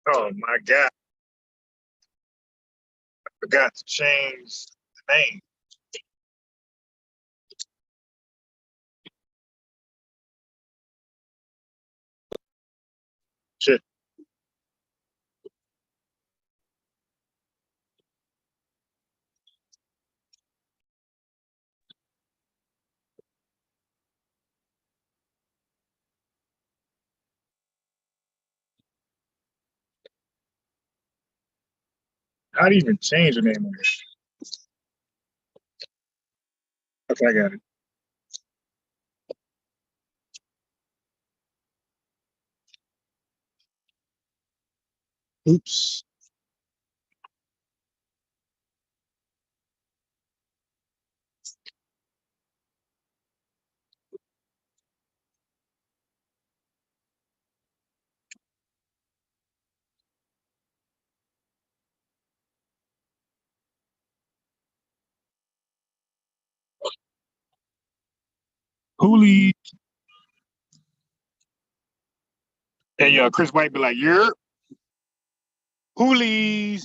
Oh my God. I forgot to change the name. Shit. How do you even change the name of it? Okay, I got it. Oops. Hooli. And Chris White be like, you're Hoolies.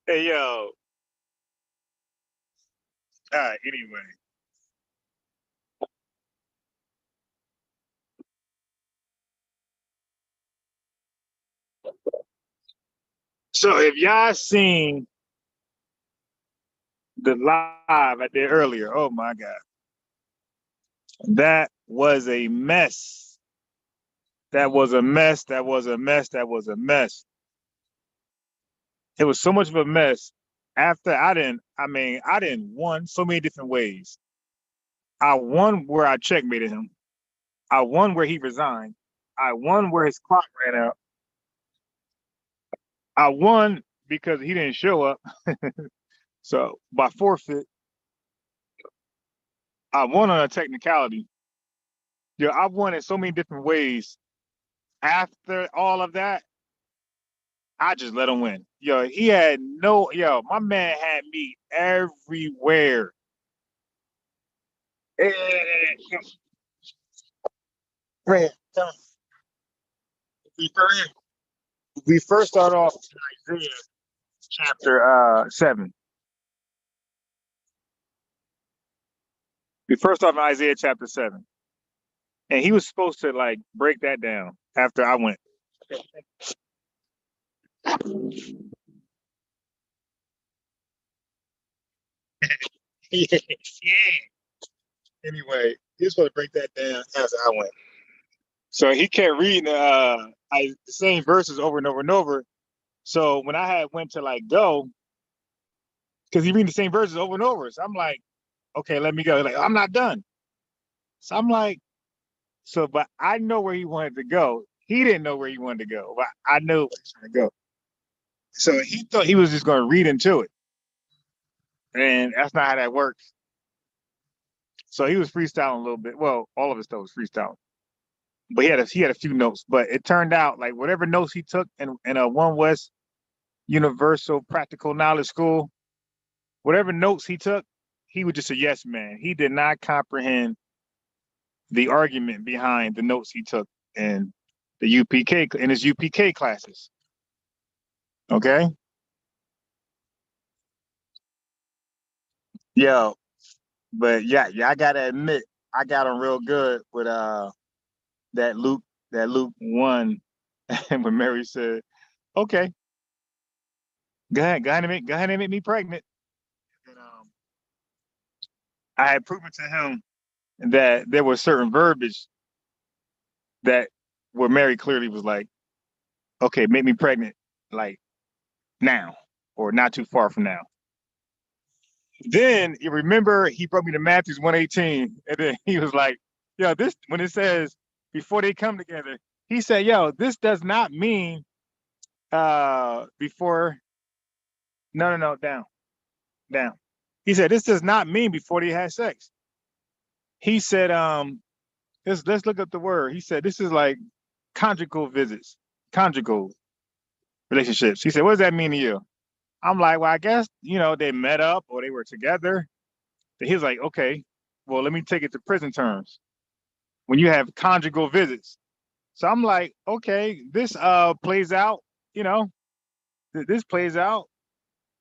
Hey yo. All right, anyway. So if y'all seen the live I did earlier, oh my God. That was a mess. That was a mess. That was a mess. That was a mess. It was so much of a mess. After I didn't won so many different ways. I won where I checkmated him. I won where he resigned. I won where his clock ran out. I won because he didn't show up. So by forfeit, I won on a technicality. Yo, I've won in so many different ways. After all of that, I just let him win. My man had me everywhere. Eh, Man, we first we first start off in Isaiah chapter 7. We first off in Isaiah chapter 7. And he was supposed to like break that down after I went. Yeah. Anyway, he was supposed to break that down after I went. So he kept reading the same verses over and over and over. So when I had went to like go, because he reading the same verses over and over. So I'm like, okay, let me go. He's like, I'm not done. So I'm like, but I know where he wanted to go. He didn't know where he wanted to go, but I knew where he was going to go. So he thought he was just going to read into it. And that's not how that works. So he was freestyling a little bit. Well, all of his stuff was freestyling. But he had a few notes. But it turned out like whatever notes he took in a One West Universal Practical Knowledge School, whatever notes he took, he was just a yes man. He did not comprehend the argument behind the notes he took in the UPK in his UPK classes. Okay. Yo, but yeah, I gotta admit, I got him real good with that Luke 1 and when Mary said, okay. go ahead and make me pregnant. And, I had proven to him that there was certain verbiage that where Mary clearly was like, okay, make me pregnant, like now or not too far from now. Then you remember he brought me to Matthews 118, and then he was like, yo, this when it says before they come together, he said, yo, this does not mean before no, down, down. He said, this does not mean before they had sex. He said, let's look up the word. He said, this is like conjugal visits, conjugal relationships. He said, what does that mean to you? I'm like, well, I guess, they met up or they were together. He was like, okay, well, let me take it to prison terms. When you have conjugal visits. So I'm like, okay, this plays out, you know, this plays out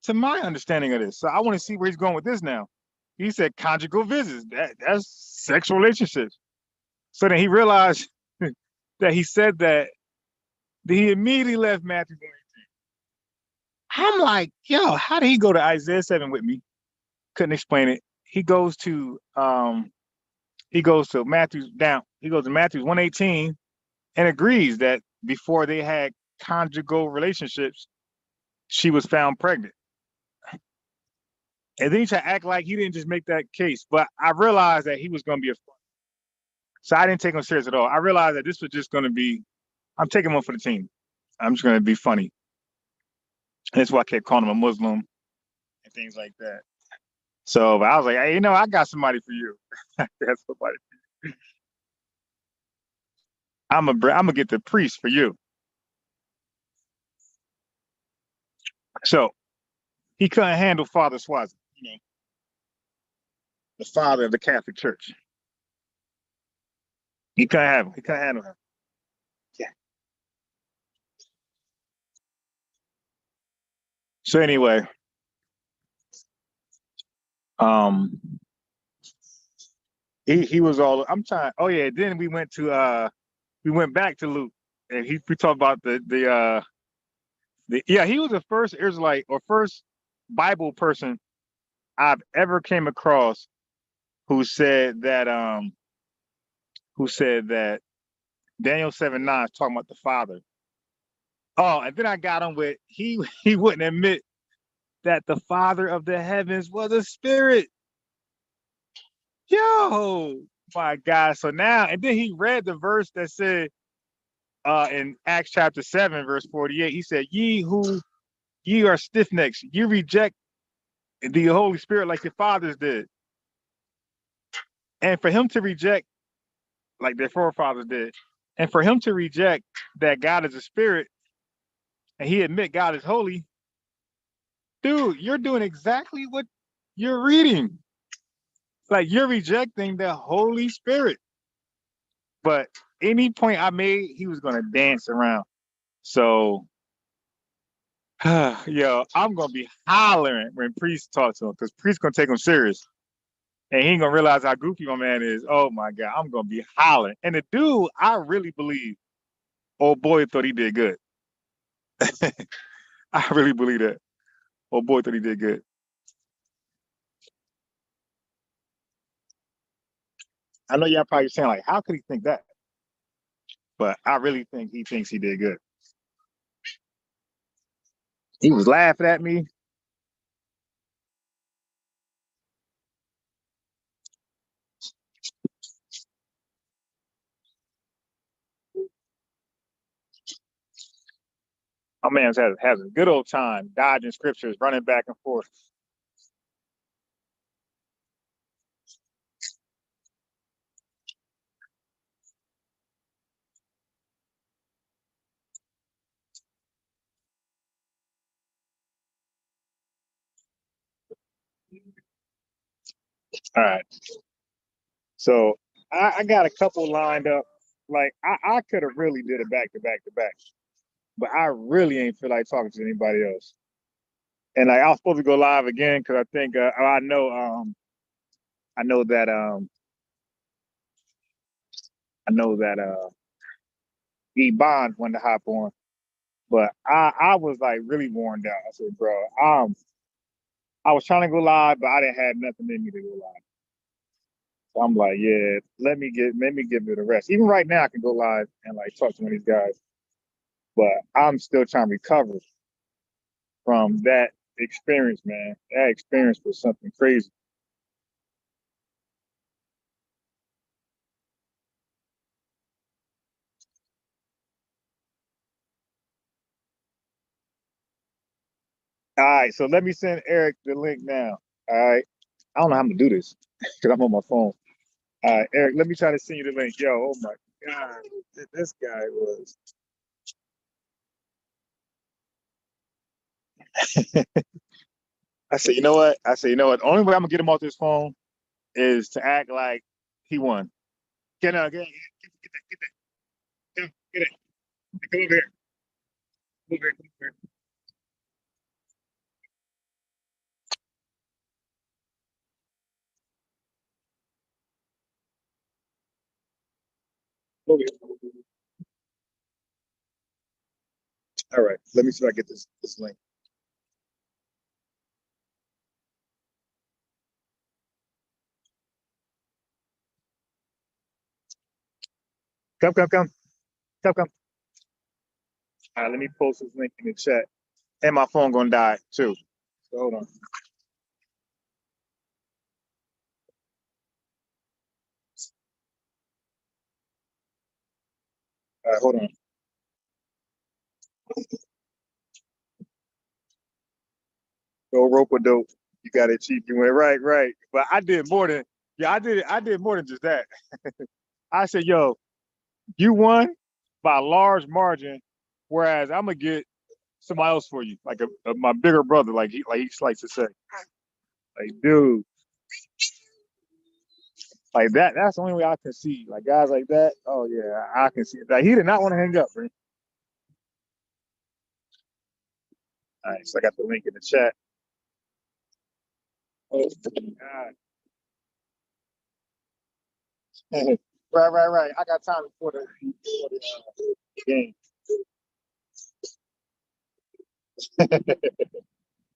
to my understanding of this. So I want to see where he's going with this now. He said conjugal visits. That's sexual relationships. So then he realized that he said that he immediately left Matthew. I'm like, yo, how did he go to Isaiah 7 with me? Couldn't explain it. He goes to Matthew's down. He goes to Matthew's 118 and agrees that before they had conjugal relationships, she was found pregnant. And then he tried to act like he didn't just make that case. But I realized that he was going to be a fun. So I didn't take him serious at all. I realized that this was just going to be, I'm taking one for the team. I'm just going to be funny. And that's why I kept calling him a Muslim and things like that. So but I was like, hey, I got somebody for you. That's somebody. I'm gonna get the priest for you. So he couldn't handle Father Swazi, the father of the Catholic Church. He couldn't have him. He couldn't handle him. Yeah. So anyway, um, he was all. I'm trying. Oh yeah. Then we went back to Luke, and we talked about the yeah. He was the first Israelite or first Bible person I've ever came across who said that Daniel 7:9 is talking about the Father. Oh, and then I got him with he wouldn't admit that the Father of the heavens was a spirit. Yo, my God. So now, and then he read the verse that said in Acts chapter 7, verse 48, he said, ye are stiff necks, you reject the Holy Spirit like your fathers did. And for him to reject like their forefathers did, and for him to reject that God is a spirit and he admit God is holy, dude, you're doing exactly what you're reading. Like you're rejecting the Holy Spirit. But any point I made, he was gonna dance around. So, yo, I'm gonna be hollering when Priest talks to him because Priest gonna take him serious, and he ain't gonna realize how goofy my man is. Oh my God, I'm gonna be hollering. And the dude, I really believe, old boy thought he did good. I really believe that. Old boy thought he did good. I know y'all probably saying like, how could he think that? But I really think he thinks he did good. He was laughing at me. My man has a good old time dodging scriptures, running back and forth. All right. So I got a couple lined up. Like I could have really did it back to back to back, but I really ain't feel like talking to anybody else. And like I was supposed to go live again because I think I know that I know that E Bond wanted to hop on. But I was like really worn down. I said, bro, I was trying to go live, but I didn't have nothing in me to go live. So I'm like, yeah, let me give it a rest. Even right now, I can go live and like talk to one of these guys, but I'm still trying to recover from that experience, man. That experience was something crazy. All right, so let me send Eric the link now. All right, I don't know how I'm gonna do this because I'm on my phone. All right, Eric, let me try to send you the link. Yo, oh my God, this guy was. I said, you know what? I said, you know what? The only way I'm gonna get him off this phone is to act like he won. Get it. Come over here. Come over here. Come over here. Come over here. All right, let me see if I get this link. Come. Come. All right, let me post this link in the chat. And my phone gonna die too. So hold on. All right, hold on. Go rope a dope. You got it cheap. You went right, right. But I did more than yeah, I did more than just that. I said, yo, you won by a large margin, whereas I'm gonna get somebody else for you, like my bigger brother, like he likes to say. Like, dude, like that. That's the only way I can see. Like guys like that. Oh yeah, I can see it. Like he did not want to hang up, man. All right, so I got the link in the chat. Oh, God. Right. I got time for the game.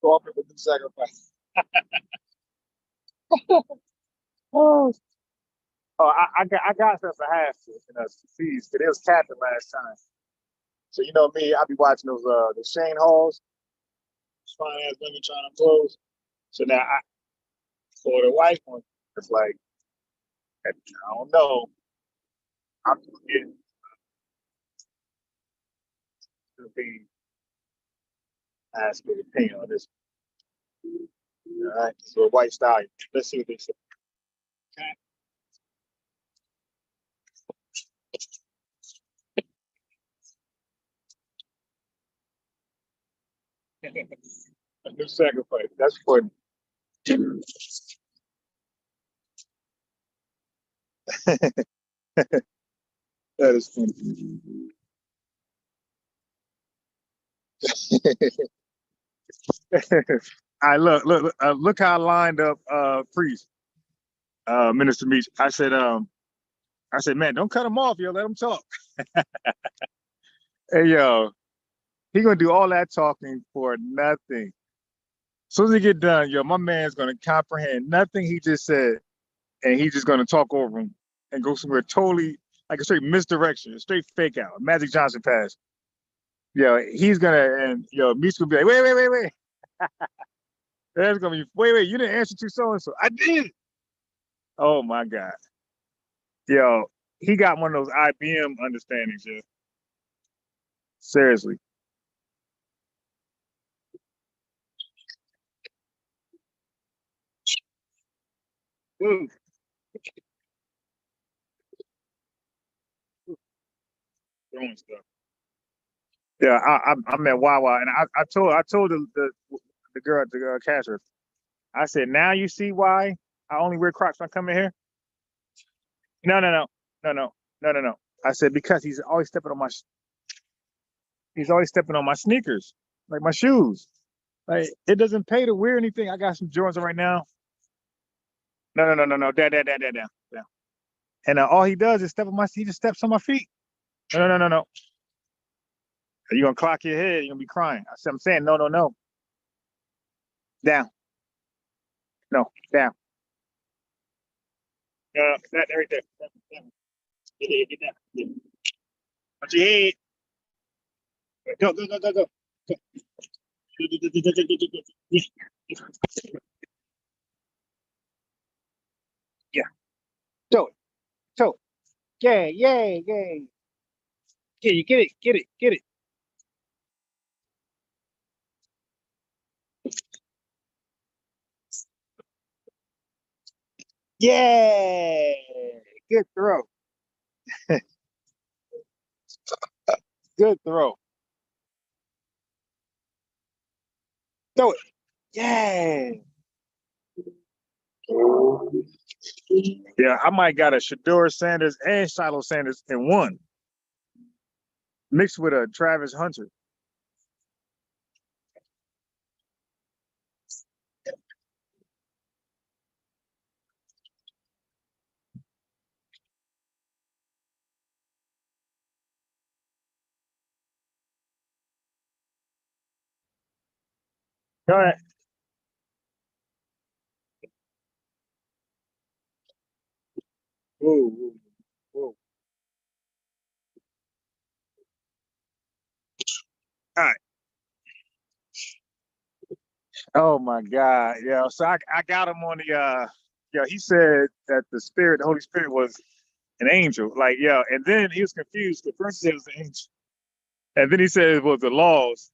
Go up with the sacrifice. Oh, I got since I have to, you know, fees, but it was capping last time. So you know me, I be watching those the Shane Halls, fine ass women trying to close. So now I for the wife one, it's like I don't know. I'm just getting to be asked for the opinion on this. All right, so white stallion. Let's see what they say. A new sacrifice. That's for that is funny. I look how I lined up priest, Minister Meach. I said, man, don't cut him off, yo, let him talk. Hey yo, he gonna do all that talking for nothing. As soon as he get done, yo, my man's gonna comprehend nothing he just said, and he's just gonna talk over him and go somewhere totally like a straight misdirection, a straight fake out, a Magic Johnson pass. Yo, he's gonna and yo, Meach gonna be like, wait. There's gonna be wait, you didn't answer to so and so. I did. Oh my God. Yo, he got one of those IBM understandings, yo. Seriously. Dude, throwing stuff. Yeah, I'm at Wawa, and I told the girl, cashier, I said, now you see why I only wear Crocs when I come in here. No, no, no, no. I said because he's always stepping on my sneakers, like my shoes. Like it doesn't pay to wear anything. I got some Jordans on right now. No. Down. And all he does is step on my. He just steps on my feet. No. You're gonna clock your head. You're gonna be crying. I said, I'm saying, no, no, no, down, no, down. That right there. Get that. Yeah. Watch your head. Go, go, go, go, go. Go. Yeah, yeah. Do it. Do it. Yeah, yeah, yeah. Yeah, you get it, get it, get it. Yeah. Good throw. Good throw. Throw it. Yeah. Yeah, I might got a Shador Sanders and Shiloh Sanders in one, mixed with a Travis Hunter. All right. Whoa, whoa, whoa. All right. Oh my God. Yeah. So I got him on the yeah, he said that the spirit, the Holy Spirit was an angel. Like, yeah, and then he was confused. The first he said it was an angel. And then he said it was the laws.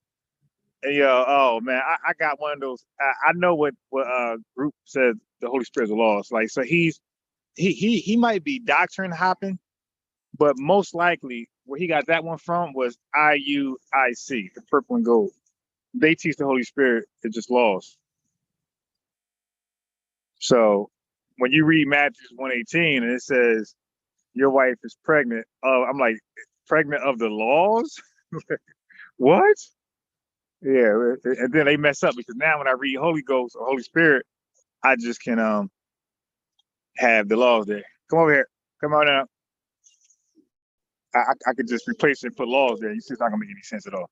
And yeah, oh man, I got one of those. I know what group said the Holy Spirit's the laws. Like, so he might be doctrine hopping, but most likely where he got that one from was IUIC, the purple and gold. They teach the Holy Spirit it's just laws. So when you read Matthew 1:18 and it says your wife is pregnant, I'm like, pregnant of the laws? What? Yeah, and then they mess up because now when I read Holy Ghost or Holy Spirit, I just can have the laws there. Come over here. Come on now. I could just replace it and put laws there. You see, it's not gonna make any sense at all.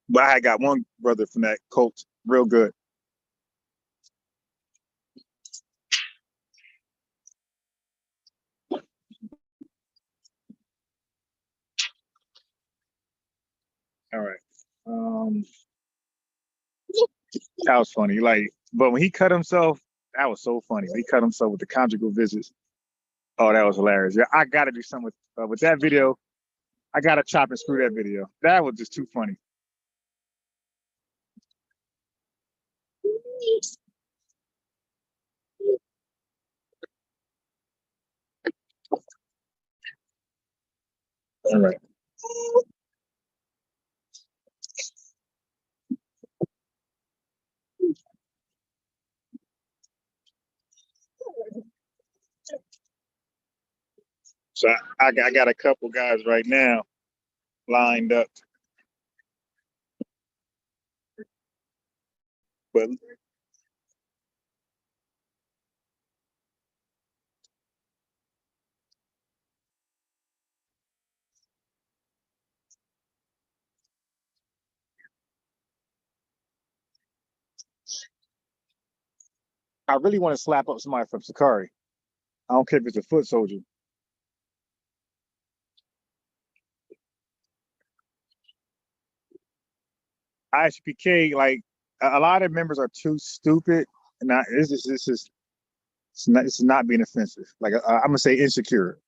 But I got one brother from that cult, real good. All right. Um, that was funny. Like, but when he cut himself, that was so funny. He cut himself with the conjugal visits. Oh, that was hilarious. Yeah, I got to do something with that video. I got to chop and screw that video. That was just too funny. All right. So I got a couple guys right now lined up, but I really want to slap up somebody from Sakari. I don't care if it's a foot soldier. ISPK, like a lot of members are too stupid. And not, this is not being offensive. Like I'm gonna say insecure.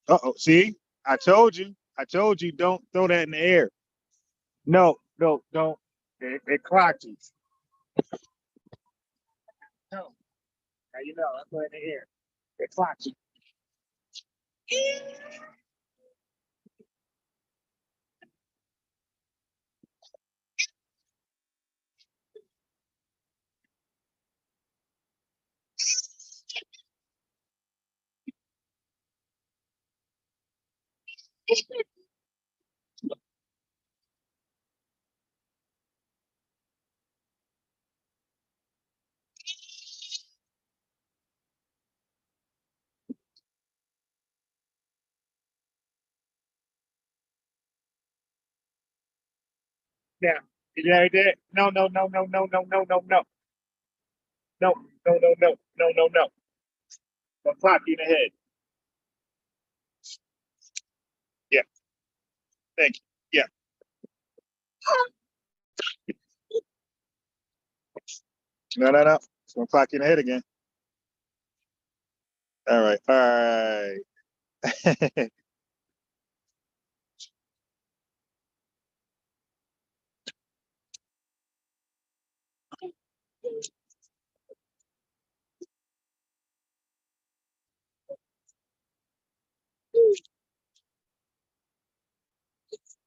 Uh-oh, see? I told you. I told you don't throw that in the air. No, no, don't. It clocked you. No. Now you know, I throw it in the air. It clocked you. Now, you right there? No, no, no, no, no, no, no, no, no, no, no, no, no, no, no, no. I'll clock you in the head. Yeah, thank you. Yeah. No, no, no. It's gonna clock you in the head again. All right, all right.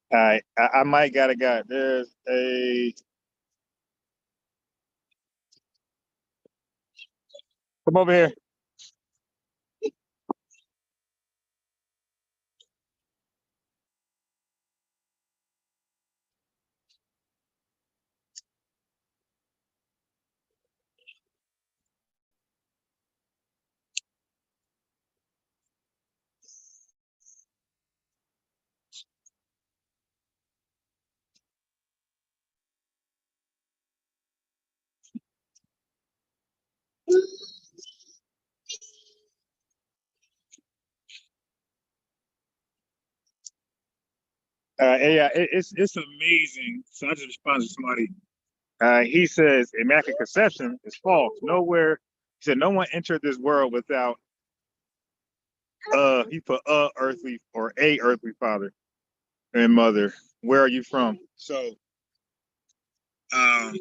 All right, I might got a guy. There's a. Come over here. Yeah, it's amazing. So I just responded to somebody. He says immaculate conception is false. Nowhere. He said no one entered this world without he put earthly or a earthly father and mother. Where are you from? So um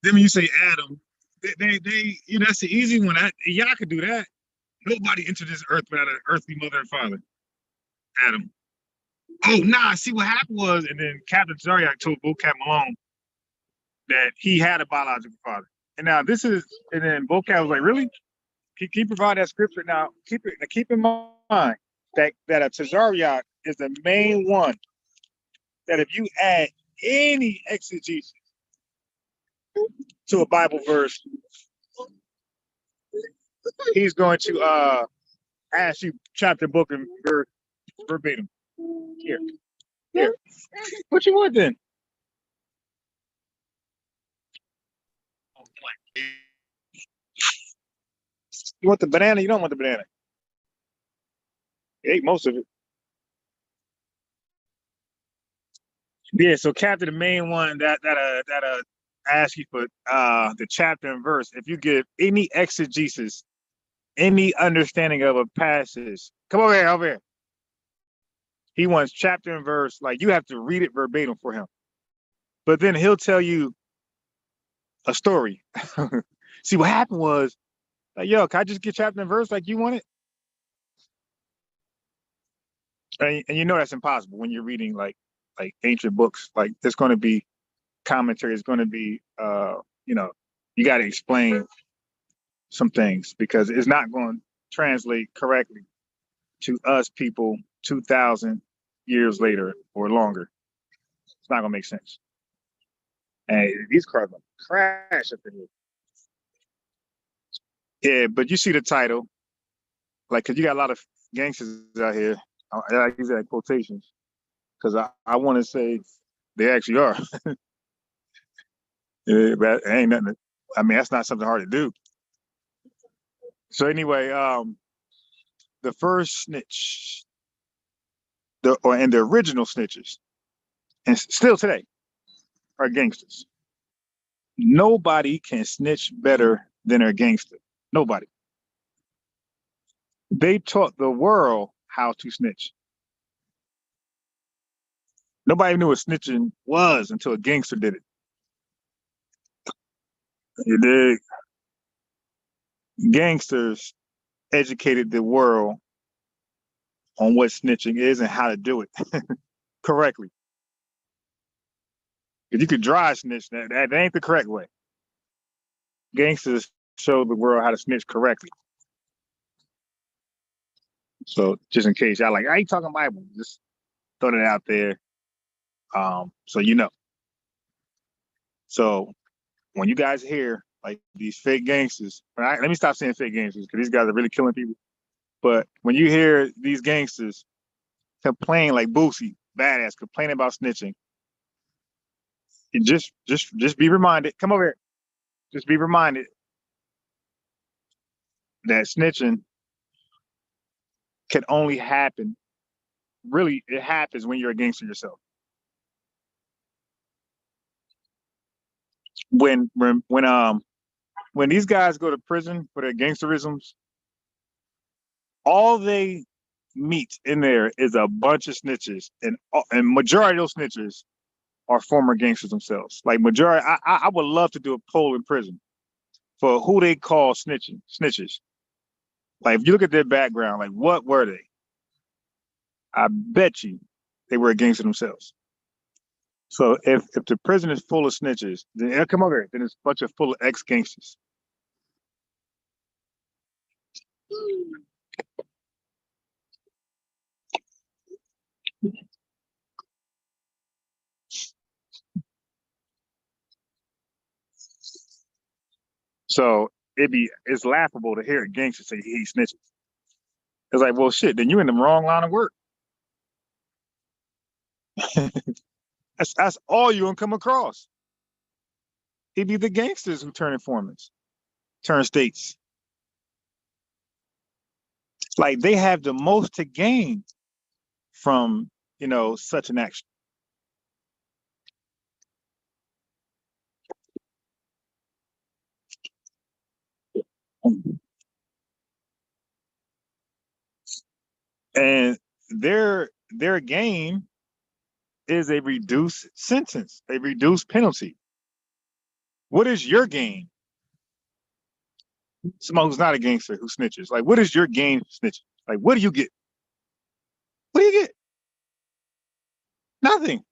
then when you say Adam, you know, that's the easy one. Y'all could do that. Nobody entered this earth without an earthly mother and father. Adam. Oh nah, see what happened was, and then Captain Zaryak told Bo-Cat Malone that he had a biological father. And now this is, and then Bo-Cat was like, really? Can you provide that scripture? Now keep in mind that a Tazariak is the main one that if you add any exegesis to a Bible verse, he's going to ask you chapter, book, and verse verbatim. Here, here. What you want then? You want the banana? You don't want the banana. You ate most of it. Yeah, so Captain, the main one that ask you for the chapter and verse. If you give any exegesis, any understanding of a passage, come over here. He wants chapter and verse, like you have to read it verbatim for him. But then he'll tell you a story. See, what happened was, like, yo, can I just get chapter and verse like you want it? And you know that's impossible when you're reading like ancient books. Like there's going to be commentary. It's going to be, you know, you got to explain some things because it's not going to translate correctly to us people 2,000 years later or longer. It's not going to make sense. And these cars are crash up in here. Yeah, but you see the title, like, because you got a lot of gangsters out here. I use that in quotations because I want to say they actually are. Yeah, but ain't nothing. I mean, that's not something hard to do. So anyway, the first snitch, and the original snitches, and still today, are gangsters. Nobody can snitch better than a gangster. Nobody. They taught the world how to snitch. Nobody knew what snitching was until a gangster did it. You dig? Gangsters educated the world on what snitching is and how to do it correctly. If you could dry snitch, that ain't the correct way. Gangsters showed the world how to snitch correctly. So just in case y'all like, I ain't talking Bible, just throw that out there. So you know. So when you guys hear like these fake gangsters, let me stop saying fake gangsters because these guys are really killing people. But when you hear these gangsters complain like Boosie, badass, complaining about snitching, And just be reminded. Come over here. Just be reminded that snitching can only happen. Really, it happens when you're a gangster yourself. When these guys go to prison for their gangsterisms, all they meet in there is a bunch of snitches, and majority of those snitches are former gangsters themselves. Like majority, I would love to do a poll in prison for who they call snitches. Like if you look at their background, like what were they? I bet you they were a gangster themselves. So if the prison is full of snitches, then they'll come over here. Then it's a bunch of full of ex gangsters. So it's laughable to hear a gangster say he snitches. It's like, well, shit, then you're in the wrong line of work. That's all you're gonna come across. It'd be the gangsters who turn informants, turn states. Like they have the most to gain from such an action. And their gain is a reduced sentence, a reduced penalty. What is your gain? Someone who's not a gangster who snitches. Like, what is your gain snitching? Like, what do you get? What do you get? Nothing.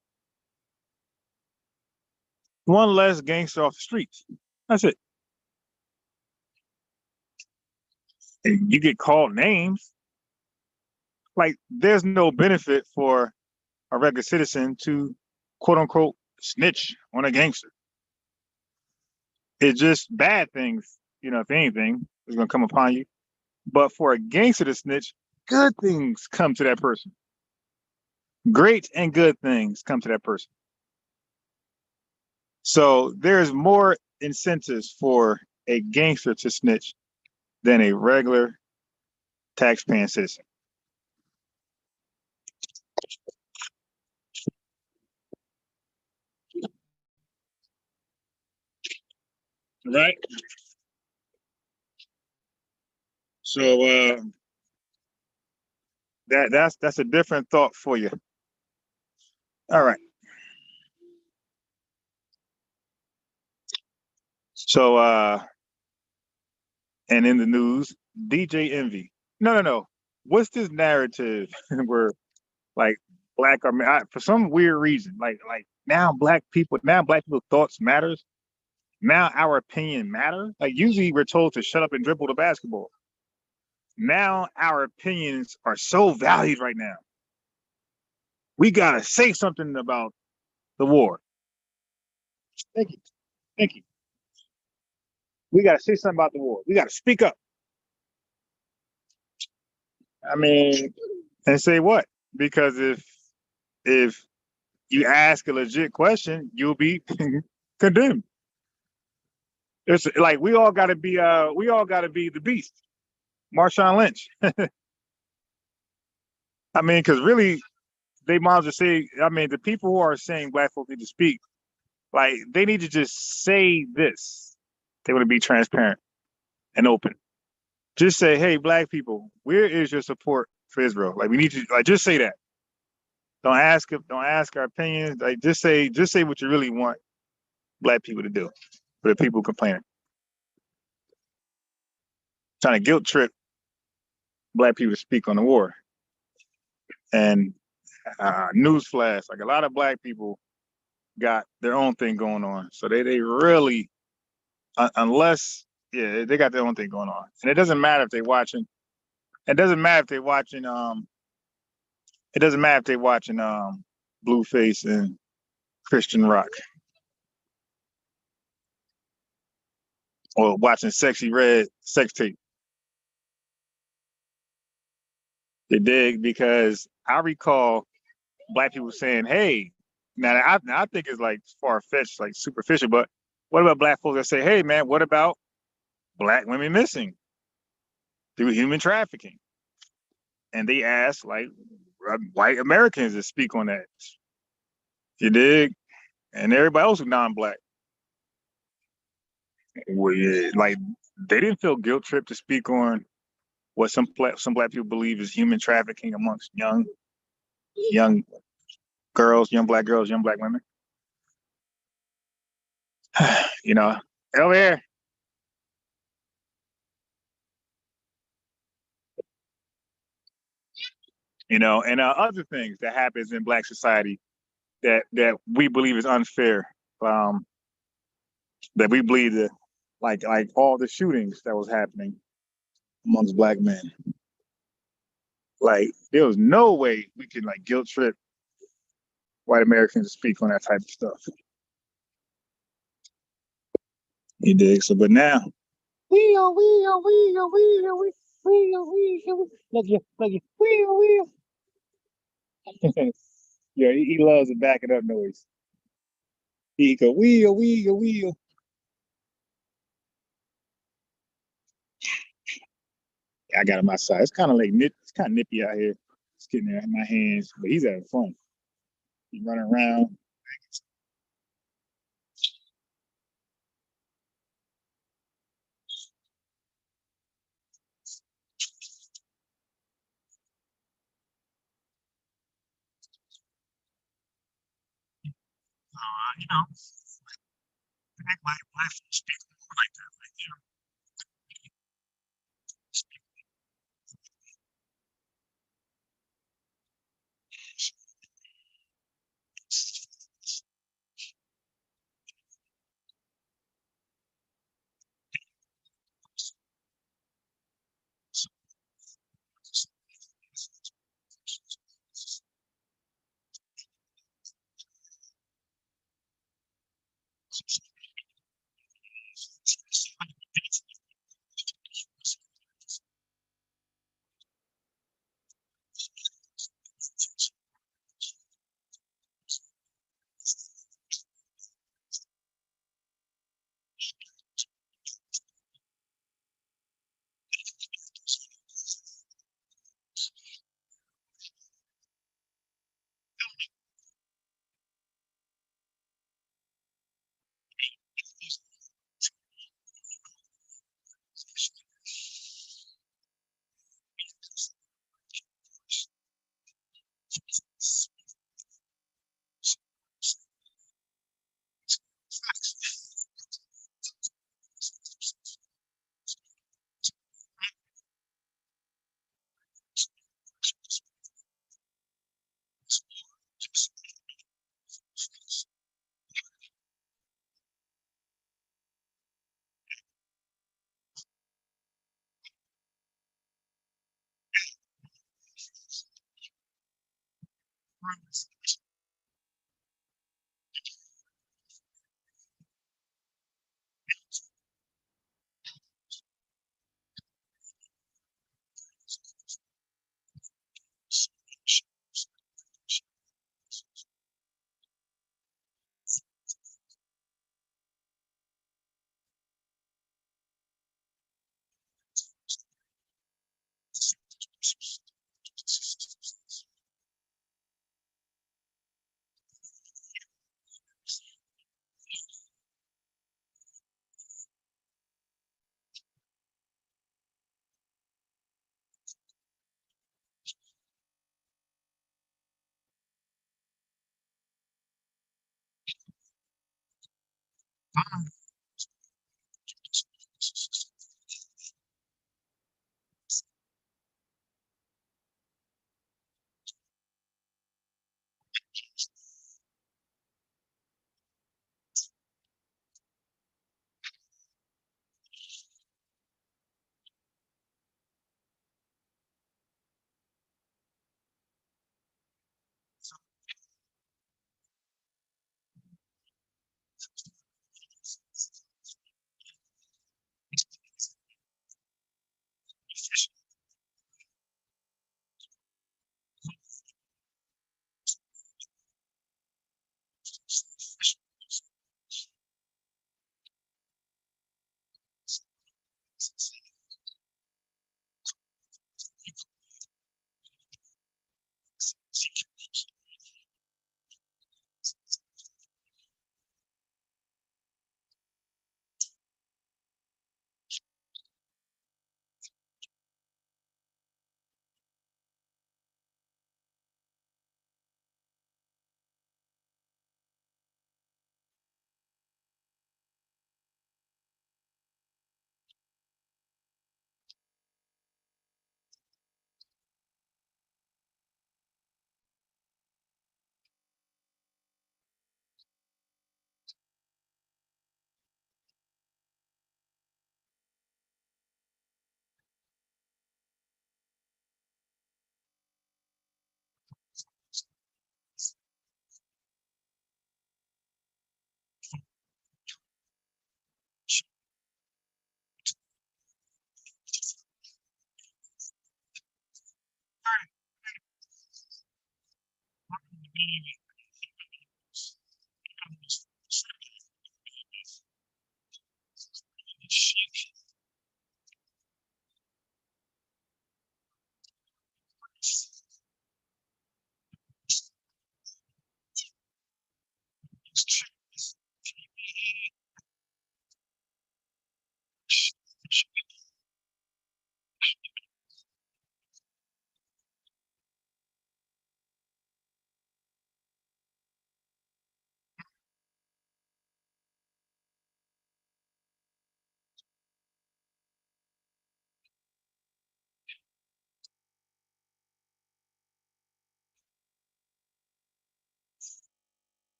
One less gangster off the streets. That's it. And you get called names. Like, there's no benefit for a regular citizen to quote unquote snitch on a gangster. It's just bad things, if anything, is gonna come upon you. But for a gangster to snitch, good things come to that person. Great and good things come to that person. So there's more incentives for a gangster to snitch than a regular taxpaying citizen. Right. So that's a different thought for you. All right. So and in the news, DJ Envy. No. What's this narrative where like black for some weird reason, like now black people thoughts matters. Now our opinion matter. Like usually we're told to shut up and dribble the basketball. Now our opinions are so valued right now. We gotta say something about the war. Thank you. Thank you. We gotta say something about the war. We gotta speak up. I mean, and say what? Because if you ask a legit question, you'll be condemned. It's like we all gotta be the beast. Marshawn Lynch. I mean, because really, they might as well say, I mean, the people who are saying black folks need to speak, like they need to just say this. They want to be transparent and open. Just say, hey, black people, where is your support for Israel? Like we need to like just say that. Don't ask our opinions. Like just say what you really want black people to do for the people complaining. Trying to guilt trip black people to speak on the war. And newsflash, like a lot of black people got their own thing going on. So they really, unless, yeah, they got their own thing going on. And it doesn't matter if they're watching. It doesn't matter if they're watching. It doesn't matter if they're watching Blueface and Christian Rock or watching Sexy Red sex tape. They dig because I recall black people saying, "Hey, now I think it's like far fetched, like superficial. But what about black folks that say, "Hey, man, what about black women missing through human trafficking?" And they ask like white Americans to speak on that. You dig? And everybody else who's non-black, well, yeah, like they didn't feel guilt tripped to speak on what some black people believe is human trafficking amongst young girls, young black girls, young black women. You know, over here, and other things that happens in black society that we believe is unfair. Um, that we believe that like all the shootings that was happening amongst black men. Like there was no way we could like guilt trip white Americans to speak on that type of stuff. You dig? So, but now look you, yeah, he loves to back it up noise. He go wheel. I got him outside. It's kind of like it's kind of nippy out here. It's getting there in my hands, but he's having fun. He's running around. You know, my speak more like that. Like,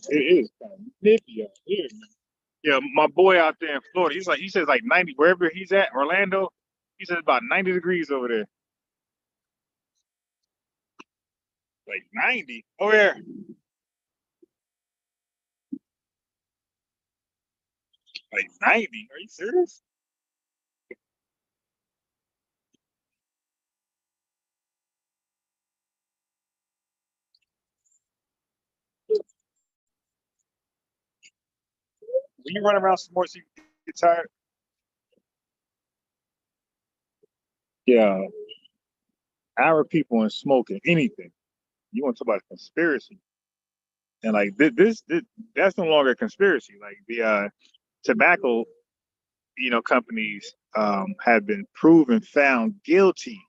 it is kind of nippy out here, man. Yeah, my boy out there in Florida, he says like 90 wherever he's at, Orlando. He says about 90 degrees over there. Like 90 over there. Like 90. Are you serious? When you run around some more, so you get tired. Yeah, our people and smoking anything. You want to talk about conspiracy, and like this that's no longer a conspiracy. Like the tobacco, companies have been proven found guilty,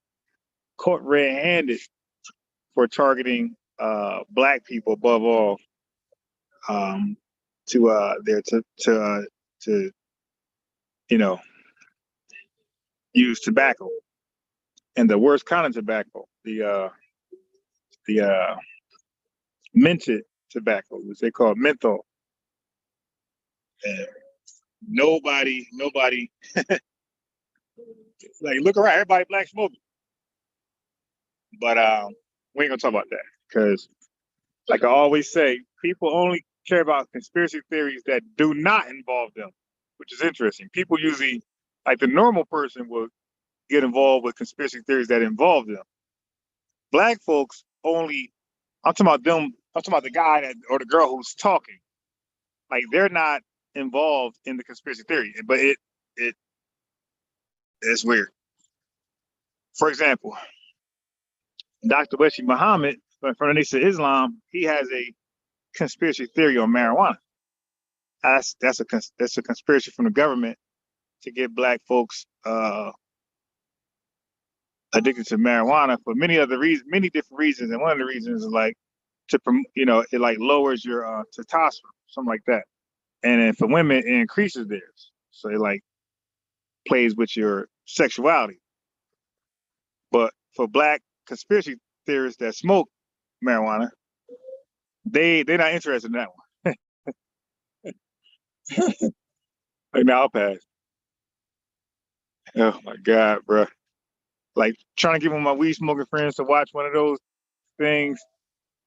caught red-handed for targeting black people above all, um, to you know use tobacco and the worst kind of tobacco, the minted tobacco, which they call menthol. And nobody, like look around, everybody black smoking. But we ain't gonna talk about that because, like I always say, people only care about conspiracy theories that do not involve them, which is interesting. People usually, like the normal person, will get involved with conspiracy theories that involve them. Black folks only. I'm talking about them. I'm talking about the guy that or the girl who's talking. Like they're not involved in the conspiracy theory, but it it's weird. For example, Dr. Weshi Muhammad from the Nation of Islam, he has a conspiracy theory on marijuana. That's a conspiracy from the government to get black folks addicted to marijuana for many other reasons, many different reasons, and one of the reasons is like it like lowers your testosterone, something like that, and then for women it increases theirs, so it like plays with your sexuality. But for black conspiracy theorists that smoke marijuana, they're not interested in that one. Like now I'll pass. Oh my god, bro! Like trying to get one of my weed smoking friends to watch one of those things.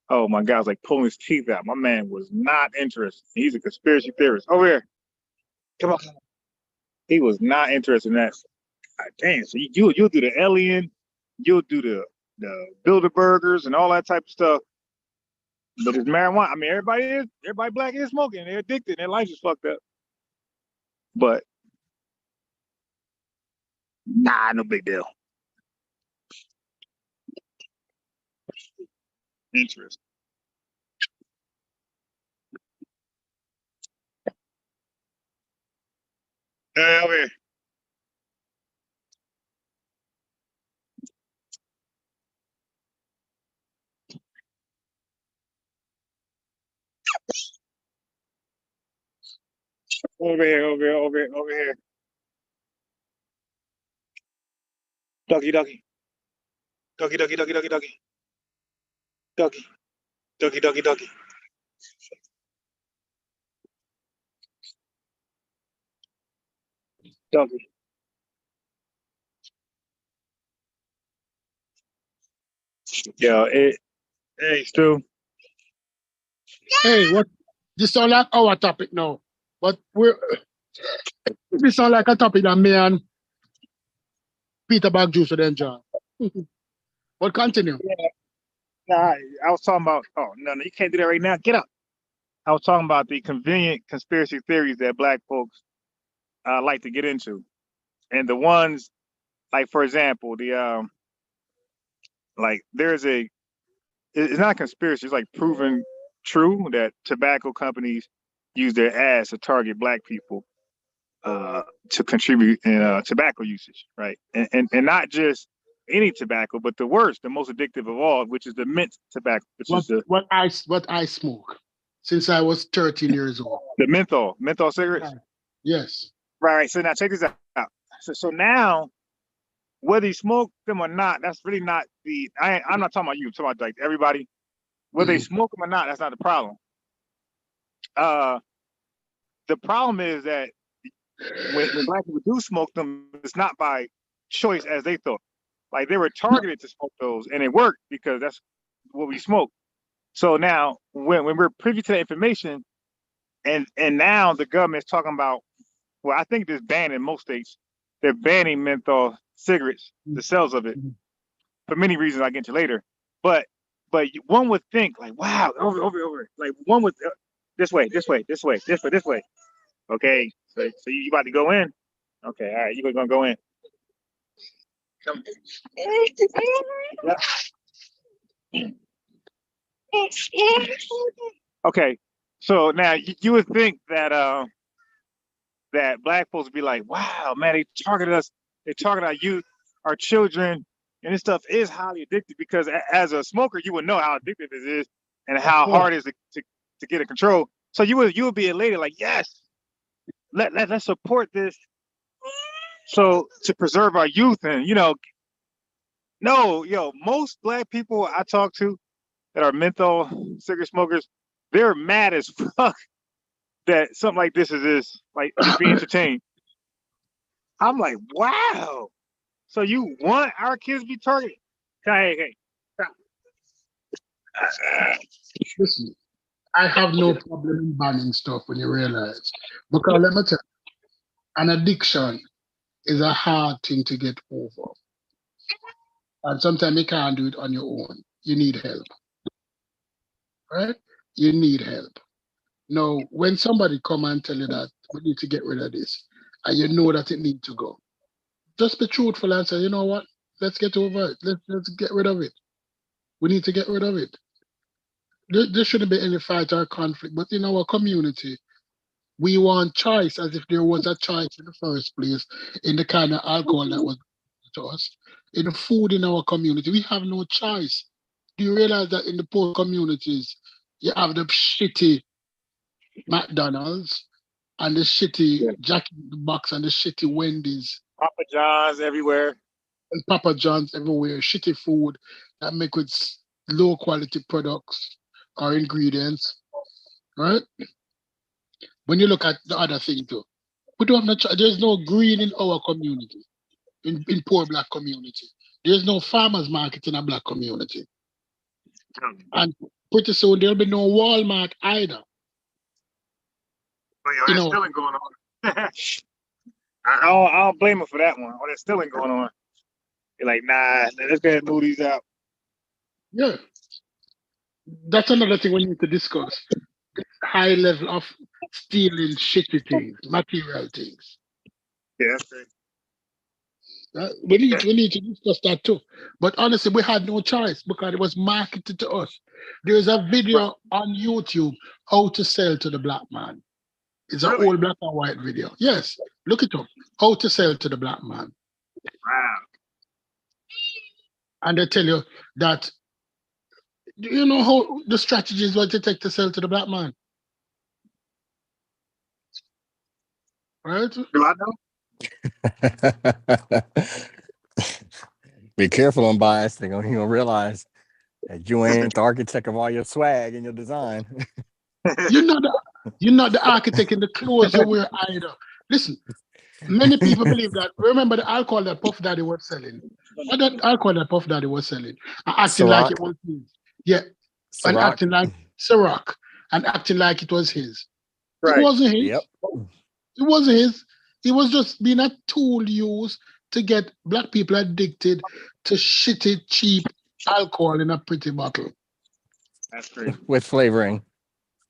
Oh my god, I was like pulling his teeth out. My man was not interested. He's a conspiracy theorist. Over here, come on. He was not interested in that. God, damn, so you'll do the alien, you'll do the Bilderbergers and all that type of stuff. But it's marijuana. I mean, everybody black is smoking. They're addicted. Their life is fucked up. But nah, no big deal. Interesting. Hey, over here. Over here, over here, over here, over here. Doggy, doggy. Doggy, doggy, doggy, doggy, doggy. Doggy. Doggy, doggy, doggy. Doggy. Yo, hey, Stu. Hey, what? This sound like our topic now, but this sound like a topic that me and Peter Bag Juice would enjoy. But continue. Yeah, nah, I was talking about. Oh no, no, you can't do that right now. Get up. I was talking about the convenient conspiracy theories that Black folks like to get into, and the ones like, for example, the like there's a it's not a conspiracy. It's like proven true that tobacco companies use their ads to target Black people to contribute in tobacco usage, right? And not just any tobacco, but the worst, the most addictive of all, which is the mint tobacco, which is What I smoke since I was 13 years old. the menthol cigarettes. Right. Yes. Right. So now check this out. So now, whether you smoke them or not, that's really not the. I'm not talking about you. I'm talking about like everybody. Whether they smoke them or not, that's not the problem. The problem is that when Black people do smoke them, it's not by choice as they thought. Like they were targeted to smoke those, and it worked because that's what we smoke. So now, when we're privy to that information, and now the government is talking about, well, I think this ban in most states, they're banning menthol cigarettes, the sales of it, for many reasons I get into later. But one would think like, wow, over, like one would this way. Okay, so you about to go in? Okay, all right, you're gonna go in. Yeah. Okay, so now you would think that that Black folks would be like, wow, man, they targeted us, they target our youth, our children, and this stuff is highly addictive because as a smoker, you would know how addictive it is and how hard it is to get in control. So you would be elated, like, yes, let's support this. So to preserve our youth, and no, most Black people I talk to that are menthol cigarette smokers, they're mad as fuck that something like this is like being entertained. I'm like, wow. So you want our kids to be targeted? Hey. Listen, I have no problem in banning stuff when you realize. Because let me tell you, an addiction is a hard thing to get over. And sometimes you can't do it on your own. You need help, right? You need help. Now, when somebody come and tell you that we need to get rid of this, and you know that it needs to go, just be truthful and say, you know what? Let's get over it. Let's get rid of it. We need to get rid of it. There shouldn't be any fight or conflict. But in our community, we want choice as if there was a choice in the first place in the kind of alcohol that was to us. In the food in our community, we have no choice. Do you realize that in the poor communities, you have the shitty McDonald's and the shitty Jack in the Box and the shitty Wendy's Papa John's everywhere. and Papa John's everywhere, shitty food that make with low quality products or ingredients, right? When you look at the other thing too, we don't have no, there's no green in our community, in poor black community. There's no farmers market in a black community. And pretty soon there'll be no Walmart either. But You there's know, stealing going on. I don't blame him for that one. Oh, there's stealing going on. You're like, nah, let's go ahead and move these out. yeah. That's another thing we need to discuss. High level of stealing shitty things, material things. Yeah, that's great. We need to discuss that too. But honestly, we had no choice because it was marketed to us. There's a Right. video on YouTube how to sell to the black man. It's an Really? old black and white video. Yes, look it up. How to sell to the black man. Wow. And they tell you that, do you know how the strategies what you take to sell to the black man? Right? Do I know? Be careful on bias. They're gonna realize that you ain't the architect of all your swag and your design. You're not the architect in the clothes you wear either. Listen, many people believe that. Remember the alcohol that Puff Daddy was selling? What that alcohol that Puff Daddy was selling? And acting like it Ciroc, was his. Yeah, and Ciroc. acting like Ciroc and acting like it was his. It Right. wasn't Yep. his. It wasn't his. It was just being a tool used to get black people addicted to shitty, cheap alcohol in a pretty bottle That's crazy. With flavoring.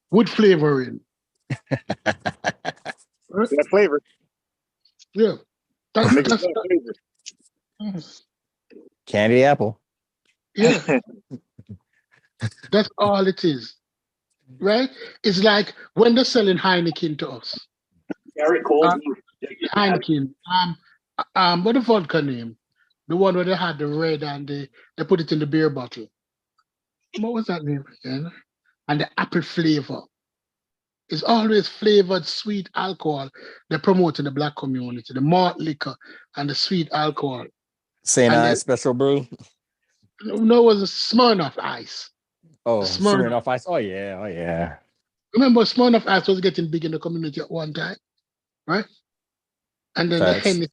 with flavoring. Right? That flavor. Yeah, Them that's niggas that's love that, Candy apple. yeah. flavor. That's all it is, right? It's like when they're selling Heineken to us. Very cold. Uh, Heineken, what the vodka name? The one where they had the red and they put it in the beer bottle. What was that name again? And the apple flavor. It's always flavored sweet alcohol they promote in the black community, the malt liquor and the sweet alcohol. St. And Ives special brew. no, it was a Smirnoff Ice. The Oh, Smirnoff. Smirnoff Ice. Oh yeah. Oh yeah. Remember, Smirnoff Ice was getting big in the community at one time, right? And then the Facts. Henny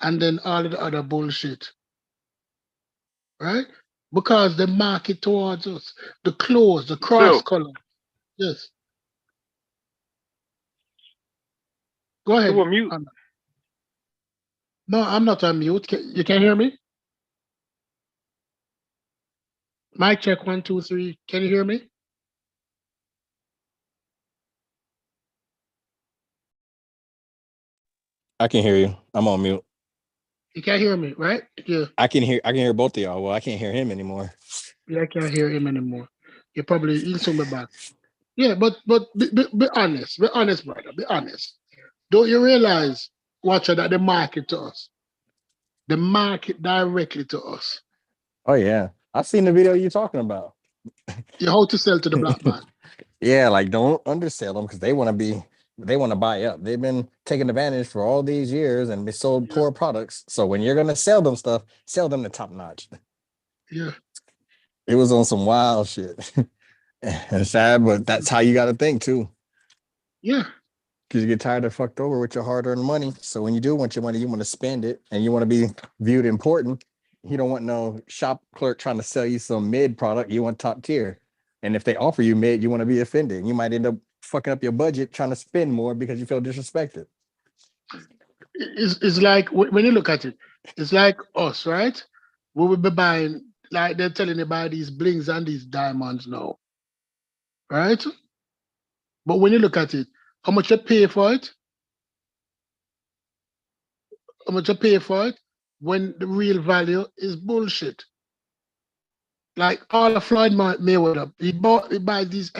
and then all of the other bullshit, right? Because they market towards us, the clothes, the cross True. color. Yes. Go You ahead. were mute. No, I'm not on mute. You can hear me? Mic check 1, 2, 3. Can you hear me? I can hear you. I'm on mute. You can't hear me, right? Yeah. I can hear both of y'all. Well, I can't hear him anymore. Yeah, I can't hear him anymore. He'll soon be back. Yeah, but be honest. Be honest, brother. Be honest. Don't you realize, Watcher, that they market to us? They market directly to us. Oh yeah. I've seen the video you're talking about. You how to sell to the black man. Yeah, like don't undersell them because they want to buy up. They've been taking advantage for all these years and they sold Yeah, poor products. So when you're gonna sell them stuff, sell them the top notch. yeah, It was on some wild shit. And sad, but that's how you gotta think too. yeah. Because you get tired of fucked over with your hard-earned money. So when you do want your money, you want to spend it and you want to be viewed important. You don't want no shop clerk trying to sell you some mid product. You want top tier. And if they offer you mid, you want to be offended. You might end up fucking up your budget trying to spend more because you feel disrespected. It's like when you look at it, it's like us, right? We will be buying, like they're telling you buy these blings and these diamonds now, right? But when you look at it, how much you pay for it? How much you pay for it? When the real value is bullshit. Like all of Floyd Mayweather, he buys these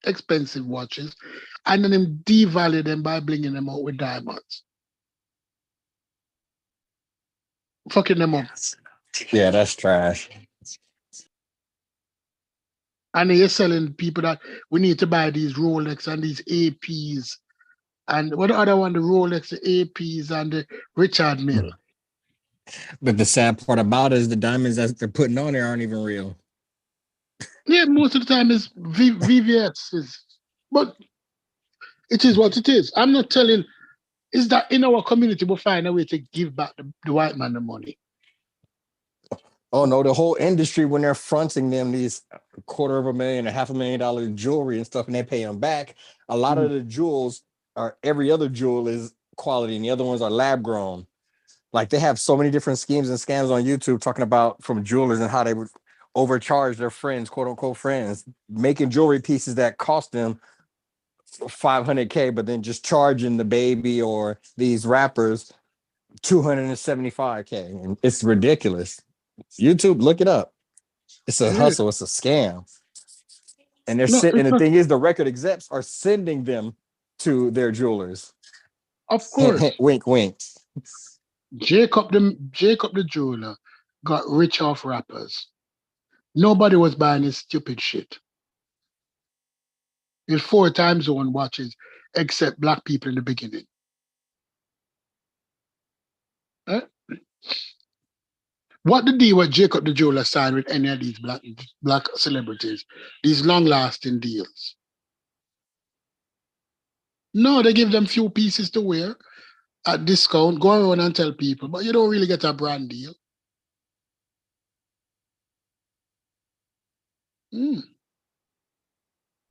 expensive watches, and then him devalue them by blinging them out with diamonds, fucking them up. Yeah, that's trash. And he's selling people that we need to buy these Rolex and these APs. And what the other one, the Rolex, the APs, and the Richard Mill. But the sad part about it is the diamonds that they're putting on there aren't even real. Yeah, most of the time it's VVS. But it is what it is. I'm not telling, is that in our community we'll find a way to give back the white man the money. Oh no, the whole industry when they're fronting them these $250,000 and $500,000 jewelry and stuff, and they pay them back. A lot of the jewels are every other jewel is quality, and the other ones are lab grown. Like they have so many different schemes and scams on YouTube talking about from jewelers and how they would overcharge their friends, quote unquote friends, making jewelry pieces that cost them 500K, but then just charging the baby or these rappers 275K. And it's ridiculous. YouTube, look it up. It's a Yeah. hustle, it's a scam. And they're No, and it's the not, thing is, the record execs are sending them to their jewelers. of Hint, hint, course. wink, wink. Jacob the jeweler got rich off rappers. Nobody was buying his stupid shit. His 4 time zone watches, except black people in the beginning. Eh? What the deal with Jacob the Jeweler signed with any of these black celebrities? These long lasting deals. No, they give them few pieces to wear at discount. Go around and tell people, but you don't really get a brand deal. Mm.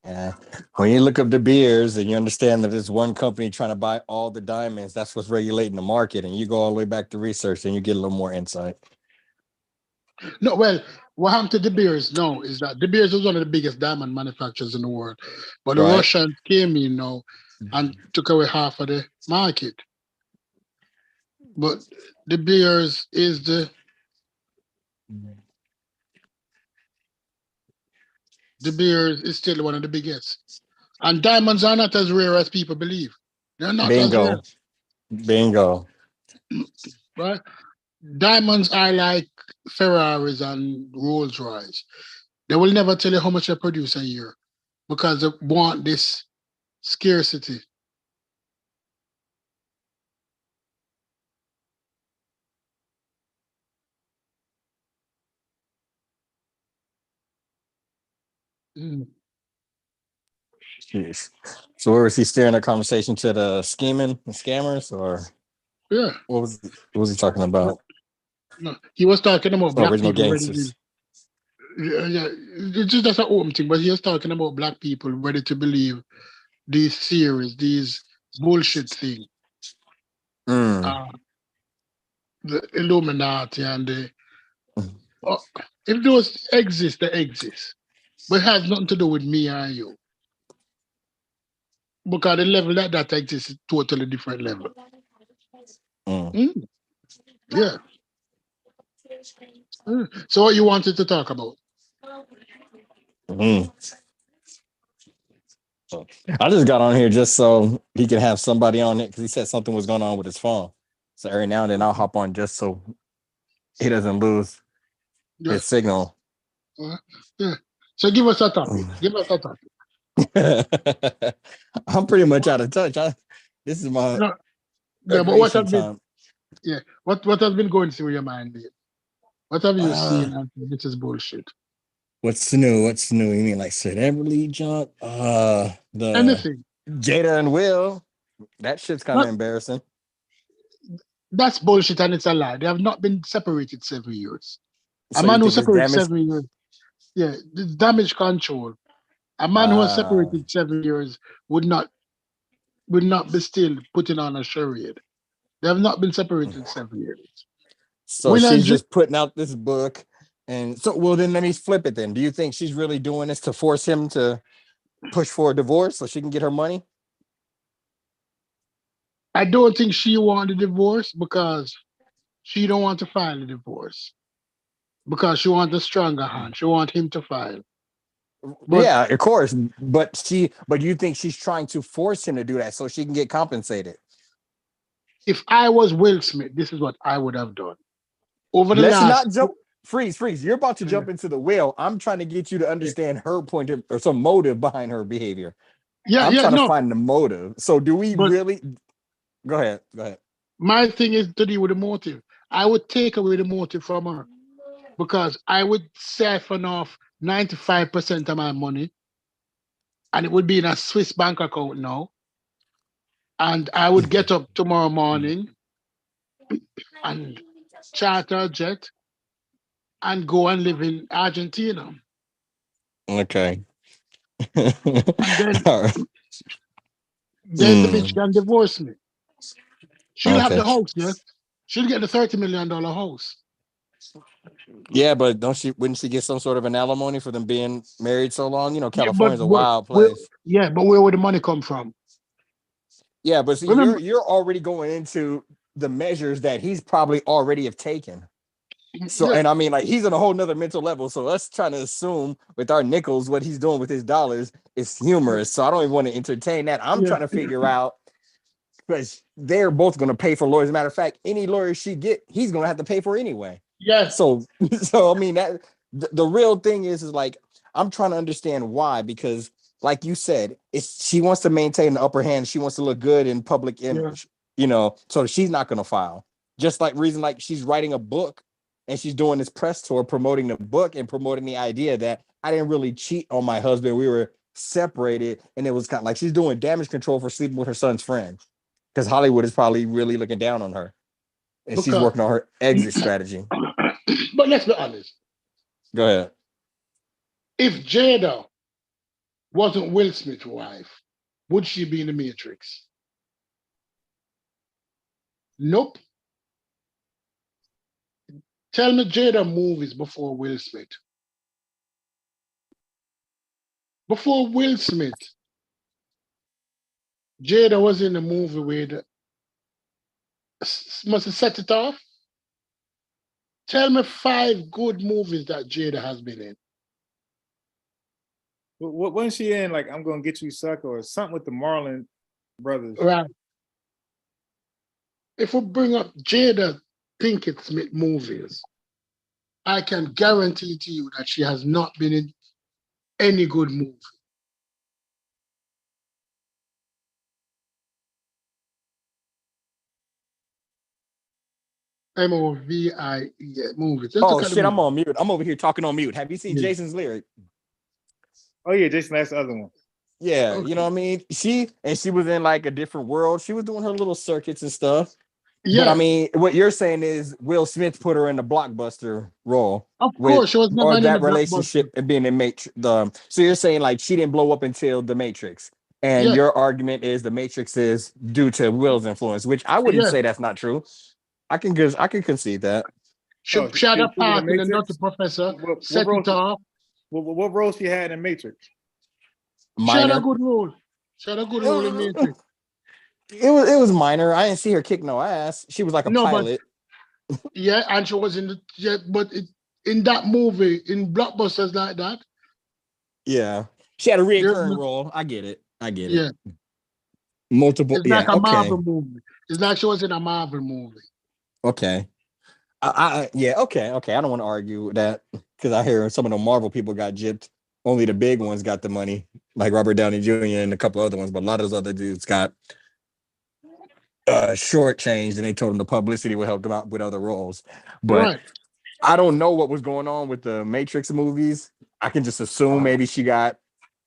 Yeah. When you look up De Beers and you understand that there's one company trying to buy all the diamonds, that's what's regulating the market. And you go all the way back to research and you get a little more insight. No, well, what happened to De Beers now is that De Beers was one of the biggest diamond manufacturers in the world. But the Right. Russians came in now and took away half of the market. But De Beers is De Beers is still one of the biggest. And diamonds are not as rare as people believe. They're not as rare, Bingo. right? Diamonds are like Ferraris and Rolls Royce. They will never tell you how much they produce a year because they want this scarcity. Mm. Jeez. So where was he steering the conversation to the scammers, or Yeah. what was he talking about? No, he was talking about black Original people ready to. gangsters. Yeah, it's just that's an open thing, but he was talking about black people ready to believe these theories, these bullshit things. Mm. Uh, the Illuminati and the uh, if those exist, they exist. But it has nothing to do with me and you. Because the level that exists is totally different level. Mm. Mm, yeah. So what you wanted to talk about? Mm. I just got on here just so he could have somebody on it because he said something was going on with his phone. So every now and then I'll hop on just so he doesn't lose Yeah. his signal. Yeah. So give us a topic. Give us a topic. I'm pretty much out of touch. This is my No, yeah, but what recreation has been time. what has been going through your mind, Dave? What have you Uh, seen and said, this is bullshit? what's new? What's new? You mean like celebrity junk? The Anything. Jada and Will. That shit's kind of Not, embarrassing. that's bullshit and it's a lie. They have not been separated 7 years. A So you man who think it's separated damage? 7 years, yeah, the damage control. A man who has Uh, separated 7 years would not be still putting on a charade. They have not been separated 7 years. so When I she's just putting out this book. And so, well, then let me flip it then. Do you think she's really doing this to force him to push for a divorce so she can get her money? I don't think she wanted a divorce because she don't want to file a divorce because she wants a stronger hand. She want him to file. But Yeah, of course. But you think she's trying to force him to do that so she can get compensated? if I was Will Smith, this is what I would have done. Over the Let's last, not jump. Freeze. You're about to jump into the whale. I'm trying to get you to yeah, understand her point of, or some motive behind her behavior. yeah, I'm yeah, trying to no. find the motive. So do we But really go ahead? Go ahead. my thing is to deal with the motive. I would take away the motive from her because I would siphon off 95% of my money and it would be in a Swiss bank account now. And I would get up tomorrow morning and charter a jet and go and live in Argentina. Okay. And then All right. then the bitch can divorce me. She'll have Okay. the house, yes. She'll get the $30 million house. Yeah, but don't she? Wouldn't she get some sort of an alimony for them being married so long? You know, Yeah, but California's a wild where, place. yeah, but where would the money come from? Yeah, but see, Remember, you're already going into the measures that he's probably already have taken. So, yeah, and I mean, like he's on a whole nother mental level. So us trying to assume with our nickels what he's doing with his dollars is humorous. So I don't even want to entertain that. I'm yeah, trying to figure out because they're both going to pay for lawyers. As a matter of fact, any lawyer she get, he's going to have to pay for anyway. yeah, So, so I mean that the real thing is like I'm trying to understand why because, like you said, it's she wants to maintain the upper hand. She wants to look good in public yeah. image, you know. So she's not going to file. Just like reason like she's writing a book. and she's doing this press tour promoting the book and promoting the idea that I didn't really cheat on my husband. We were separated, and it was kind of like she's doing damage control for sleeping with her son's friend because Hollywood is probably really looking down on her, and she's Because, working on her exit strategy. but let's be honest. Go ahead. If Jada wasn't Will Smith's wife, would she be in the Matrix? Nope. Tell me Jada movies before Will Smith. Before Will Smith, Jada was in a movie with must have set it off. Tell me 5 good movies that Jada has been in. What wasn't she in? Like, I'm gonna get you, sucker, or something with the Marlon brothers. Right. If we bring up Jada Pinkett Smith movies, I can guarantee to you that she has not been in any good movie. M-O-V-I-E movies. Let's Oh look at the shit, I'm movie. on mute. I'm over here talking on mute. Have you seen Yeah. Jason's lyric? Oh yeah, Jason, that's the other one. Yeah, Okay. you know what I mean? She was in like a different world. She was doing her little circuits and stuff. Yeah, But I mean, what you're saying is Will Smith put her in the blockbuster role of with, course, she was never or in that the blockbuster. relationship and being in Matrix. So you're saying like she didn't blow up until the Matrix, and Yeah, your argument is the Matrix is due to Will's influence, which I wouldn't yeah. say that's not true. I can concede that. She, Oh, she had a was in the part in the Nutty Matrix? Professor, What set role? it off. What role she had in Matrix? She had a Minor. good role. She had a good role in Matrix. It was minor. I didn't see her kick no ass. She was like a No, but pilot. yeah, and she was in the but in that movie, in blockbusters like that, Yeah, she had a there's reoccurring no, role. I get it. yeah, Multiple. it's like Yeah. a Okay. Marvel movie. It's like she was in a Marvel movie. Okay. Yeah. Okay. I don't want to argue with that because I hear some of the Marvel people got gypped. Only the big ones got the money, like Robert Downey Jr. and a couple other ones, but a lot of those other dudes got shortchanged, and they told them the publicity would help them out with other roles. But Right. I don't know what was going on with the Matrix movies. I can just assume maybe she got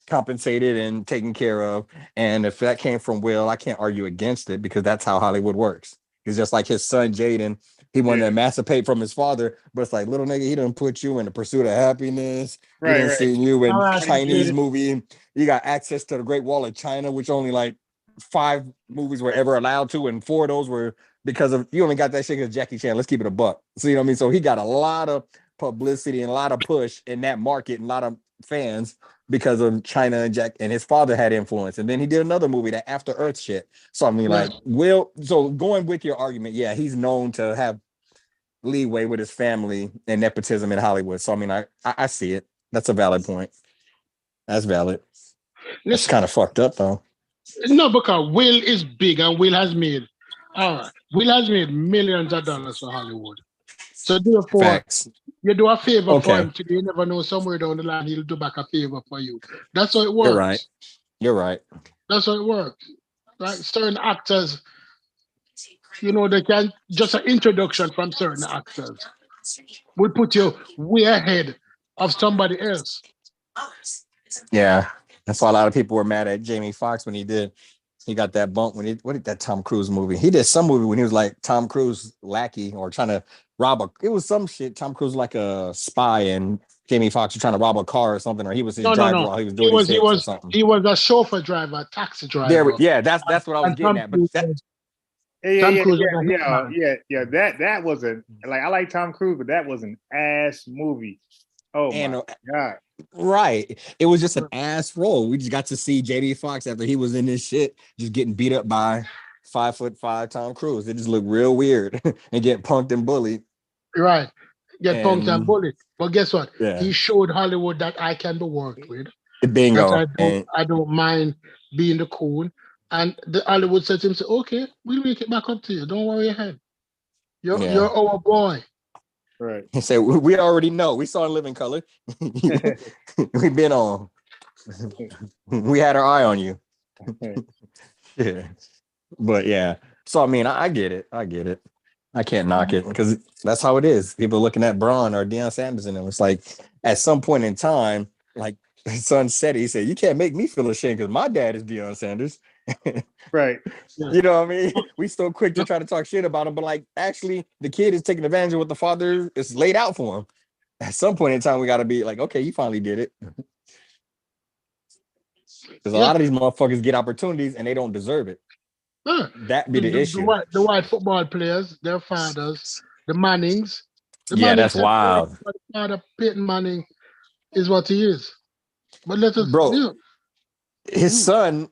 compensated and taken care of. And if that came from Will, I can't argue against it because that's how Hollywood works. It's just like his son Jaden. He wanted to emancipate from his father, but it's like, little nigga, he didn't put you in the pursuit of happiness. He didn't see you in All right, Chinese Jaden. movie. You got access to the Great Wall of China, which only like 5 movies were ever allowed to, and 4 of those were because of you only got that shit because Jackie Chan. Let's keep it a buck. So you know what I mean? So he got a lot of publicity and a lot of push in that market and a lot of fans because of China and Jack, and his father had influence. And then he did another movie, that After Earth shit. So I mean, like, Will, so going with your argument, yeah, he's known to have leeway with his family and nepotism in Hollywood. So I mean, I see it. That's a valid point. That's valid. It's Listen, kind of fucked up though. no, because Will is big and Will has made millions of dollars for Hollywood. So therefore, Facts. you do a favor for Okay. him today. You never know, somewhere down the line he'll do back a favor for you. That's how it You're works. right. You're right. That's how it works. Right? Certain actors, you know, they can just an introduction from certain actors will put you way ahead of somebody else. Yeah. That's why a lot of people were mad at Jamie Foxx when he got that bump when what did that Tom Cruise movie? He did some movie when he was like Tom Cruise lackey or trying to it was some shit. Tom Cruise like a spy and Jamie Foxx was trying to rob a car or something, or he was his driver while he was doing his hits or something. He was a chauffeur driver, taxi driver. That's what I was getting at. But that wasn't like, I like Tom Cruise, but that was an ass movie. Oh my God. Right. It was just an ass role. We just got to see Jamie Foxx after he was in this shit, just getting beat up by 5'5" Tom Cruise. It just looked real weird and get punked and bullied. Right. Get punked and bullied. But guess what? Yeah. He showed Hollywood that I can be worked with. Bingo. I don't mind being the coon. And the Hollywood said to him, okay, we'll make it back up to you. Don't worry your head. You're our boy. Right. He said, we already know. We saw in Living Color. We've been on. We had our eye on you. Yeah. But yeah. So I mean, I get it. I can't knock it because that's how it is. People looking at Braun or Deion Sanders and them. It's like at some point in time, like his son said, he said, "You can't make me feel ashamed because my dad is Deion Sanders." Right. Yeah. You know what I mean? We still quick to try to talk shit about him, but like actually, the kid is taking advantage of what the father is laid out for him. At some point in time, we got to be like, okay, you finally did it. Because a Yeah. lot of these motherfuckers get opportunities and they don't deserve it. Yeah. That be the issue. The white football players, their fathers, the Mannings. The Yeah, that's Mannings, wild. the father, Peyton Manning, is what he is. But let us, Bro, yeah. his son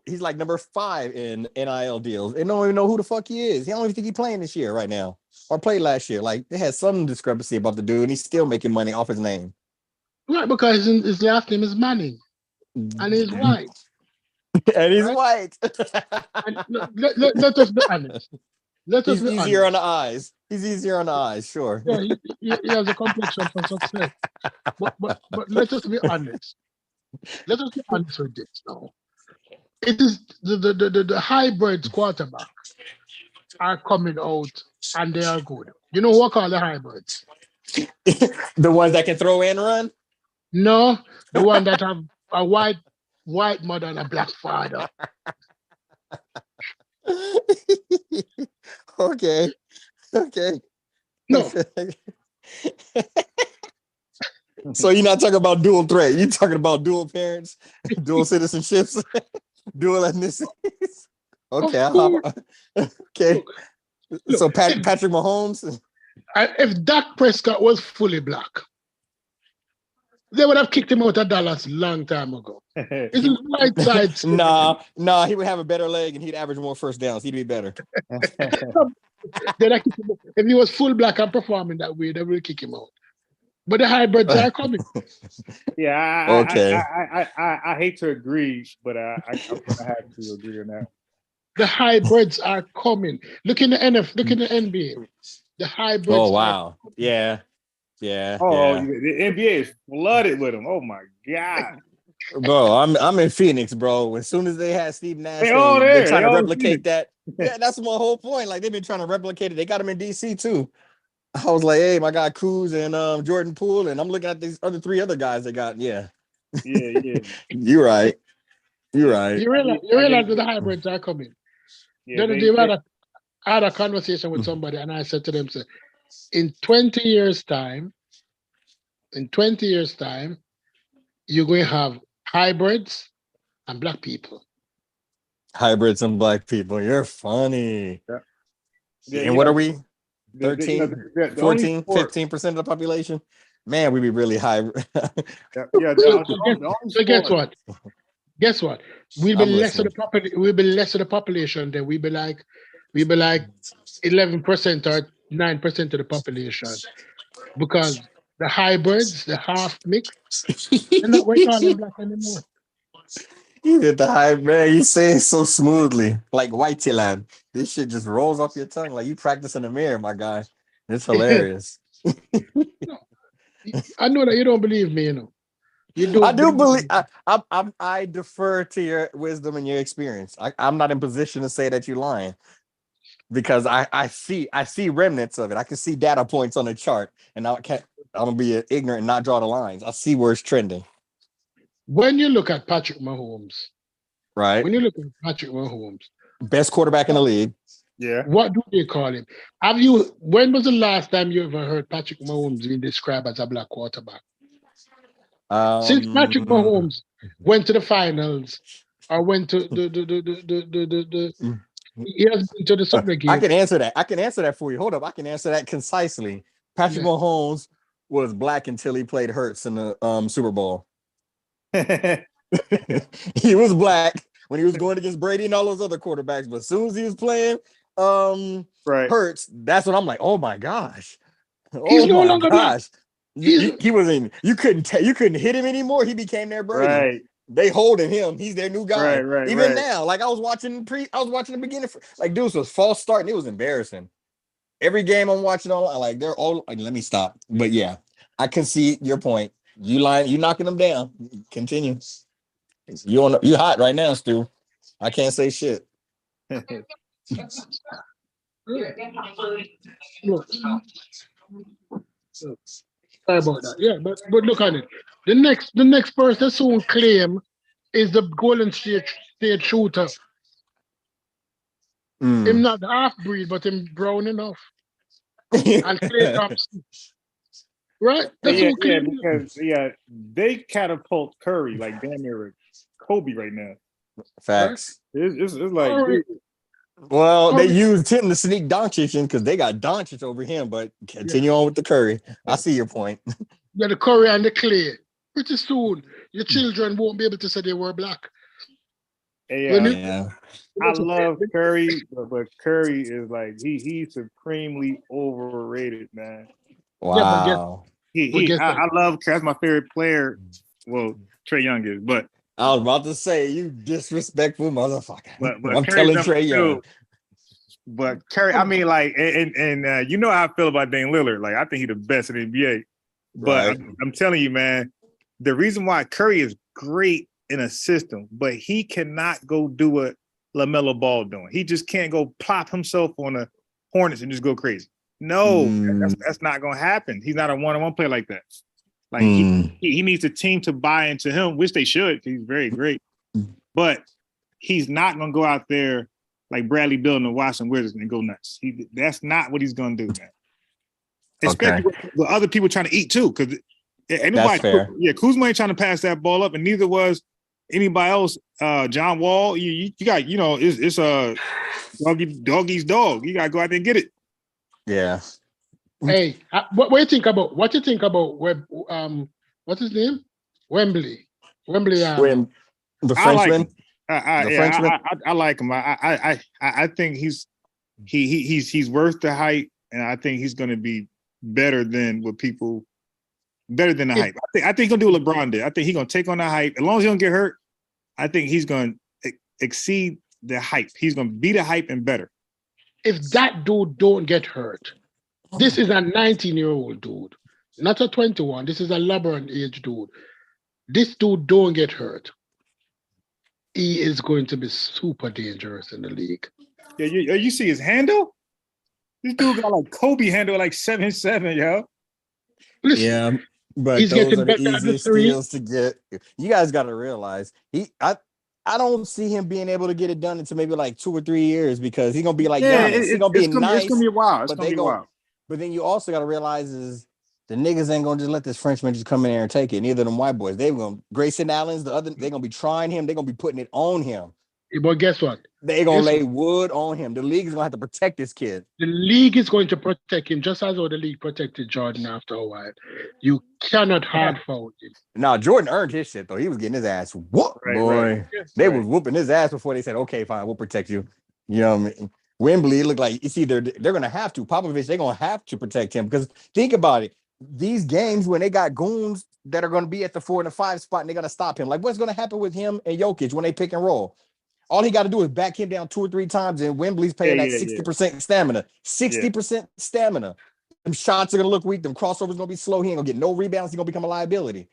he's like number 5 in NIL deals. They don't even know who the fuck he is. He don't even think he's playing this year right now or played last year. Like they had some discrepancy about the dude and he's still making money off his name. Right, because his last name is Manning and he's white. And he's right? white. And let us be honest. Let us He's be easier on honest. the eyes. He's easier on the eyes, sure. Yeah, he has a complexion for success. But let us be honest. Let us be honest with this now. It is the hybrids quarterback are coming out and they are good. You know what call the hybrids? The ones that can throw and run? No, the one that have a white mother and a black father. Okay. No, So you're not talking about dual threat. You're talking about dual parents, dual citizenships, dual ethnicities. Okay. of course. Okay. Look, So Patrick Mahomes. if Dak Prescott was fully black, they would have kicked him out of Dallas a long time ago. It's his right side. Nah, he would have a better leg and he'd average more first downs. He'd be better. If he was full black and performing that way, they will kick him out. But the hybrids are coming. Yeah, Okay. I hate to agree, but I'm gonna have to agree on that. The hybrids are coming. Look in the look in the NBA. The hybrids. Oh wow. Yeah. Oh, Yeah. the NBA is flooded with them. Oh my god. Bro, I'm in Phoenix, bro. As soon as they had Steve Nash, They all there. they're trying They to all in replicate that. Yeah, that's my whole point. Like they've been trying to replicate it. They got him in DC too. I was like, hey, my guy Kuz and Jordan Poole, and I'm looking at these other 3 other guys they got. Yeah. Yeah. You're right. You realize that the hybrids are coming. Yeah, I had a conversation with somebody and I said to them, say, in 20 years' time, you're going to have hybrids and black people. Hybrids and black people. You're funny. Yeah, And what are we? 13, the 14, 15% of the population? Man, we be really high. So guess what? We'll be less of the population. Then we'll be like 11% or 9% of the population. Because the hybrids, the half mix, they're not we call them black anymore. You get the hype, man. You say it so smoothly, like white land. This shit just rolls off your tongue like you practice in the mirror, my guy. It's hilarious. I know that you don't believe me, you know. You don't. I do believe. I defer to your wisdom and your experience. I'm not in position to say that you're lying because I see remnants of it. I can see data points on the chart, and I'm gonna be ignorant and not draw the lines. I see where it's trending. When you look at Patrick Mahomes, right? Best quarterback in the league. Yeah. What do they call him? When was the last time you ever heard Patrick Mahomes being described as a black quarterback? Since Patrick Mahomes went to the finals or went to he has been to the Super game. I can answer that for you. Hold up. I can answer that concisely. Patrick Mahomes was black until he played Hurts in the Super Bowl. He was black when he was going against Brady and all those other quarterbacks, but as soon as he was playing Hurts, that's when I'm like, oh my gosh. He's no longer black. He wasn't. You couldn't hit him anymore. He became their Brady. Right. They holding him. He's their new guy. Right. Even now, like I was watching the beginning. Like dudes was false start, and it was embarrassing. Every game I'm watching on, like they're all. Like, let me stop. But yeah, I can see your point. You knocking them down. Continue. You hot right now, Stu. I can't say shit. Look, sorry about that. Yeah, but look at it. The next person soon claim is the Golden State shooter. Him not half breed, but him brown enough. And Clay Thompson. Right? That's Yeah, who yeah, claim. because they catapult Curry like damn near Kobe right now. Facts. It's like Curry, Well, they Curry, used him to sneak Doncic in because they got Doncic over him, but continue on with the Curry. I see your point. yeah, the Curry and the Clay. Pretty soon, your children won't be able to say they were black. When you, Yeah. I love Curry, but Curry is like he's supremely overrated, man. yeah, Wow. guess what? I love Curry. That's my favorite player. Well, Trae Young is, but I was about to say, you disrespectful motherfucker. but I'm Curry's telling number Trae Young. two. But Curry, I mean, like, and you know how I feel about Dame Lillard. Like, I think he's the best in the NBA. But Right. I'm telling you, man, the reason why Curry is great in a system, but he cannot go do what LaMelo Ball doing. He just can't go plop himself on the Hornets and just go crazy. No, that's not gonna happen. He's not a one-on-one player like that. Like he needs a team to buy into him, which they should. He's very great, but he's not gonna go out there like Bradley Beal and the Washington Wizards and go nuts. That's not what he's gonna do, man. Especially with other people trying to eat too, because anybody. That's fair. Yeah, Kuzma ain't trying to pass that ball up, and neither was anybody else. John Wall, you got, it's doggy's dog. You gotta go out there and get it. Yeah. Hey, what you think about what's his name? Wembley. The Frenchman. I like him. I think he's worth the hype, and I think he's going to be better than the hype. I think he's going to do what LeBron did. I think he's going to take on the hype. As long as he don't get hurt, I think he's going to exceed the hype. He's going to be the hype and better. If that dude don't get hurt, this is a 19-year-old dude, not a 21. This is a LeBron age dude. This dude don't get hurt, he is going to be super dangerous in the league. Yeah, you see his handle? This dude got like Kobe handle, like 7'7", yo. Listen, yeah, but he's those getting are the better at the easiest three. skills to get. You guys got to realize I don't see him being able to get it done until maybe like 2 or 3 years because he's gonna be like Giannis. He's gonna be nice. It's gonna be wild. But then you also got to realize is the niggas ain't gonna just let this Frenchman just come in there and take it. Neither of them white boys. They're gonna Grayson Allen's they're gonna be trying him. They're gonna be putting it on him. But guess what? They're gonna lay wood on him. The league is gonna have to protect this kid. The league is going to protect him just as how the league protected Jordan after a while. You cannot hard foul him. Now Jordan earned his shit though. He was getting his ass whooped, boy. Right. They was whooping his ass before they said, "Okay, fine, we'll protect you." You know what I mean? Wembley, it looked like it's either they're gonna have to Popovich. They're gonna have to protect him because think about it. These games when they got goons that are gonna be at the 4 and the 5 spot and they're gonna stop him. Like what's gonna happen with him and Jokic when they pick and roll? All he got to do is back him down 2 or 3 times, and Wembley's paying that 60% stamina. 60% stamina. Them shots are gonna look weak. Them crossovers gonna be slow. He ain't gonna get no rebounds. He's gonna become a liability.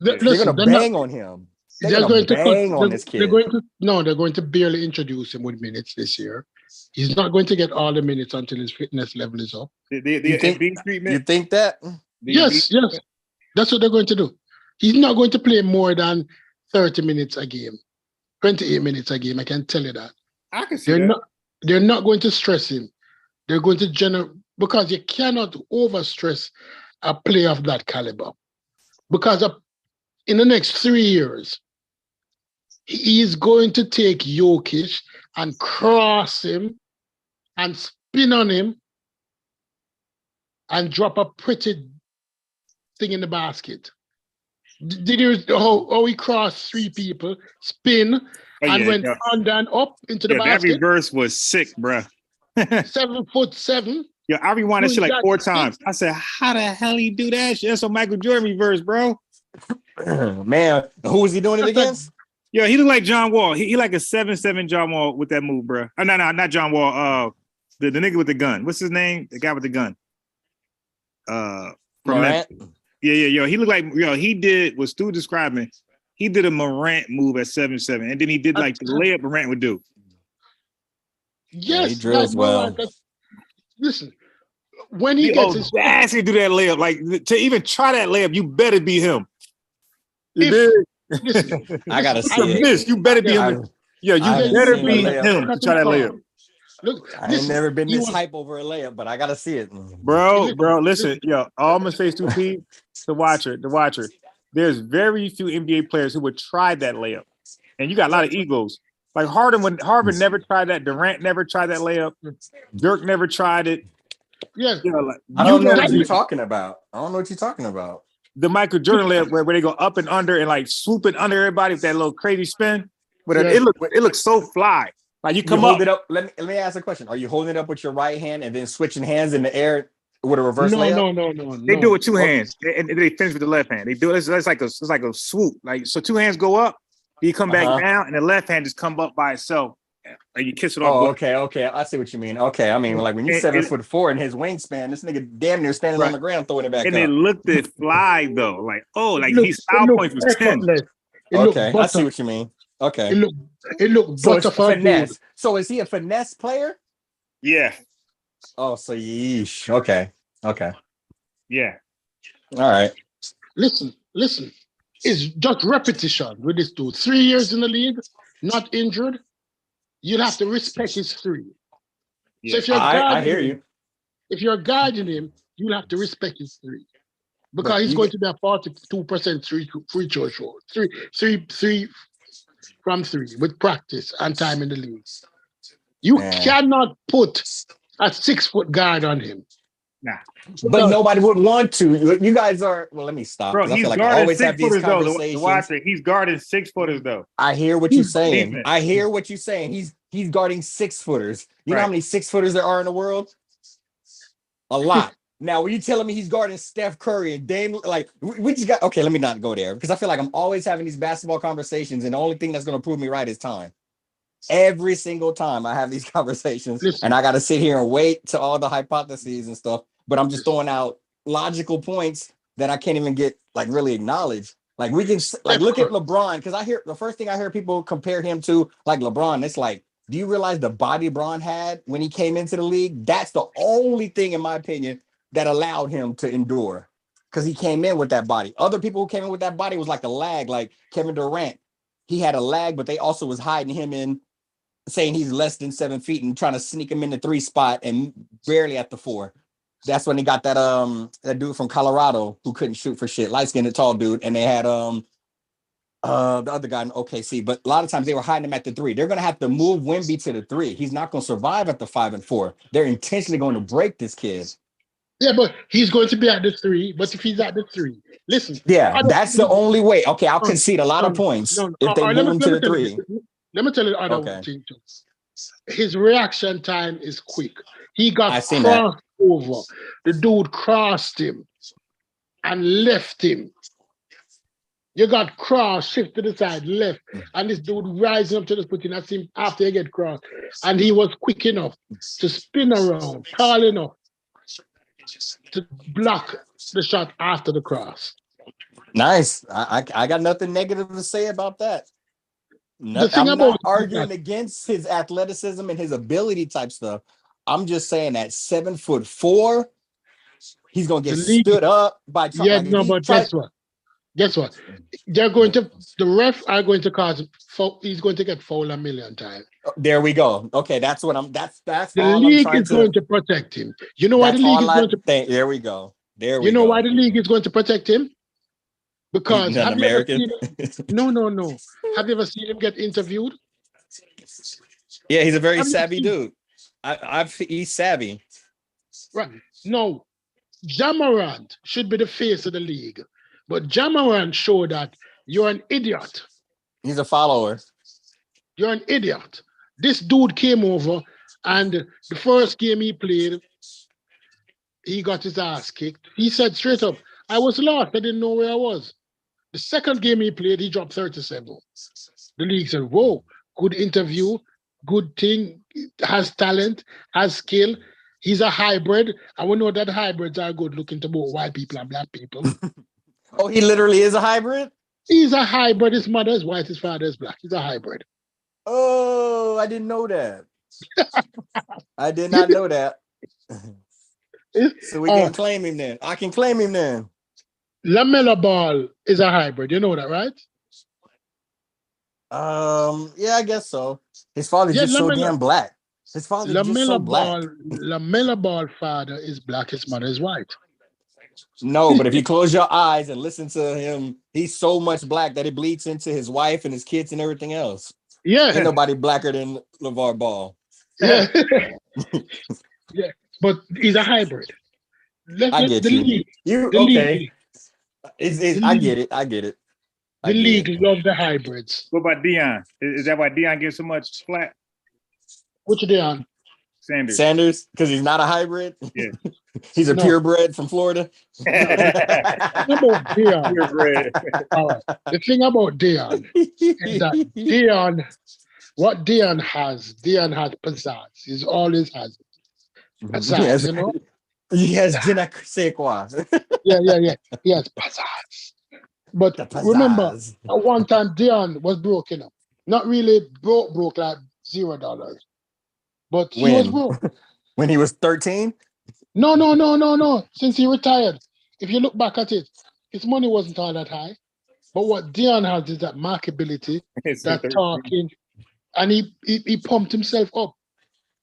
They're gonna bang on him. They're going to bang on this kid. They're going to barely introduce him with minutes this year. He's not going to get all the minutes until his fitness level is up. You think that? Yes. That's what they're going to do. He's not going to play more than 30 minutes a game. 28 minutes a game, I can tell you that. I can see that. They're not going to stress him. They're going to generate, because you cannot overstress a player of that caliber. Because in the next 3 years, he is going to take Jokic and cross him and spin on him and drop a pretty thing in the basket. Did you how he crossed 3 people, spin, and went under and up into the basket? That reverse was sick, bro. 7'7". Yeah, I rewind that shit like 4 times. I said, how the hell he do that shit? That's a Michael Jordan reverse, bro. Man, who was he doing it against? Yeah, he looked like John Wall. He like a 7'7" John Wall with that move, bro. Oh, no, not John Wall. The nigga with the gun. What's his name? The guy with the gun. Morant. Yeah. He looked like he did what Stu describing. He did a Morant move at 7'7", and then he did like the layup Morant would do. Yes, he drills well. listen. When he The gets his audacity to do that layup, like to even try that layup, you better be him. You if did. listen, I gotta listen, see it. Miss, you better be him. I, Yeah, I you haven't better seen a be layup. him to try that layup. Look, I ain't listen, never been he this was- hype over a layup, but I gotta see it. Bro, listen, listen, yo, all I'm gonna say is to Pete, the watcher. There's very few NBA players who would try that layup. And you got a lot of egos. Like Harvard never tried that, Durant never tried that layup, Dirk never tried it. yeah. You know, like I don't know what That- you're talking about. I don't know what you're talking about. the Michael Jordan layup where they go up and under and like swoop it under everybody with that little crazy spin. But Yeah. it looks so fly. Like you You come hold up. it up. Let me ask a question. Are you holding it up with your right hand and then switching hands in the air with a reverse layup? No. They do it with two hands and they finish with the left hand. They do it. It's like a swoop. Like so, two hands go up, you come back down, and the left hand just come up by itself. Like you kiss it off. Oh, okay. I see what you mean. Okay, I mean, like when you're 7'4" and his wingspan, this nigga damn near standing on the ground throwing it back and up. it looked at fly though. Like like It he's foul looked points was 10. effortless. It Okay, looked I see butter. what you mean. Okay, It looked so butter it's for a finesse. dude. So is he a finesse player? Yeah, Oh, so yeesh. Okay. yeah. All right. Listen. It's just repetition with this dude. 3 years in the league, not injured. You'll have to respect his three. So if you're I hear you. if you're guiding him, you'll have to respect his three. Because he's going to be a 42% free throw shot. Three from three with practice and time in the league. You cannot put a 6 foot guard on him. Nah. But nobody would want to. You guys are. Well, let me stop. Bro, I he's feel like I guarding always have these 6-footers though. conversations. The watcher, he's guarding 6-footers though. I hear what you're saying. Defense. I hear what you're saying. He's guarding 6-footers. You know how many 6-footers there are in the world? A lot. Now, when you telling me he's guarding Steph Curry and Dame, like we just got okay, let me not go there because I feel like I'm always having these basketball conversations, and the only thing that's gonna prove me right is time. Every single time I have these conversations, and I gotta sit here and wait to all the hypotheses and stuff, but I'm just throwing out logical points that I can't even get like really acknowledged. Like we can like look at LeBron because I hear the first thing I hear people compare him to like LeBron. It's like, do you realize the body LeBron had when he came into the league? That's the only thing, in my opinion, that allowed him to endure because he came in with that body. Other people who came in with that body was like a lag, like Kevin Durant. He had a lag, but they also was hiding him in saying he's less than 7 feet and trying to sneak him in the 3 spot and barely at the 4. That's when he got that dude from Colorado who couldn't shoot for shit, light-skinned tall dude, and they had the other guy in OKC. But a lot of times they were hiding him at the 3. They're gonna have to move Wemby to the 3. He's not gonna survive at the 5 and 4. They're intentionally going to break this kid. Yeah, but he's going to be at the 3. But if he's at the 3, listen. Yeah, that's the only way. Okay, I'll concede a lot of points if they move him to the 3. Let me tell you the other thing too. His reaction time is quick. He got crossed over. The dude crossed him and left him. You got crossed, shift to the side, left, and this dude rising up to the footing. I see him after he get crossed, and he was quick enough to spin around, tall enough to block the shot after the cross. Nice. I got nothing negative to say about that. I'm not arguing against his athleticism and his ability type stuff. I'm just saying that 7'4", he's gonna get stood up by. But guess what? They're going to. The ref are going to cause. He's going to get fouled a million times. There we go. Okay, that's what I'm. That's the league is going to protect him. You know why the league is going to. There we go. You know why the league is going to protect him? Because have you ever seen him? No. Have you ever seen him get interviewed? Yeah, he's a very savvy dude. He's savvy. Right. No, Ja Morant should be the face of the league, but Ja Morant showed that you're an idiot. He's a follower. You're an idiot. This dude came over, and the first game he played, he got his ass kicked. He said straight up, "I was lost. I didn't know where I was." The second game he played, he dropped 37. The league said, whoa, good interview, good thing, has talent, has skill. He's a hybrid. And we know that hybrids are good looking to both white people and black people. Oh, he literally is a hybrid? He's a hybrid. His mother is white, his father is black. He's a hybrid. Oh, I didn't know that. I did not know that. So we can claim him then. I can claim him then. LaMelo Ball is a hybrid. You know that, right? Yeah, I guess so. His father's Yeah, just so damn black. His father's just so black. LaMelo Ball father is black. His mother is white. No, but if you close your eyes and listen to him, he's so much black that it bleeds into his wife and his kids and everything else. Yeah, Ain't nobody blacker than LeVar Ball. yeah, yeah. But he's a hybrid. I get The you. league, You the okay? league, the I get league, it. I get it. the league love the hybrids. What about Dion? Is that why Dion gets so much flack? What you doing? Sanders, because he's not a hybrid. Yeah. He's a No. purebred from Florida. No. The thing about Dion, Purebred. all right. The thing about Dion is that Dion has pizzazz. He's always has pizzazz, you know? He has je ne sais quoi. Yeah. He has pizzazz. But The remember, pizzazz. at one time Dion was broken up. Not really broke like $0. But he was broke. When he was 13? No. Since he retired. If you look back at it, his money wasn't all that high. But what Dion has is that markability, that talking, and he pumped himself up.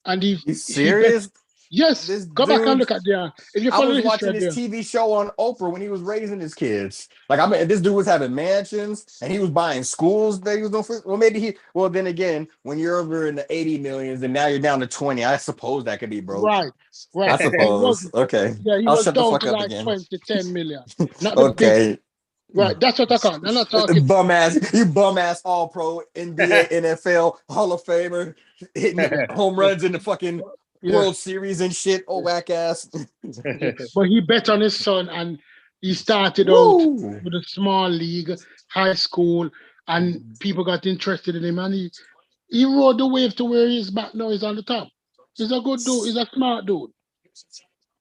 And You serious? Yes, This go back and dude, look at Dion. If you I follow was the history watching of this Dion, TV show on Oprah when he was raising his kids. Like, I mean, this dude was having mansions and he was buying schools that he was doing for. Well, then again, when you're over in the 80 millions and now you're down to 20, I suppose that could be broke. right. I suppose. Okay. Yeah, he I'll was shut the down fuck to up like again. 10 million. Not the big. Okay. Right, that's what I call. I'm not talking. Bum ass all pro NBA, NFL, Hall of Famer, hitting home runs in the fucking World Series and shit. Oh, whack ass. But he bet on his son and he started out Woo. with a small league, high school, and people got interested in him and he rode the wave to where he's back now. He's on the top. He's a good dude. He's a smart dude.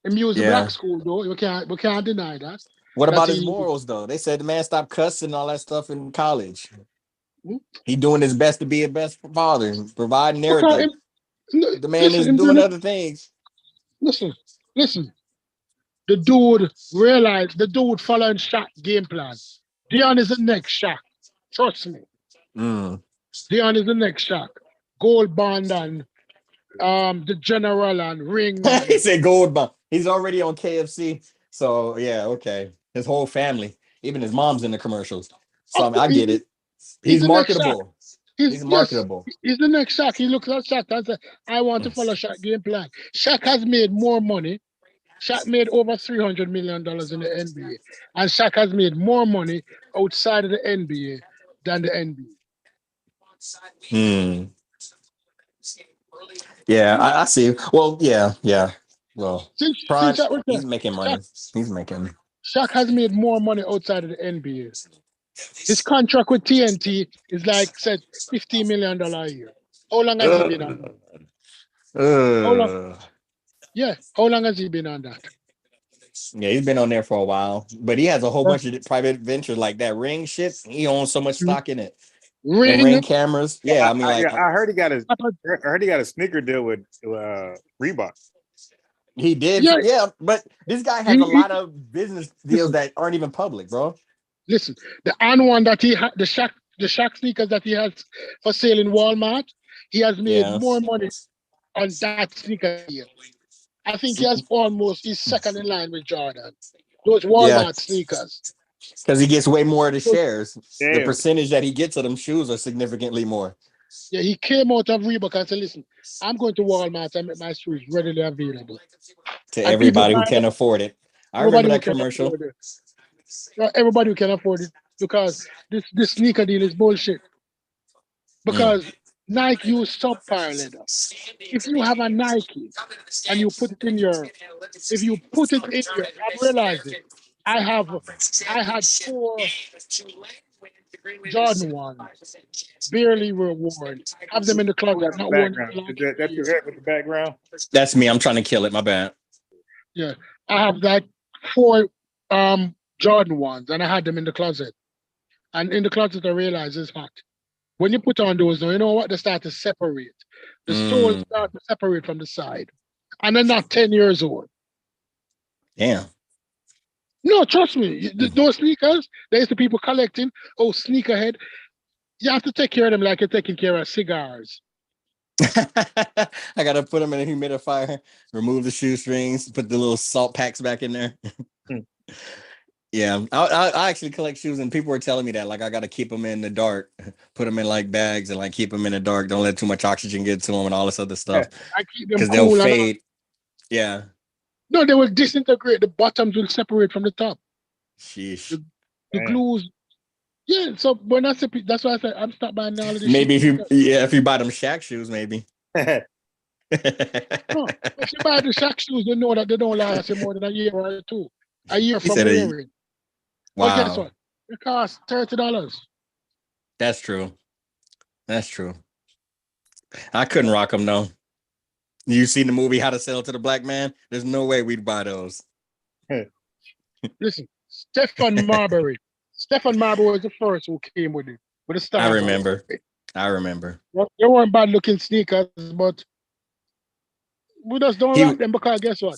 He used the black school though. We can't deny that. What about his morals though? They said the man stopped cussing and all that stuff in college. He doing his best to be a best father, providing everything. The man is doing other things. Listen. The dude following Shaq game plan. Dion is the next Shaq. Trust me. Dion is the next Shaq. Gold bond and the general and ring. He said gold bond. He's already on KFC. So yeah, okay. His whole family, even his mom's in the commercials. So I mean, I get it. He's marketable. He's marketable. He's the next Shaq. He looks at Shaq and says, I want to follow Shaq game plan. Shaq has made more money. Shaq made over $300 million in the NBA. And Shaq has made more money outside of the NBA than the NBA. Yeah, I see. Well, yeah. Well, since he's making money. He's making. Shaq has made more money outside of the NBA. His contract with TNT is like said $15 million a year. How long has he been on that? How long has he been on that? Yeah, he's been on there for a while, but he has a whole bunch of private ventures like that ring shit. He owns so much stock in it. Ring cameras. Yeah, I mean, like I heard he got a sneaker deal with Reebok. He did, but this guy has a lot of business deals that aren't even public, bro. Listen, the on one that he had, the Shaq sneakers that he has for sale in Walmart, he has made more money on that sneaker deal. I think he's second in line with Jordan. Those Walmart sneakers. Because he gets way more of the shares. Damn. The percentage that he gets of them shoes are significantly more. Yeah, he came out of Reebok and said, listen, I'm going to Walmart and make my shoes readily available. To everybody who can afford it. I remember that commercial. Everybody who can afford it, because this sneaker deal is bullshit. Because Nike use subpar leather. If you have a Nike and you put it in I've realized it. I had 4 Jordan ones, barely were worn. Have them in the closet, not worn. That's your head with the background? That's me. I'm trying to kill it. My bad. Yeah, I have that 4 Jordan ones, and I had them in the closet. And in the closet, I realized it's hot. When you put on those, you know what? They start to separate. The soles start to separate from the side. and they're not 10 years old. Damn. No, trust me. Those sneakers, there's the people collecting. Oh, sneakerhead. You have to take care of them like you're taking care of cigars. I gotta put them in a humidifier, remove the shoestrings, put the little salt packs back in there. Yeah, I actually collect shoes, and people were telling me that like I gotta keep them in the dark, put them in like bags, and like keep them in the dark. Don't let too much oxygen get to them, and all this other stuff I keep them because they'll cool. fade. Yeah. No, they will disintegrate. The bottoms will separate from the top. Sheesh. The glues. Yeah, so when I say that's why I said I'm stop buying all of this Maybe shit. if you buy them Shaq shoes, maybe. No, if you buy the Shaq shoes, you know that they don't last you more than a year or two. A year from wearing. Wow. But guess what? It costs $30. That's true. That's true. I couldn't rock them though. You seen the movie How to Sell to the Black Man? There's no way we'd buy those. Listen, Stephen Marbury. Stephen Marbury was the first who came with it. With the star. I remember. They weren't bad looking sneakers, but we just don't like them because guess what?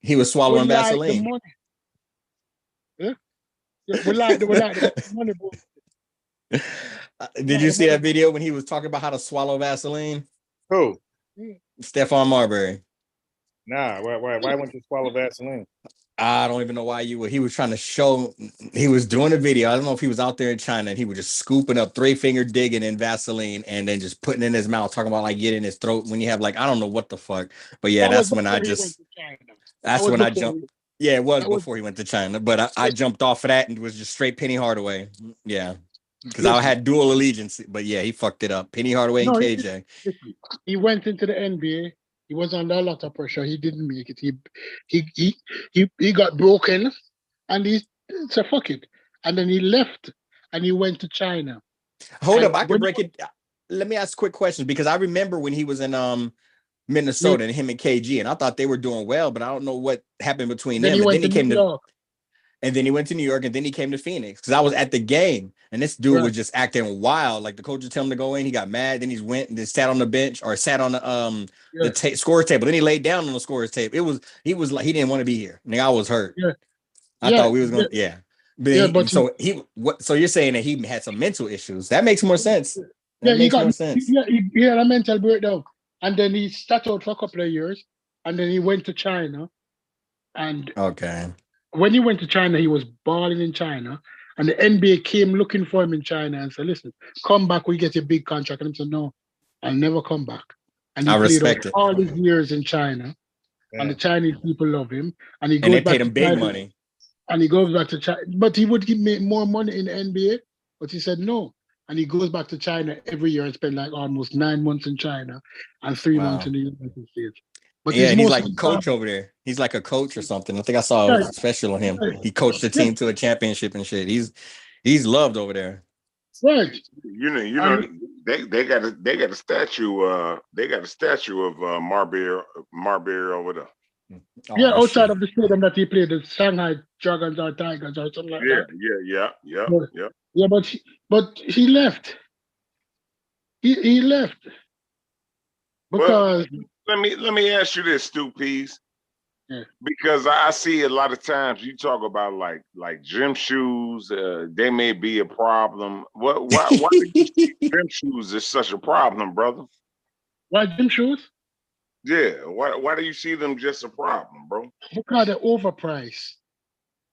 He was swallowing Vaseline. Like the money. Yeah? We like the money. Did you see that video when he was talking about how to swallow Vaseline? Who? Stephon Marbury. Nah, why wouldn't you swallow Vaseline? I don't even know why you would. He was trying to show, he was doing a video. I don't know if he was out there in China and he was just scooping up 3-finger digging in Vaseline and then just putting it in his mouth, talking about like getting his throat when you have like, I don't know what the fuck. But yeah, that's when I jumped. Yeah, it was before he went to China, but I jumped off of that and was just straight Penny Hardaway. Yeah. Because I had dual allegiance, but yeah, he fucked it up. Penny Hardaway and KJ. He went into the NBA. He was under a lot of pressure. He didn't make it. He got broken, and he said, "Fuck it," and then he left and he went to China. Hold up, I can break it. Let me ask quick questions because I remember when he was in Minnesota and him and KG, and I thought they were doing well, but I don't know what happened between them. And then he came to. And then he went to New York, and then he came to Phoenix because I was at the game, and this dude was just acting wild. Like the coach would tell him to go in, he got mad. Then he went and just sat on the bench or sat on the scorer's table. Then he laid down on the scorer's table. He was like he didn't want to be here. Nigga, I was hurt. I thought we was going. So you're saying that he had some mental issues? That makes more sense. He had a mental breakdown, and then he sat out for a couple of years, and then he went to China, and when he went to China, he was balling in China, and the NBA came looking for him in China and said, "Listen, come back, we get a big contract." And he said, "No, I'll never come back." And he played all his years in China, and the Chinese people love him. And he goes they back paid him big money. And he goes back to China, but he would make more money in the NBA. But he said no, and he goes back to China every year and spend like almost 9 months in China and 3 months in the United States. But he's like a coach over there. He's like a coach or something. I think I saw a special on him. He coached the team to a championship and shit. He's loved over there. Right. You know, they got a statue. They got a statue of Marbury over there. Outside of the stadium that he played, the Shanghai Dragons or Tigers or something like that. Yeah. But he left. He left because. Let me ask you this, Stu Pease. Because I see a lot of times you talk about like gym shoes, they may be a problem. Why do you think gym shoes is such a problem, brother? Why gym shoes? Yeah, why do you see them just a problem, bro? Because they're overpriced.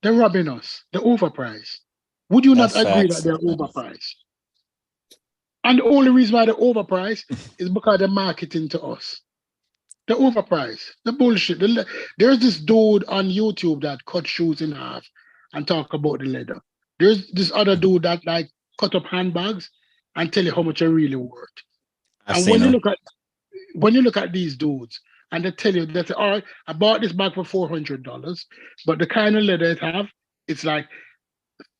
They're robbing us. They're overpriced. Would you not agree that they're overpriced? And the only reason why they're overpriced is because they're marketing to us. They're overpriced. The bullshit. There's this dude on YouTube that cut shoes in half and talk about the leather. There's this other dude that like cut up handbags and tell you how much they're really worth. When you look at these dudes and they tell you that, all right, I bought this bag for $400, but the kind of leather it have, it's like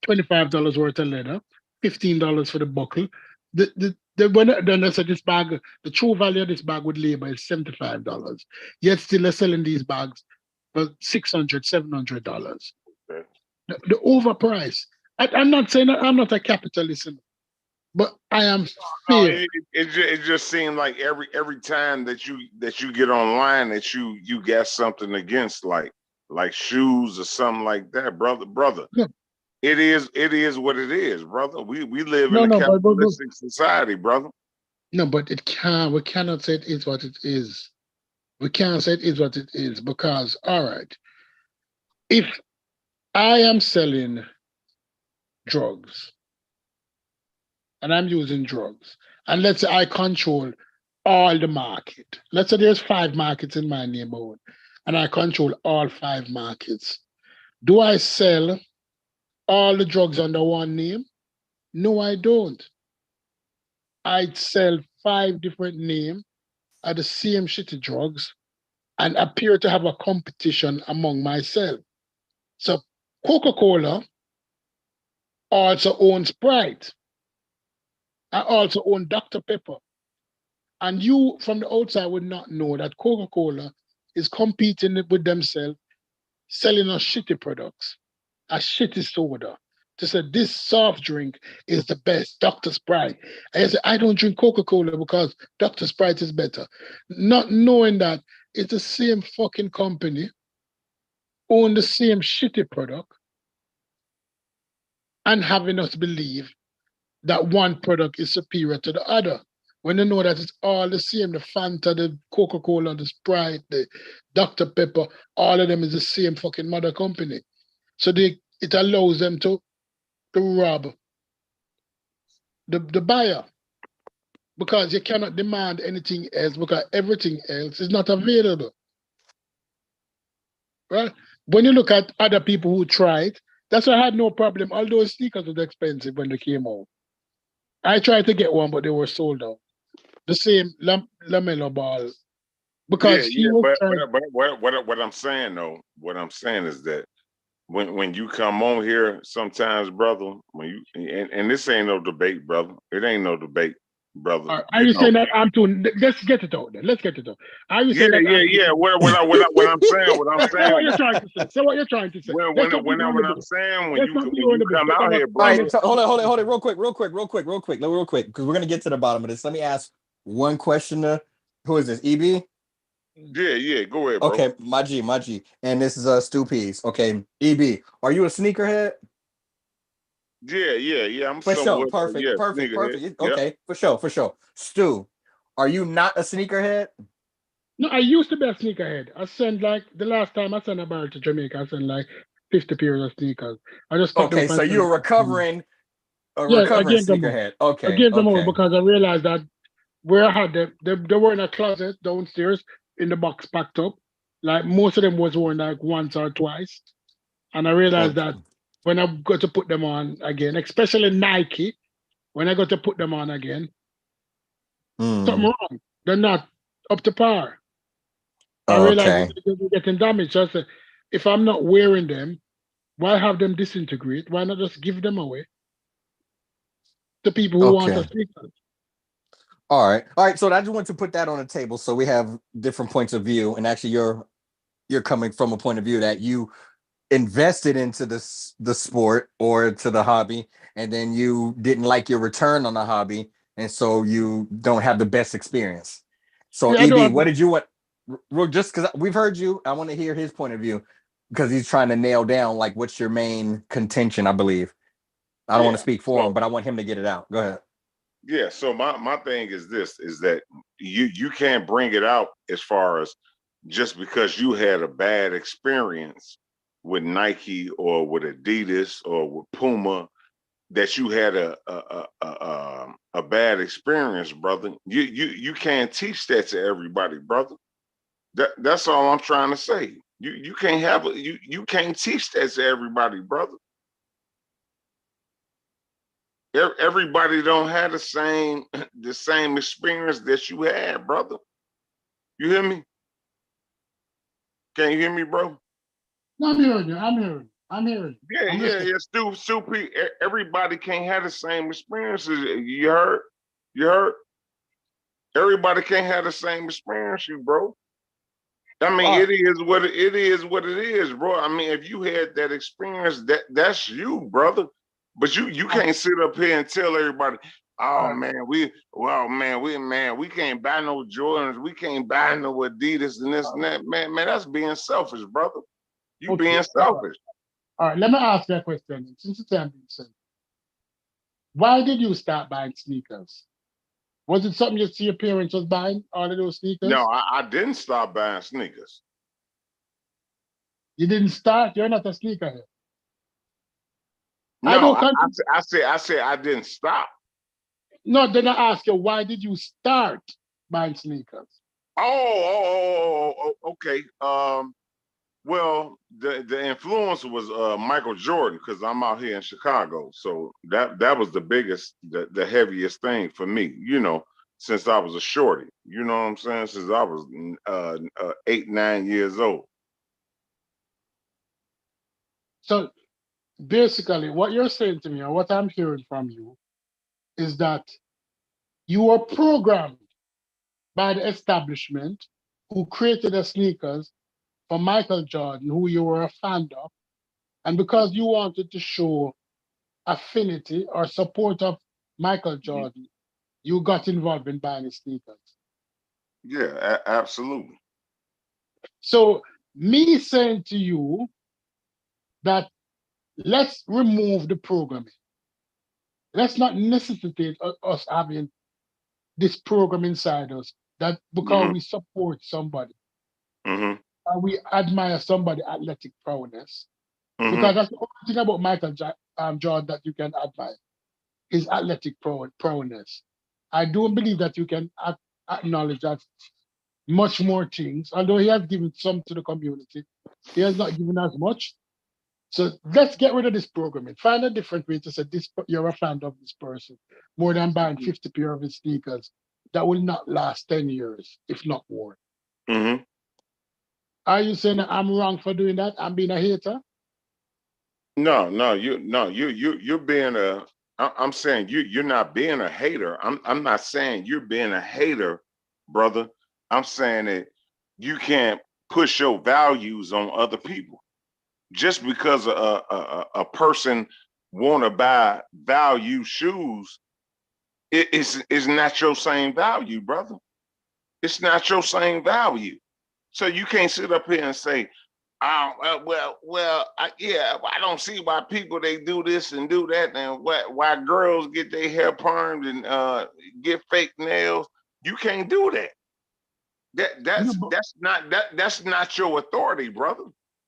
$25 worth of leather, $15 for the buckle. Then they said this bag, the true value of this bag with labor is $75. Yet still they're selling these bags for $600, $700. The overprice. I'm not saying that I'm not a capitalist. But I am No, fair. it just seemed like every time that you get online that you got something against like shoes or something like that, brother. No, It is what it is, brother. We live in no, a no, but capitalistic society, brother. no, but it can we cannot say it is what it is. We can't say it is what it is because all right, if I am selling drugs and I'm using drugs, and let's say I control all the market. Let's say there's 5 markets in my neighborhood, and I control all 5 markets. Do I sell all the drugs under one name? No, I don't. I sell 5 different names of the same shitty drugs and appear to have a competition among myself. So Coca-Cola also owns Sprite. I also own Dr. Pepper. And you from the outside would not know that Coca-Cola is competing with themselves, selling us shitty products, a shitty soda. To say this soft drink is the best, Dr. Sprite. And I say, I don't drink Coca-Cola because Dr. Sprite is better. Not knowing that it's the same fucking company, own the same shitty product, and having us believe that one product is superior to the other. When you know that it's all the same, the Fanta, the Coca-Cola, the Sprite, the Dr. Pepper, all of them is the same fucking mother company. So it allows them to rob the buyer because you cannot demand anything else because everything else is not available. Right? When you look at other people who tried, that's why I had no problem, although sneakers was expensive when they came out. I tried to get one, but they were sold out. The same Lamelo Ball Yeah, because he yeah, was but trying. what I'm saying though, what I'm saying is that when you come on here sometimes, brother, when you and this ain't no debate, brother. It ain't no debate, brother. Are You you know. saying that I'm too? Let's get it out there. Let's get it out. Are you Yeah, saying that yeah, I'm too? yeah. What I'm Say what saying, you're trying to say. Say what you're trying to say. Let's not beat around the when I'm bush. saying Let's not beat when around you the bush. come Because out I here, All promise. right, brother. so hold on, real quick, because we're gonna get to the bottom of this. Let me ask one question to who is this? EB? Yeah, yeah. Go ahead, bro. Okay, my G. And this is Stu Pease. Okay, EB, are you a sneakerhead? Yeah, yeah, yeah. I'm For sure. somewhat, Perfect, yeah, perfect, sneakerhead. perfect. Yep. Okay, for sure, for sure. Stu, are you not a sneakerhead? No, I used to be a sneakerhead. I sent like the last time I sent a bar to Jamaica, I sent like 50 pairs of sneakers. I just packed them Okay, up so and sent you're them back to them. a Yeah, I recovering gave them up. sneakerhead. I Okay, gave them out okay. because I realized that where I had them, they were in a closet downstairs in the box packed up. Like most of them was worn like once or twice. And I realized that Okay. when I got to put them on again, especially Nike, when I got to put them on again, something Hmm. wrong. They're not up to par. I realized Okay. that they're getting damaged. So I said, if I'm not wearing them, why have them disintegrate? Why not just give them away to people who want Okay. a sneakers? All right. All right. So I just want to put that on the table so we have different points of view. And actually you're coming from a point of view that you invested into the sport or to the hobby, and then you didn't like your return on the hobby, and so you don't have the best experience. So Yeah, I don't EB, have what that. did you want? Just because we've heard you, I want to hear his point of view because he's trying to nail down like what's your main contention. I believe I don't want to Yeah. speak for him, So but I want him to get it out. Go ahead. yeah. So my thing is this: is that you can't bring it out as far as just because you had a bad experience with Nike or with Adidas or with Puma that you had a bad experience, brother. You can't teach that to everybody, brother. That's all I'm trying to say. You can't have you can't teach that to everybody, brother. Everybody don't have the same the same experience that you had, brother. You hear me? Can you hear me, bro? No, I'm hearing you. I'm hearing you. I'm hearing you. Yeah, I'm yeah, listening. yeah. Stupid. Everybody can't have the same experiences. You heard? You heard? Everybody can't have the same experience, you bro. I mean, All right. it is it is what it is, bro. I mean, if you had that experience, that's you, brother. But you All right. can't sit up here and tell everybody, Oh man, we can't buy no Jordans, we can't buy no Adidas and this and that. Man, that's being selfish, brother. You Okay. being selfish. All right, let me ask you a question. Since it's time being said, why did you start buying sneakers? Was it something you see your parents was buying, all of those sneakers? No, I didn't stop buying sneakers. You didn't start, you're not a sneakerhead. No, I said I didn't stop. No, then I ask you, why did you start buying sneakers? Okay. Well, the influence was Michael Jordan, because I'm out here in Chicago, so that was the biggest, the heaviest thing for me. Since I was a shorty. You know what I'm saying? Since I was 8, 9 years old. So basically, what you're saying to me, or what I'm hearing from you, is that you were programmed by the establishment who created the sneakers for Michael Jordan, who you were a fan of, and because you wanted to show affinity or support of Michael Jordan, you got involved in buying his sneakers. Yeah, absolutely. So me saying to you that let's remove the programming. Let's not necessitate us having this program inside us that because we support somebody and we admire somebody athletic prowess. Because that's the only thing about Michael Jordan that you can admire, his athletic prowess. I don't believe that you can acknowledge that much more things, although he has given some to the community. He has not given as much. So let's get rid of this programming. Find a different way to say this. You're a fan of this person more than buying 50 pair of his sneakers that will not last 10 years, if not more. Are you saying that I'm wrong for doing that? I'm being a hater? No, you're being a. I'm saying you're not being a hater. I'm not saying you're being a hater, brother. I'm saying that you can't push your values on other people. Just because a person want to buy value shoes, it's not your same value, brother. It's not your same value. So you can't sit up here and say, I don't see why people they do this and do that, and why girls get their hair permed and get fake nails. You can't do that. That's not your authority, brother.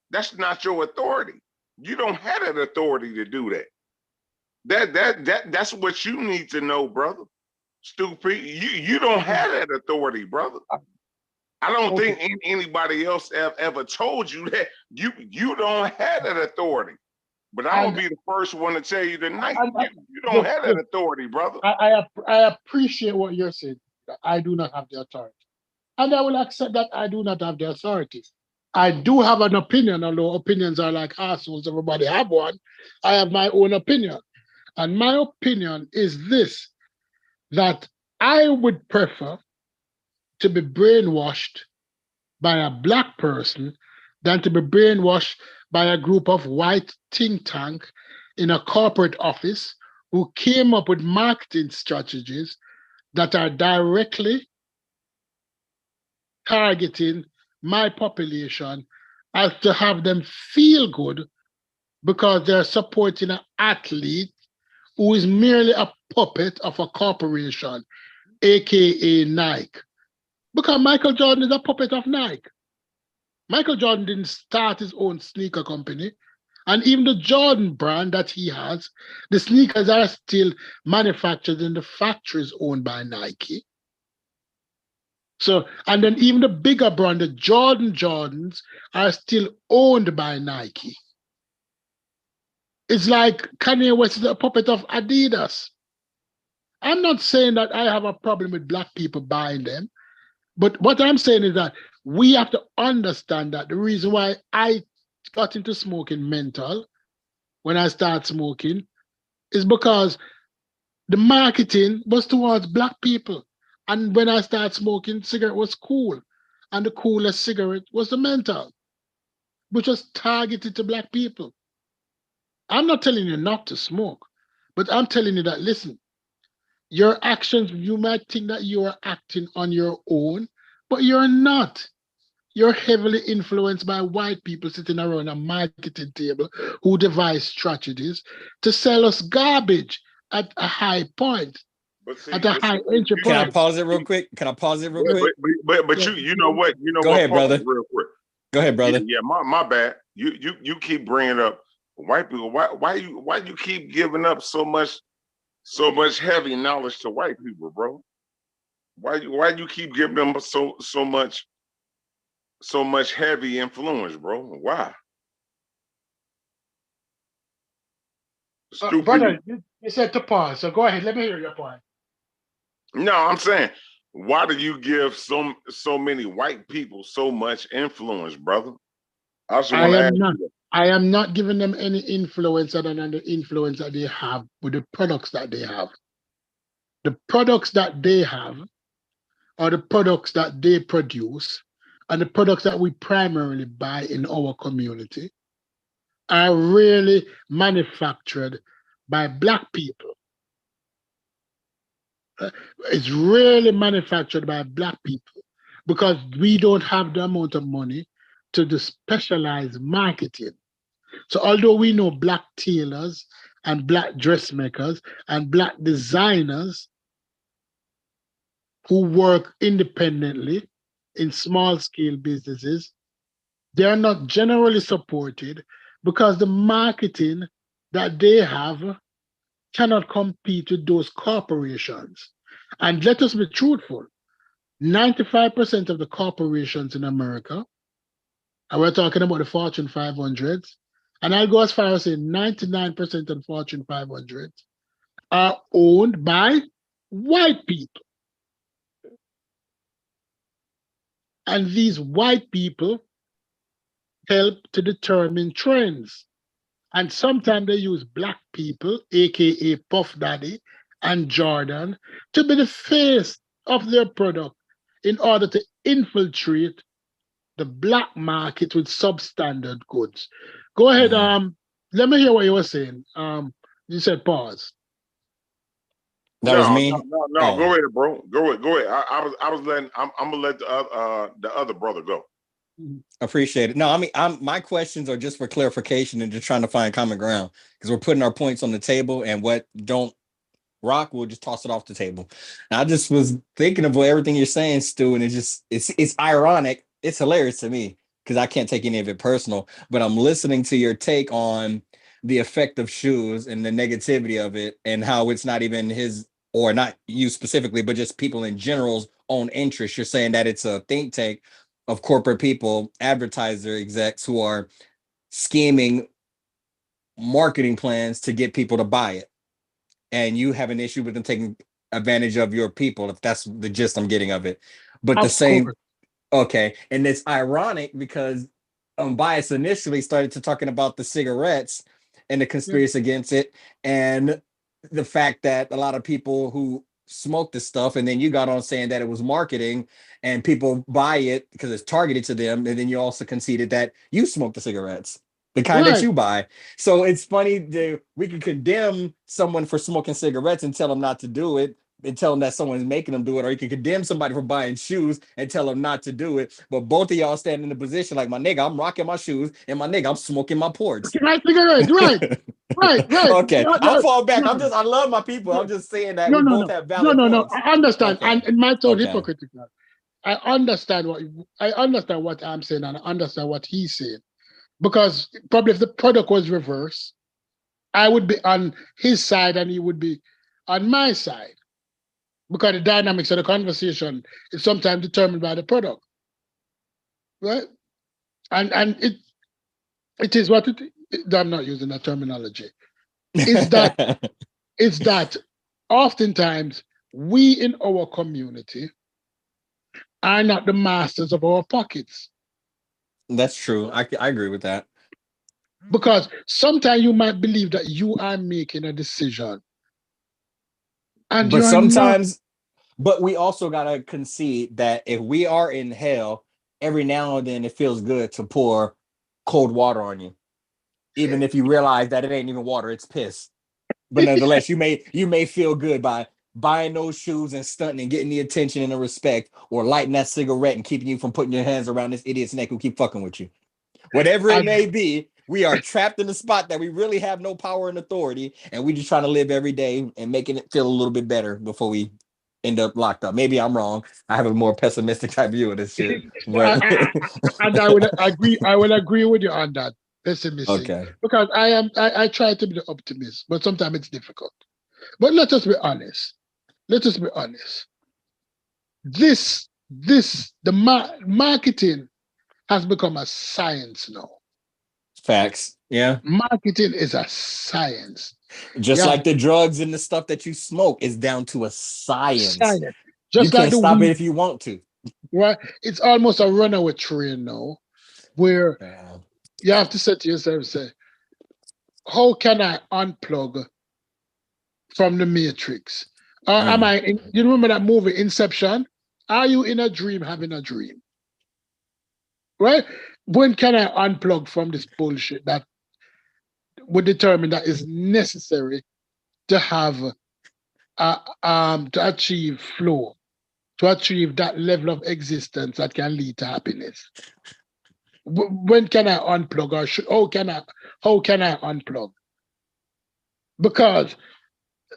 That's not your authority. You don't have that authority to do that. That's what you need to know, brother. Stupid. You don't have that authority, brother. I don't think anybody else ever told you that. You don't have that authority. But I'm gonna be the first one to tell you tonight. You don't have that authority, brother. I appreciate what you're saying. I do not have the authority. And I will accept that I do not have the authority. I do have an opinion, although opinions are like assholes, everybody have one. I have my own opinion. And my opinion is this, that I would prefer to be brainwashed by a black person than to be brainwashed by a group of white think tank in a corporate office who came up with marketing strategies that are directly targeting my population as to have them feel good because they're supporting an athlete who is merely a puppet of a corporation, aka Nike. Because Michael Jordan is a puppet of Nike. Michael Jordan didn't start his own sneaker company. And even the Jordan brand that he has, the sneakers are still manufactured in the factories owned by Nike. So, and then even the bigger brand, the Jordans are still owned by Nike. It's like Kanye West is a puppet of Adidas. I'm not saying that I have a problem with black people buying them, but what I'm saying is that we have to understand that the reason why I got into smoking mental when I started smoking is because the marketing was towards black people. And when I started smoking, cigarette was cool. And the coolest cigarette was the menthol, which was targeted to black people. I'm not telling you not to smoke, but I'm telling you that, listen, Your actions, you might think that you are acting on your own, but you're not. You're heavily influenced by white people sitting around a marketing table who devise strategies to sell us garbage at a high point, But see, at a but see, high entry Can I price. pause it real quick? Can I pause it real but, but, quick? but Yeah. you know what? You know Go what? ahead, Pause brother. real quick. Go ahead, Yeah, brother. yeah, my bad. You keep bringing up white people. Why you keep giving up so much heavy knowledge to white people, bro? Why you keep giving them so much heavy influence, bro? Why? Stupid. Brother, you said to pause, so go ahead. Let me hear your point. No, I'm saying, why do you give so many white people so much influence, brother? I just I want to ask am not. you that. I am not giving them any influence other than the influence that they have with the products that they have. The products that they have are the products that they produce, and the products that we primarily buy in our community are really manufactured by Black people. It's really manufactured by Black people because we don't have the amount of money to do specialized marketing. So although we know Black tailors and Black dressmakers and Black designers who work independently in small scale businesses, they are not generally supported because the marketing that they have cannot compete with those corporations. And let us be truthful, 95% of the corporations in America, and we're talking about the Fortune 500s, and I'll go as far as saying 99% of the Fortune 500s are owned by white people. And these white people help to determine trends. And sometimes they use Black people, aka Puff Daddy and Jordan, to be the face of their product in order to infiltrate the black market with substandard goods. Go ahead. Let me hear what you were saying. You said pause. That was No, no, me. no, no. Oh, Go ahead, bro. Go ahead. I was letting. I'm gonna let the other brother go. appreciate it. No, I mean, my questions are just for clarification and just trying to find common ground because we're putting our points on the table, and what don't rock, we'll just toss it off the table. And I just was thinking of everything you're saying, Stu, and it's ironic. It's hilarious to me because I can't take any of it personal, but I'm listening to your take on the effect of shoes and the negativity of it and how it's not even his, or not you specifically, but just people in general's own interest. You're saying that it's a think tank of corporate people, advertiser execs who are scheming marketing plans to get people to buy it, and you have an issue with them taking advantage of your people, if that's the gist I'm getting of it. But the Of same, course. okay, and it's ironic because Bias initially started to talking about the cigarettes and the Yeah. conspiracy against it, and the fact that a lot of people who smoke this stuff, and then you got on saying that it was marketing and people buy it because it's targeted to them, and then you also conceded that you smoke the cigarettes, the kind that Right. you buy. So it's funny that we can condemn someone for smoking cigarettes and tell them not to do it, and tell them that someone's making them do it, or you can condemn somebody for buying shoes and tell them not to do it. But both of y'all stand in the position like, my nigga, I'm rocking my shoes, and my nigga, I'm smoking my ports. Right, cigarette. Right. Right. Right. Okay, No, I'll no, fall back. no, I love my people. I'm just saying that no, we no, both no. have No, valid no, no. points. I understand. And Okay. it might sound Okay. hypocritical. I understand what I'm saying, and I understand what he's saying. Because probably if the product was reversed, I would be on his side and he would be on my side. Because the dynamics of the conversation is sometimes determined by the product. Right? And it is what I'm not using that terminology. Is that is that oftentimes we in our community are not the masters of our pockets. That's true. I agree with that. Because sometimes you might believe that you are making a decision and But you're not. sometimes, but we also gotta concede that if we are in hell, every now and then it feels good to pour cold water on you, even if you realize that it ain't even water, it's piss. But nonetheless, you may feel good by buying those shoes and stunting and getting the attention and the respect, or lighting that cigarette and keeping you from putting your hands around this idiot's neck who keep fucking with you. Whatever it may be, we are trapped in the spot that we really have no power and authority, and we just trying to live every day and making it feel a little bit better before we end up locked up. Maybe I'm wrong. I have a more pessimistic type view of this shit. But And I would agree. I will agree with you on that pessimistic, okay. because I try to be the optimist, but sometimes it's difficult. But let us be honest. Let us be honest. Marketing has become a science now. Facts. Yeah. Marketing is a science. Just Yeah, like the drugs and the stuff that you smoke is down to a science. science. You Just like can't the stop it weed, if you want to. right? It's almost a runaway train now, where Yeah. you have to say to yourself, say, how can I unplug from the matrix? Or am I in, you remember that movie Inception? Are you in a dream having a dream? Right? When can I unplug from this bullshit that would determine that is necessary to have to achieve flow, to achieve that level of existence that can lead to happiness? When can I unplug, or how can I unplug? Because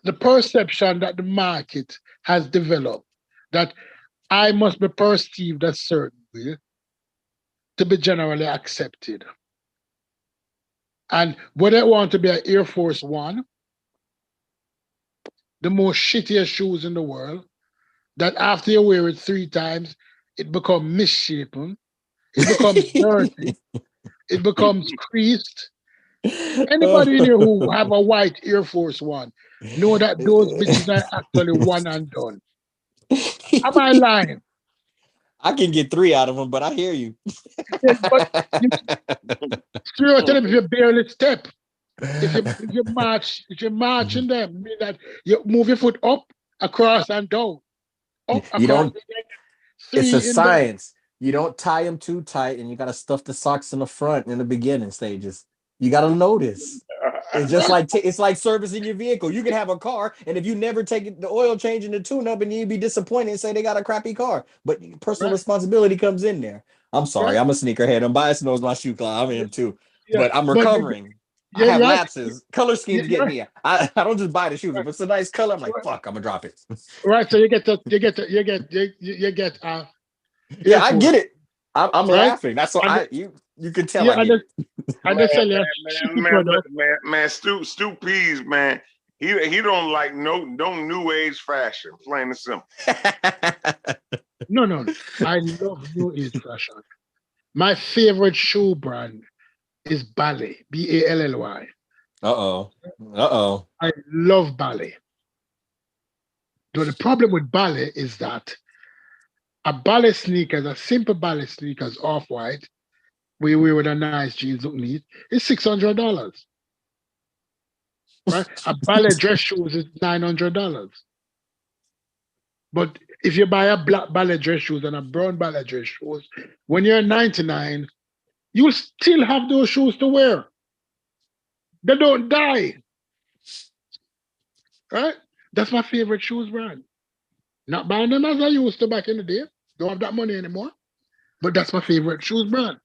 the perception that the market has developed, that I must be perceived a certain way to be generally accepted. And whether I want to be an Air Force One, the most shittiest shoes in the world, that after you wear it 3 times, it becomes misshapen, it becomes dirty, it becomes creased. Anybody in here who have a white Air Force One know that those bitches are actually one and done. Am I lying? I can get 3 out of them, but I hear you. But you tell them if you barely step, if you march in them, mean that you move your foot up, across, and down, up, You across, don't, it's a 3 in down. science. You don't tie them too tight, and you got to stuff the socks in the front in the beginning stages. You got to notice. It's just like it's like servicing your vehicle. You can have a car, and if you never take the oil change and the tune-up, and you'd be disappointed and say they got a crappy car. But personal Right, responsibility comes in there. I'm sorry, right, I'm a sneakerhead. I'm biased knows my shoe color. I am too. yeah. But I'm But recovering. I yeah, have yeah, lapses. Color schemes get yeah, me. I don't just buy the shoes. right, If it's a nice color, I'm like, right. fuck, I'm gonna drop it. Right, so you get Air Yeah, I Force, get it. I'm right? laughing. That's what And you can tell yeah, I get it. and Man, they sell you a man, shitty man, man, product. man, Stu Peas, man. He don't like no new age fashion, plain and simple. No, no, no. I love new age fashion. My favorite shoe brand is Ballet, Bally. Uh-oh. Uh-oh. I love Ballet. But the problem with Ballet is that a ballet sneakers, a simple ballet sneakers, off white, we wear with a nice jeans look neat, is $600. Right? A ballet dress shoes is $900. But if you buy a black ballet dress shoes and a brown ballet dress shoes, when you're 99, you'll still have those shoes to wear. They don't die. Right? That's my favorite shoes brand. Not buying them as I used to back in the day. Don't have that money anymore. But that's my favorite shoes brand.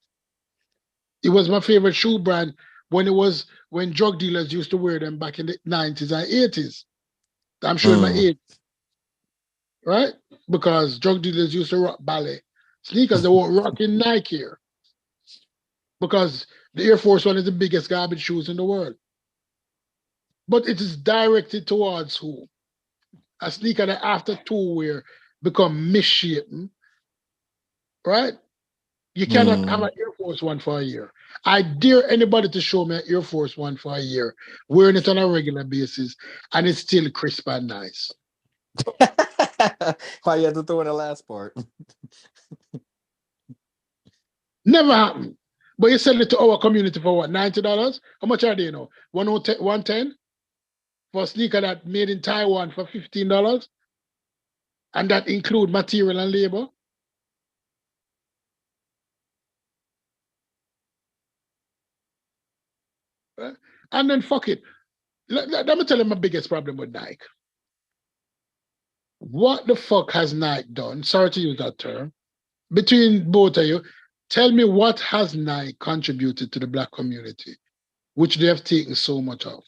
It was my favorite shoe brand when drug dealers used to wear them back in the 90s and 80s. I'm showing my age, right? Because drug dealers used to rock ballet sneakers. They weren't rocking Nike here because the Air Force One is the biggest garbage shoes in the world. But it is directed towards who? A sneaker that after 2 wear become misshapen, right? You cannot have an Air Force One for a year. I dare anybody to show me an Air Force One for a year, wearing it on a regular basis, and it's still crisp and nice. Why you have to throw in the last part? Never happened. But you sell it to our community for what, $90? How much are they now? 110 for a sneaker that made in Taiwan for $15? And that include material and labor? Right? And then fuck it. Let me tell you my biggest problem with Nike. what the fuck has Nike done? Sorry to use that term. Between both of you, tell me what has Nike contributed to the black community, which they have taken so much of.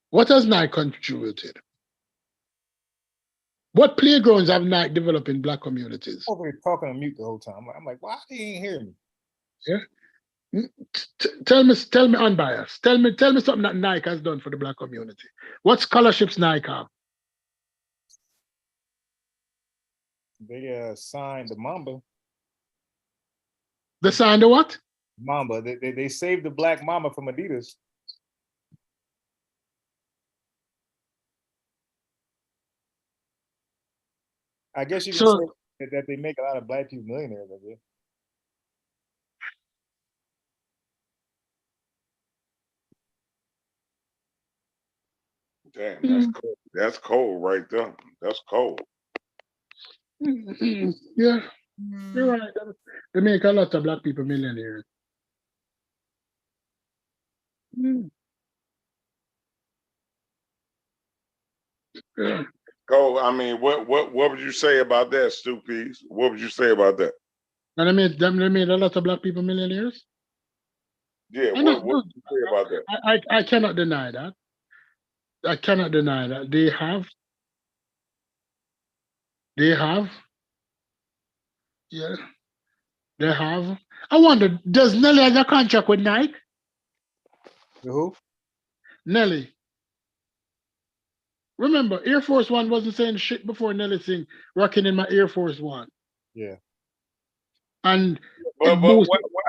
What has Nike contributed? What playgrounds have Nike developed in black communities? Over here talking on mute the whole time. I'm like, why they ain't hear me? Yeah. Tell me unbiased. Tell me something that Nike has done for the black community. What scholarships Nike have? They signed the Mamba. They signed the what? Mamba. They saved the black Mamba from Adidas. I guess you can say that they make a lot of black people millionaires, I guess. Damn, that's cold. That's cold right there. That's cold. Yeah, you're right. They make a lot of black people millionaires. Yeah. Cold. I mean, what would you say about that, Stu Pease? What would you say about that? And they made a lot of black people millionaires. Yeah, what would you say about that? I cannot deny that. I cannot deny that. They have. Yeah, they have. I wonder, does Nelly have a contract with Nike? Who? Nelly. Remember, Air Force One wasn't saying shit before Nelly saying rocking in my Air Force One. Yeah. And but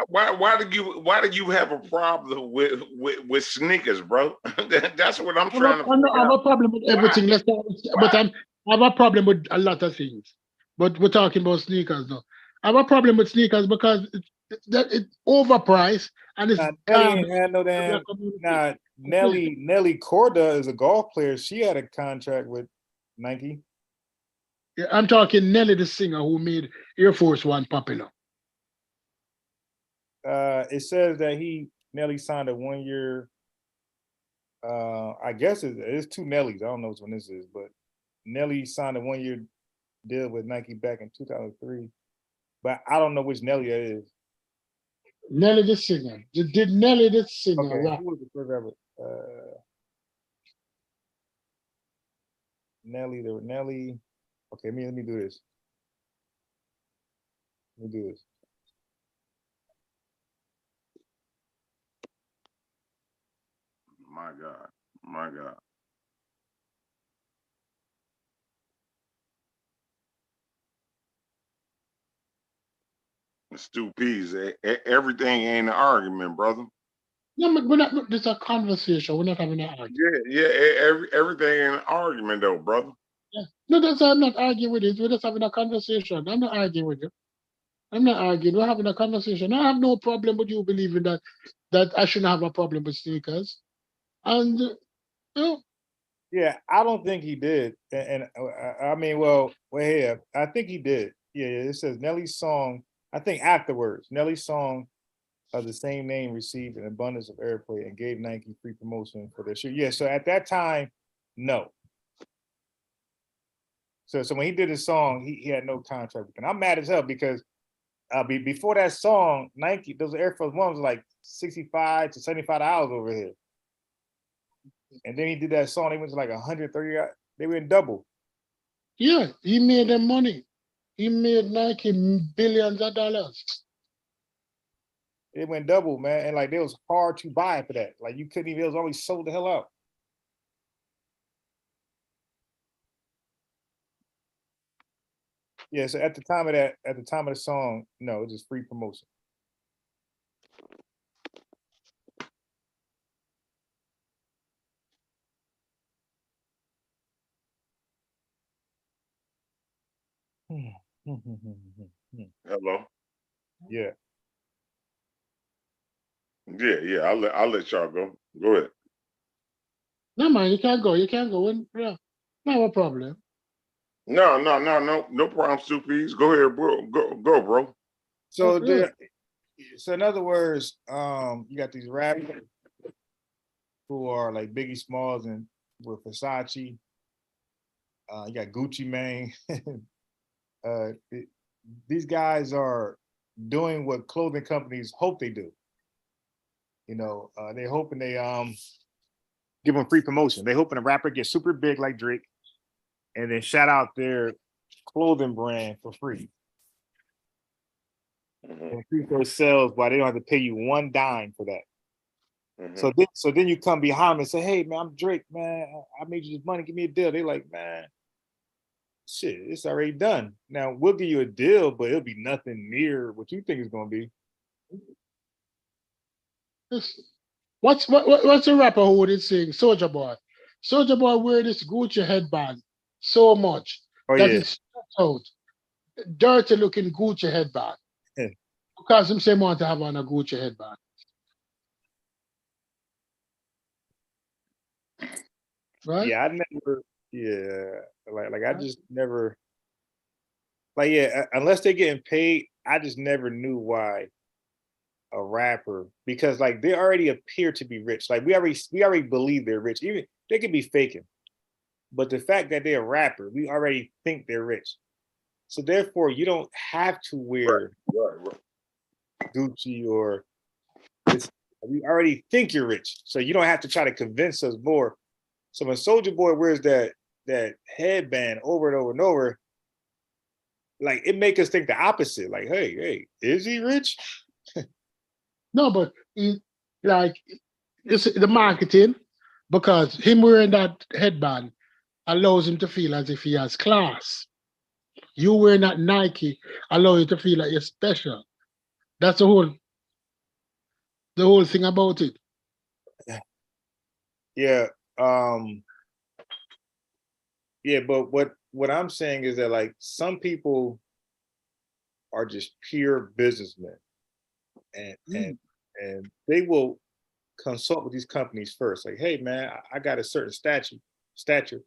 why do you have a problem with sneakers, bro? That's what I'm trying to figure out. I have a problem with everything. But I have a problem with a lot of things. But we're talking about sneakers now. I have a problem with sneakers because it's overpriced and it's Nelly ain't had no damn. Nah, Nelly Corda is a golf player. She had a contract with Nike. Yeah, I'm talking Nelly the singer who made Air Force One popular. It says that Nelly signed a 1 year. I guess it's two Nellies. I don't know which one this is, but Nelly signed a 1 year deal with Nike back in 2003. But I don't know which Nelly that is. Nelly the singer. Did Nelly the singer? Okay, who was the first ever? Nelly. Okay, let me do this. Let me do this. My God. My God. Stu Pease, everything ain't an argument, brother. No, but we're not. This is a conversation. We're not having an argument. Yeah. Everything ain't an argument, though, brother. Yeah. No, that's why I'm not arguing with it. We're just having a conversation. I'm not arguing with you. I'm not arguing. We're having a conversation. I have no problem with you believing that I shouldn't have a problem with sneakers. And yeah, I don't think he did. And I mean, well, yeah, I think he did. Yeah, it says Nelly's song. I think afterwards, Nelly's song of the same name received an abundance of airplay and gave Nike free promotion for their shoe. Yeah, so at that time, no. So when he did his song, he had no contract with them. I'm mad as hell because before that song, Nike, those Air Force Ones was like $65 to $75 over here. And then he did that song, they went to like 130, they went double. Yeah, he made them money. He made Nike billions of dollars. It went double, man. And like, it was hard to buy for that. Like, you couldn't even, it was always sold the hell out. Yeah, so at the time of the song, no, it was just free promotion. Hello. Yeah. Yeah. I'll let y'all go. Go ahead. No man, you can't go. You can't go. Yeah, no problem. No problem, Stu Pease. Go ahead, bro. Go, bro. So so in other words, you got these rappers. who are like Biggie Smalls and with Versace. You got Gucci Mane. These guys are doing what clothing companies hope they do. You know, they're hoping they give them free promotion. They're hoping a rapper gets super big like Drake, and then shout out their clothing brand for free. Increase those sales while they don't have to pay you one dime for that. So then you come behind them and say, "Hey man, I'm Drake, man. I made you this money. Give me a deal." They like, "Man, shit, it's already done. Now we'll give you a deal, but it'll be nothing near what you think it's gonna be." What's the rapper who did sing Soldier Boy? Soldier Boy wear this Gucci headband so much that it's stretched out, dirty looking Gucci headband. Because him say want to have on a Gucci headband. Right? Yeah, I never. Yeah, like I just never. Like yeah, unless they're getting paid, I just never knew why a rapper, because like they already appear to be rich. Like we already believe they're rich. Even they could be faking, but the fact that they're a rapper, we already think they're rich. So therefore, you don't have to wear Gucci or this. We already think you're rich, so you don't have to try to convince us more. So when Soldier Boy wears that headband over and over and over, like it make us think the opposite. Like, hey, is he rich? No, but it's the marketing, because him wearing that headband allows him to feel as if he has class. You wearing that Nike allow you to feel like you're special. That's the whole thing about it. Yeah. Yeah, but what I'm saying is that like some people are just pure businessmen, and they will consult with these companies first. Like, hey man, I got a certain stature.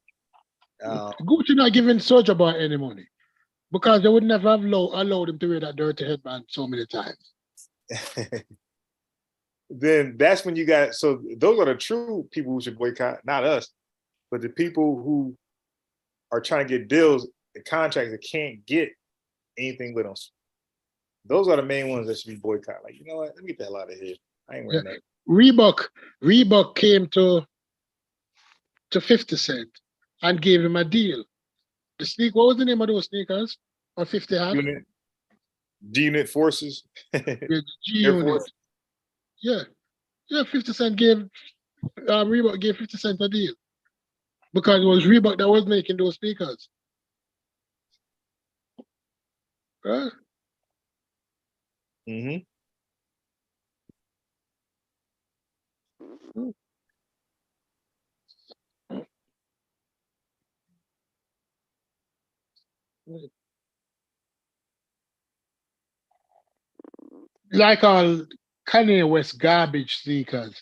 Gucci not giving Soldier Boy any money because they would never have allowed him to wear that dirty headband so many times. Then that's when you got, so those are the true people who should boycott, not us, but the people who are trying to get deals and contracts that can't get anything with us. Those are the main ones that should be boycotted. Like, you know what? Let me get the hell out of here. I ain't wearing that. Reebok came to 50 Cent and gave him a deal. What was the name of those sneakers? Or 50 had? G-Unit Forces. G-Unit. Yeah, 50 Cent gave Reebok gave 50 Cent a deal because it was Reebok that was making those sneakers. Right? Mm-hmm. Like all Kanye West garbage sneakers,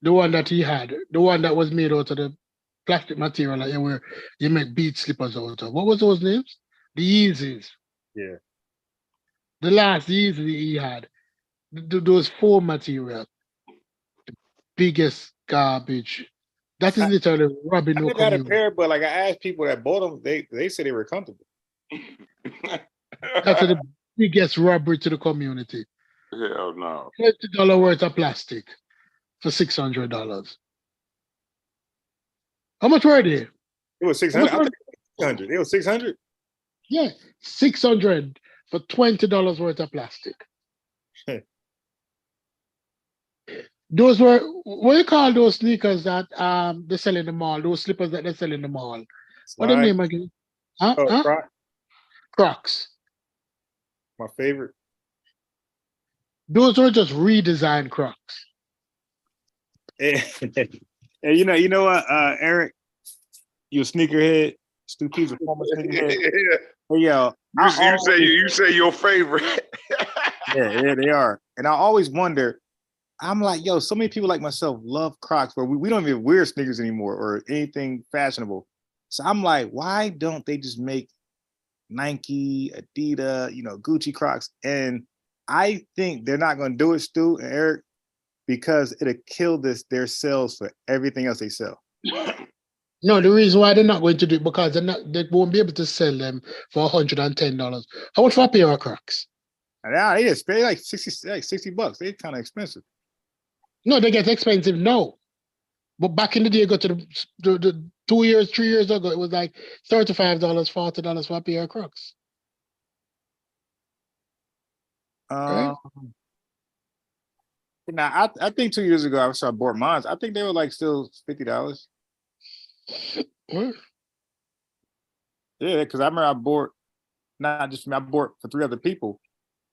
the one that he had, the one that was made out of the plastic material like where you make bead slippers out of. What was those names? The Yeezys. Yeah. The last Yeezy he had, those foam material, the biggest garbage. That is literally rubbing I no never had a community. pair, but like I asked people that bought them, they said they were comfortable. That's the biggest robbery to the community. Hell no. $20 worth of plastic for $600. How much were they? It was 600. I think 600. It was 600. Yeah, 600 for $20 worth of plastic. Those were, what do you call those sneakers that they sell in the mall? Those slippers that they sell in the mall. What the name again? Crocs. My favorite. Those were just redesigned Crocs. And you know what, Eric, you a sneakerhead. Stupe's a former sneakerhead. Hey, yo, you say your favorite. yeah, they are. And I always wonder. I'm like, yo, so many people like myself love Crocs, where we don't even wear sneakers anymore or anything fashionable. So I'm like, why don't they just make Nike, Adidas, Gucci Crocs? And I think they're not going to do it, Stu and Eric, because it'll kill their sales for everything else they sell. No, the reason why they're not going to do it because they won't be able to sell them for $110. How much for a pair of Crocs? Now they just pay like $60. They're kind of expensive. No, they get expensive now. But back in the day, go to the 2 years, 3 years ago, it was like $35, $40 for a pair of Crocs. Right? Now I think 2 years ago I bought mine. I think they were like still $50. What? Yeah, because I remember I bought not just me, I bought for 3 other people,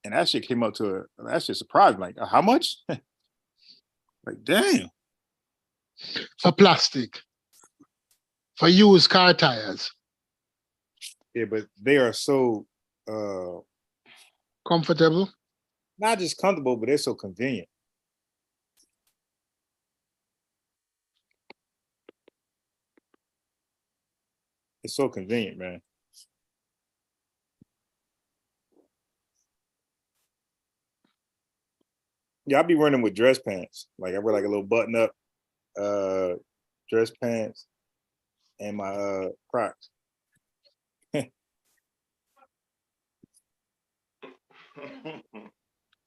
and that shit came up to that shit surprised me. Like, how much? Like, damn. For plastic. For used car tires. Yeah, but they are so Comfortable. not just comfortable, but they're so convenient. It's so convenient, man. Yeah, I'll be running with dress pants. Like I wear like a little button up dress pants and my Crocs.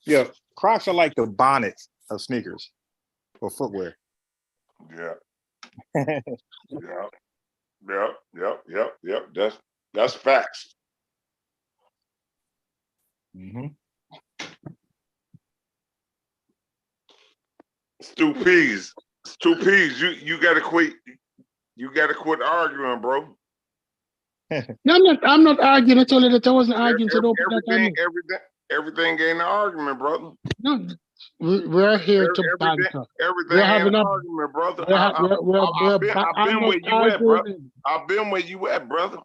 Yeah, Crocs are like the bonnets of sneakers or footwear. Yeah. Yep. That's facts. Mm-hmm. Stu Peas, you gotta quit. You gotta quit arguing, bro. No, I'm not arguing. I told you that I wasn't arguing. So don't put that on me. Everything ain't an argument, brother. No, we're here to banter. Everything ain't an argument, brother. I've been where you at, bro. I've been where you at, brother.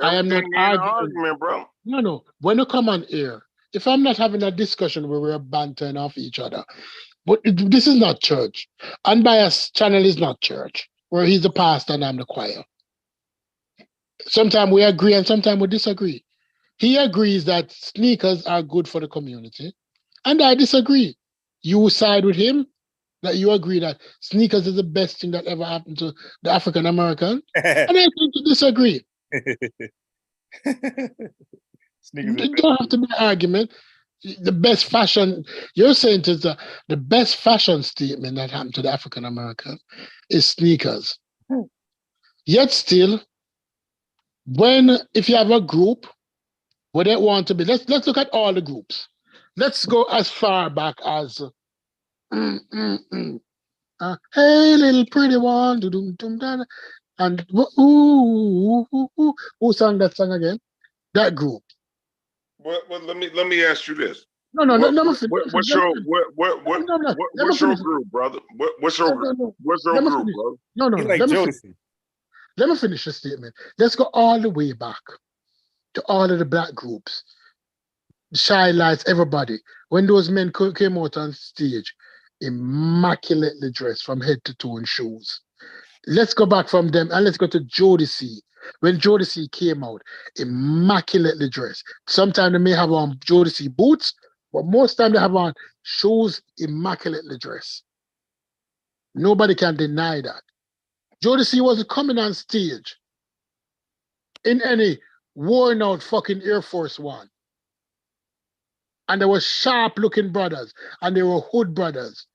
I am not Everything ain't an arguing. argument, bro. No. When you come on here, if I'm not having a discussion where we're bantering off each other, but this is not church. Unbiased channel is not church, where he's the pastor and I'm the choir. Sometimes we agree and sometimes we disagree. He agrees that sneakers are good for the community, and I disagree. You side with him, that you agree that sneakers is the best thing that ever happened to the African American, and I think you disagree. It don't have to be an argument. The best fashion, you're saying is the best fashion statement that happened to the African American is sneakers. Yet still, if you have a group where they want to be, let's look at all the groups. Let's go as far back as hey little pretty one, and who sang that song again? That group. Well, let me ask you this. No. What's your group, brother? What's your group, brother? No. Let me finish the statement. Let's go all the way back to all of the black groups, Shy Lights, everybody. When those men came out on stage, immaculately dressed from head to toe in shoes. Let's go back from them and let's go to Jodeci. When Jodeci came out, immaculately dressed. Sometimes they may have on Jodeci boots, but most time they have on shoes, immaculately dressed. Nobody can deny that. Jodeci wasn't coming on stage in any worn out fucking Air Force One. And they were sharp looking brothers and they were hood brothers.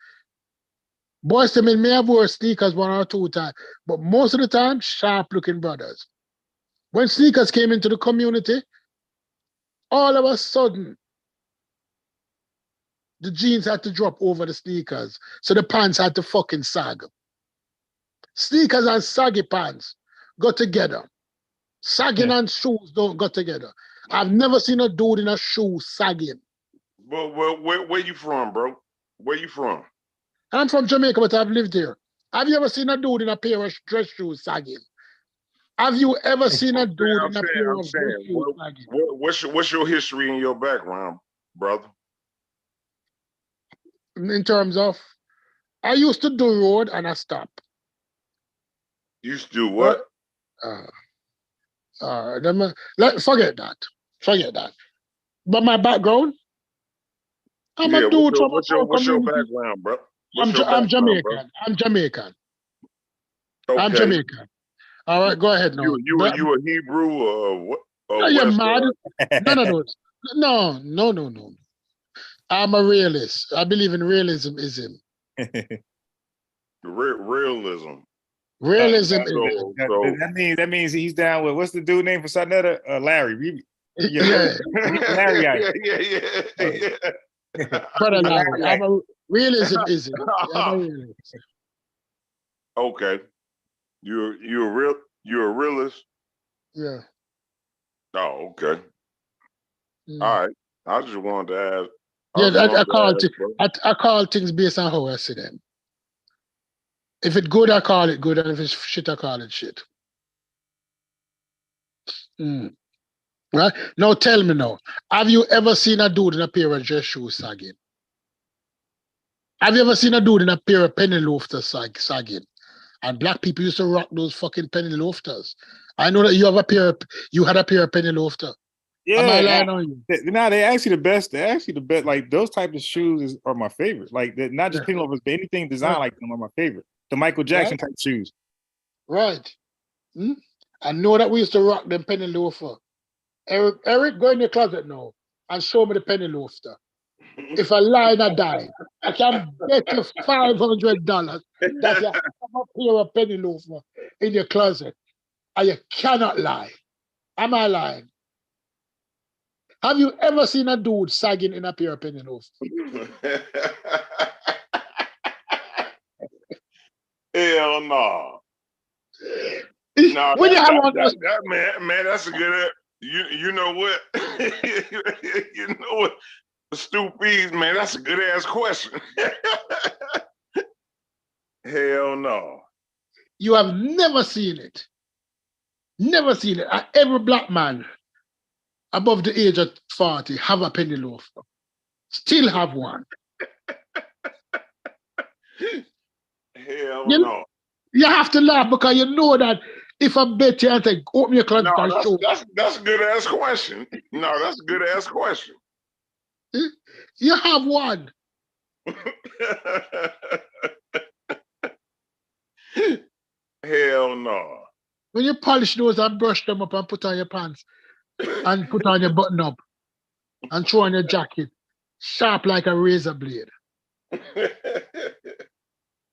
Boys, they may have wore sneakers 1 or 2 times, but most of the time, sharp looking brothers. When sneakers came into the community, all of a sudden, the jeans had to drop over the sneakers. So the pants had to fucking sag. Sneakers and saggy pants go together. Sagging and shoes don't go together. I've never seen a dude in a shoe sagging. Well, where you from, bro? Where you from? I'm from Jamaica, but I've lived here. Have you ever seen a dude in a pair of dress shoes sagging? Have you ever seen a dude in a pair of dress shoes sagging? What's your history and your background, brother? In terms of, I used to do road and I stopped. You used to do what? Forget that. But my background, I'm Yeah, a dude from a what's poor your community. background, bro? What's your I'm background, bro? Jamaican. I'm Jamaican. I'm Okay. Jamaican. All right, go ahead now. You a Hebrew or what? Are Or you what's mad? None of those. No. I'm a realist. I believe in realism. realism? Realism is So that means he's down with what's the dude name for Sarnetta? Larry. yeah. Larry. Yeah. Brother Larry. I'm a realism is it. I'm a realist. Okay. You're a realist? Yeah. Oh, okay. Mm. All right. I just wanted to ask. I call things based on how I see them. If it's good, I call it good, and if it's shit, I call it shit. Right? Now tell me now, have you ever seen a dude in a pair of dress shoes sagging? Have you ever seen a dude in a pair of penny loafers sagging? And black people used to rock those fucking penny loafers. I know that you had a pair of penny loafers. Yeah, am I lying on you? They're actually the best. They're actually the best. Like those type of shoes are my favorite. Like not just penny loafers, but anything designed like them are my favorite. The Michael Jackson type shoes. Right. I know that we used to rock them penny loafer. Eric, go in your closet now and show me the penny loafer. If a lie I die, I can bet you $500 that you have a pair of penny loafer in your closet, and you cannot lie. Am I lying? Have you ever seen a dude sagging in a pair of penny loafers? Hell no. No, man, that's a good. You know what? You know what? Stupid, man, that's a good ass question. Hell no. You have never seen it. Never seen it. Every black man above the age of 40 have a penny loafer. Still have one. Hell no. You have to laugh because you know that if I bet you and say, open your closet and show. That's a good ass question. No, that's a good ass question. You have one. Hell no. When you polish those and brush them up and put on your pants and put on your button up and throw on your jacket, sharp like a razor blade.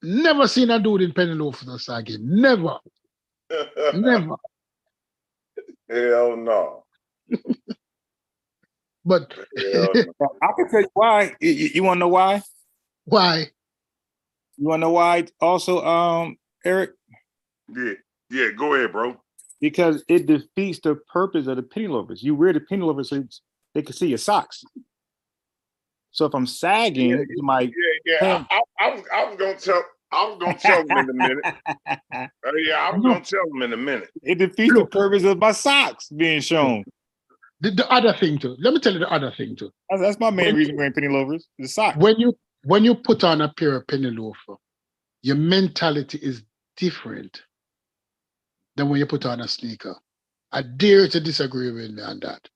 Never seen a dude in penny loafers or sagging. Never. Never. Hell no. But Hell no. I can tell you why. You want to know why? Why? You want to know why? Also, Eric. Yeah. Go ahead, bro. Because it defeats the purpose of the penny loafers. You wear the penny loafers so they can see your socks. So if I'm sagging, you might. Yeah. I was gonna tell them in a minute. I was gonna tell them in a minute. It defeats the purpose of my socks being shown. The other thing too. Let me tell you the other thing too. That's my main reason wearing penny loafers. The socks. When you put on a pair of penny loafer, your mentality is different than when you put on a sneaker. I dare to disagree with me on that.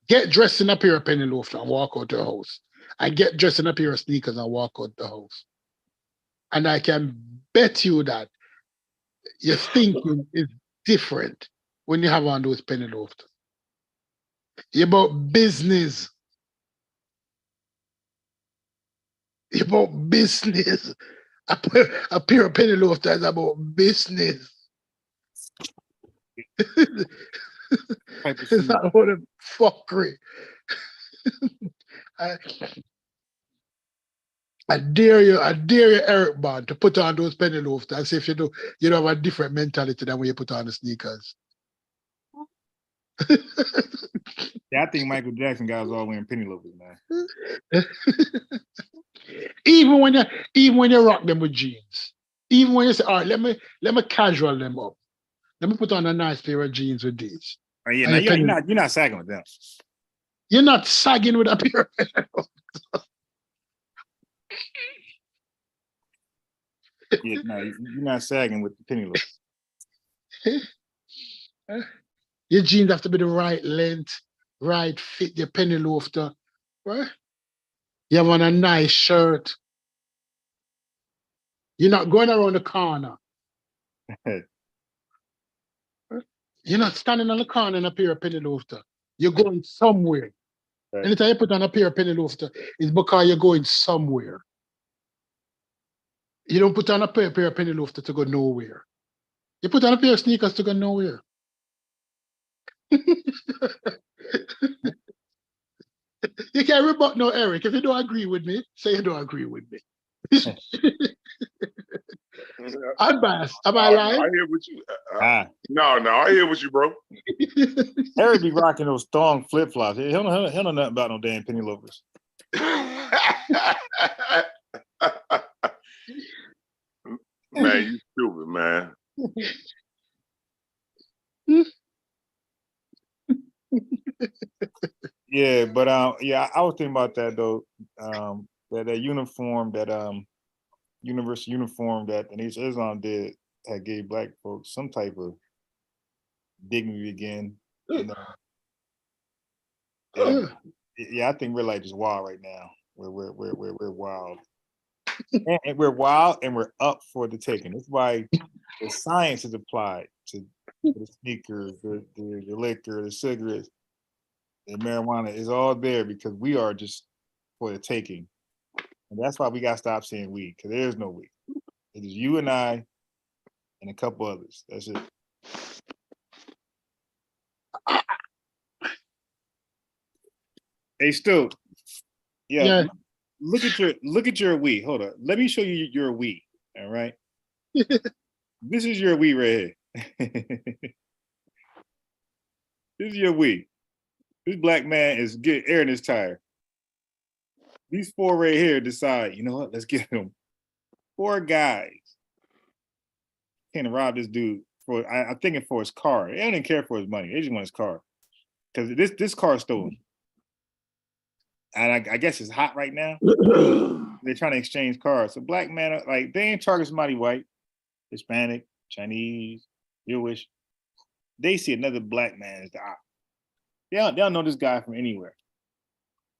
Get dressed in a pair of penny loafers and walk out the house. I get dressed in a pair of sneakers and walk out the house. And I can bet you that your thinking is different when you have on those penny loafers. You're about business. You're about business. A pair of penny loafers is about business. It's not all the fuckery. I dare you, Eric Bond, to put on those penny loafers and see if you don't have a different mentality than when you put on the sneakers. Yeah, I think Michael Jackson guys all wearing penny loafers, man. even when you rock them with jeans, even when you say, all right, let me casual them up. Let me put on a nice pair of jeans with these. Oh, yeah, no, you're not sagging with them. You're not sagging with a pair of penny loafers. Yeah, no, you're not sagging with the penny loafers. Your jeans have to be the right length, right fit, your penny loafer, right? You have on a nice shirt. You're not going around the corner. You're not standing on the corner in a pair of penny loafer. You're going somewhere. Right. Anytime you put on a pair of penny loafer, it's because you're going somewhere. You don't put on a pair of penny loafer to go nowhere. You put on a pair of sneakers to go nowhere. You can't rebut no, Eric. If you don't agree with me, say you don't agree with me. I'm biased. Am I No, lying? I hear what you. No, I hear what you, bro. Harry be rocking those thong flip flops. He don't know nothing about no damn penny loafers. Man, you stupid, man. Yeah, but yeah, I was thinking about that though. That uniform, that universal uniform that the Nation of Islam did had gave black folks some type of dignity again. You know? Yeah, I think we're like just wild right now. We're wild. And we're wild and we're up for the taking. That's why the science is applied to the sneakers, the liquor, the cigarettes, the marijuana is all there because we are just for the taking. And that's why we got to stop saying we, because there is no we. It is you and I and a couple others. That's it. Hey, Stu. Yeah. Look at your we. Hold on. Let me show you your we. All right. This is your we right here. This is your we. This black man is getting air in his tire. These four right here decide, you know what? Let's get them. 4 guys can't rob this dude for. I'm thinking for his car. They don't even care for his money. They just want his car because this car is stolen. And I guess it's hot right now. They're trying to exchange cars. So black man, like they ain't target somebody white, Hispanic, Chinese, Jewish. They see another black man as the op. They don't know this guy from anywhere.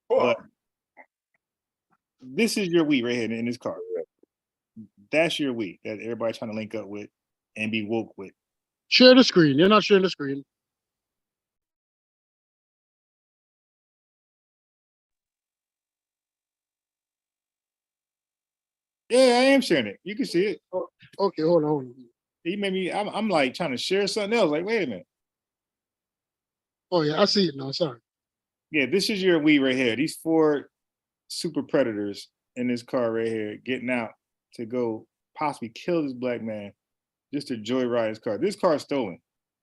But this is your we right here in this car. That's your we that everybody's trying to link up with and be woke with. Share the screen. You're not sharing the screen. Yeah, I am sharing it. You can see it. Oh, okay, hold on. He made me. I'm like trying to share something else. Like, wait a minute. Oh yeah, I see it now. Sorry. Yeah, this is your we right here. These 4 super predators in this car right here getting out to go possibly kill this black man just to joyride his car. This car is stolen.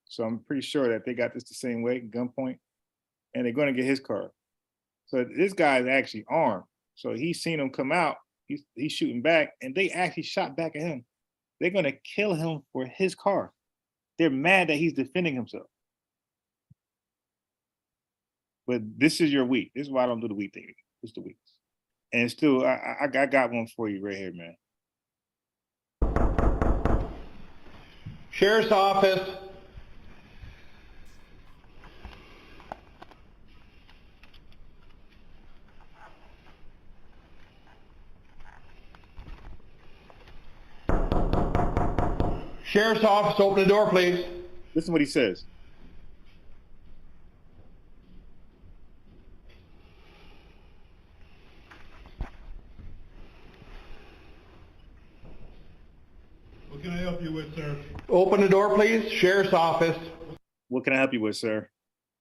So I'm pretty sure that they got this the same way, gunpoint, and they're going to get his car. So this guy is actually armed. So he's seen them come out. He's shooting back, and they actually shot back at him. They're going to kill him for his car. They're mad that he's defending himself. But this is your week. This is why I don't do the week thing. It's the week. And still, I got one for you right here, man. Sheriff's Office. Sheriff's Office, open the door, please. Listen to what he says. What can I help you with, sir? Open the door, please. Sheriff's Office. What can I help you with, sir?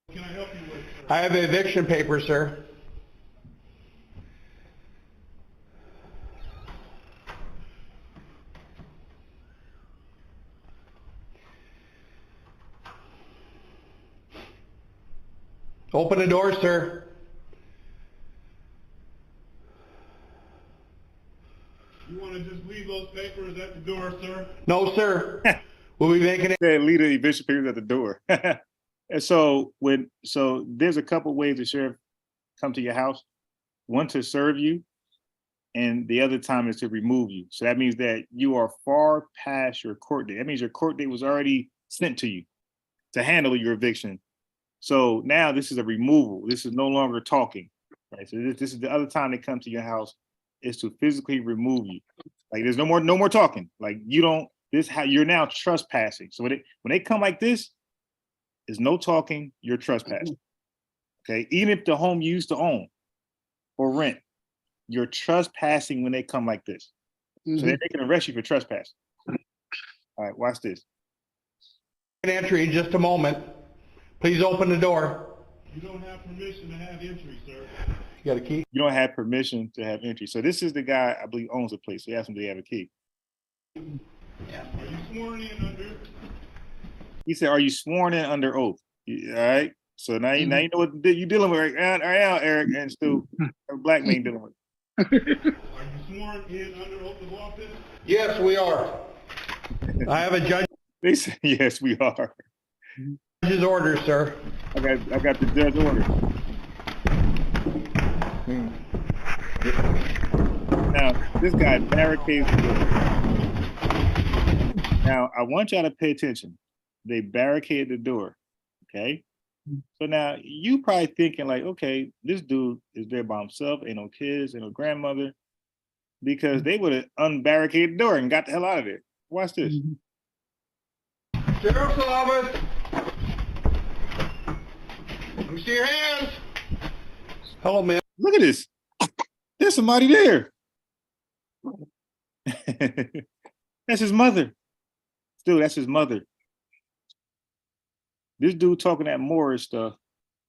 What can I help you with, sir? I have eviction papers, sir. Open the door, sir. You want to just leave those papers at the door, sir? No, sir. We'll be making it. Leave the eviction papers at the door. And so there's a couple ways the sheriff come to your house. One to serve you, and the other time is to remove you. So that means that you are far past your court date. That means your court date was already sent to you to handle your eviction. So now this is a removal. This is no longer talking. Right. So this is the other time they come to your house is to physically remove you. Like there's no more talking. Like you don't. This how you're now trespassing. So when they come like this, there's no talking. You're trespassing. Okay. Even if the home you used to own or rent, you're trespassing when they come like this. So they can arrest you for trespassing. All right, watch this. Entry in just a moment. Please open the door. You don't have permission to have entry, sir. You got a key? You don't have permission to have entry. So this is the guy, I believe, owns the place. So he asked him, do they have a key? Yeah. Are you sworn in under? He said, are you sworn in under oath? All right. So now you know what you're dealing with right now, Eric and Stu. A black man dealing with. Are you sworn in under oath of office? Yes, we are. I have a judge's They said, yes, we are. order, sir. I got the judge order. Now, this guy barricades the door. Now, I want y'all to pay attention. They barricade the door, okay? So now, you probably thinking like, okay, this dude is there by himself, ain't no kids, ain't no grandmother, because they would have unbarricaded the door and got the hell out of there. Watch this. Sheriff's office. Let me see your hands. Hello, man. Look at this. There's somebody there. That's his mother. Still, that's his mother. This dude talking that Moorish stuff.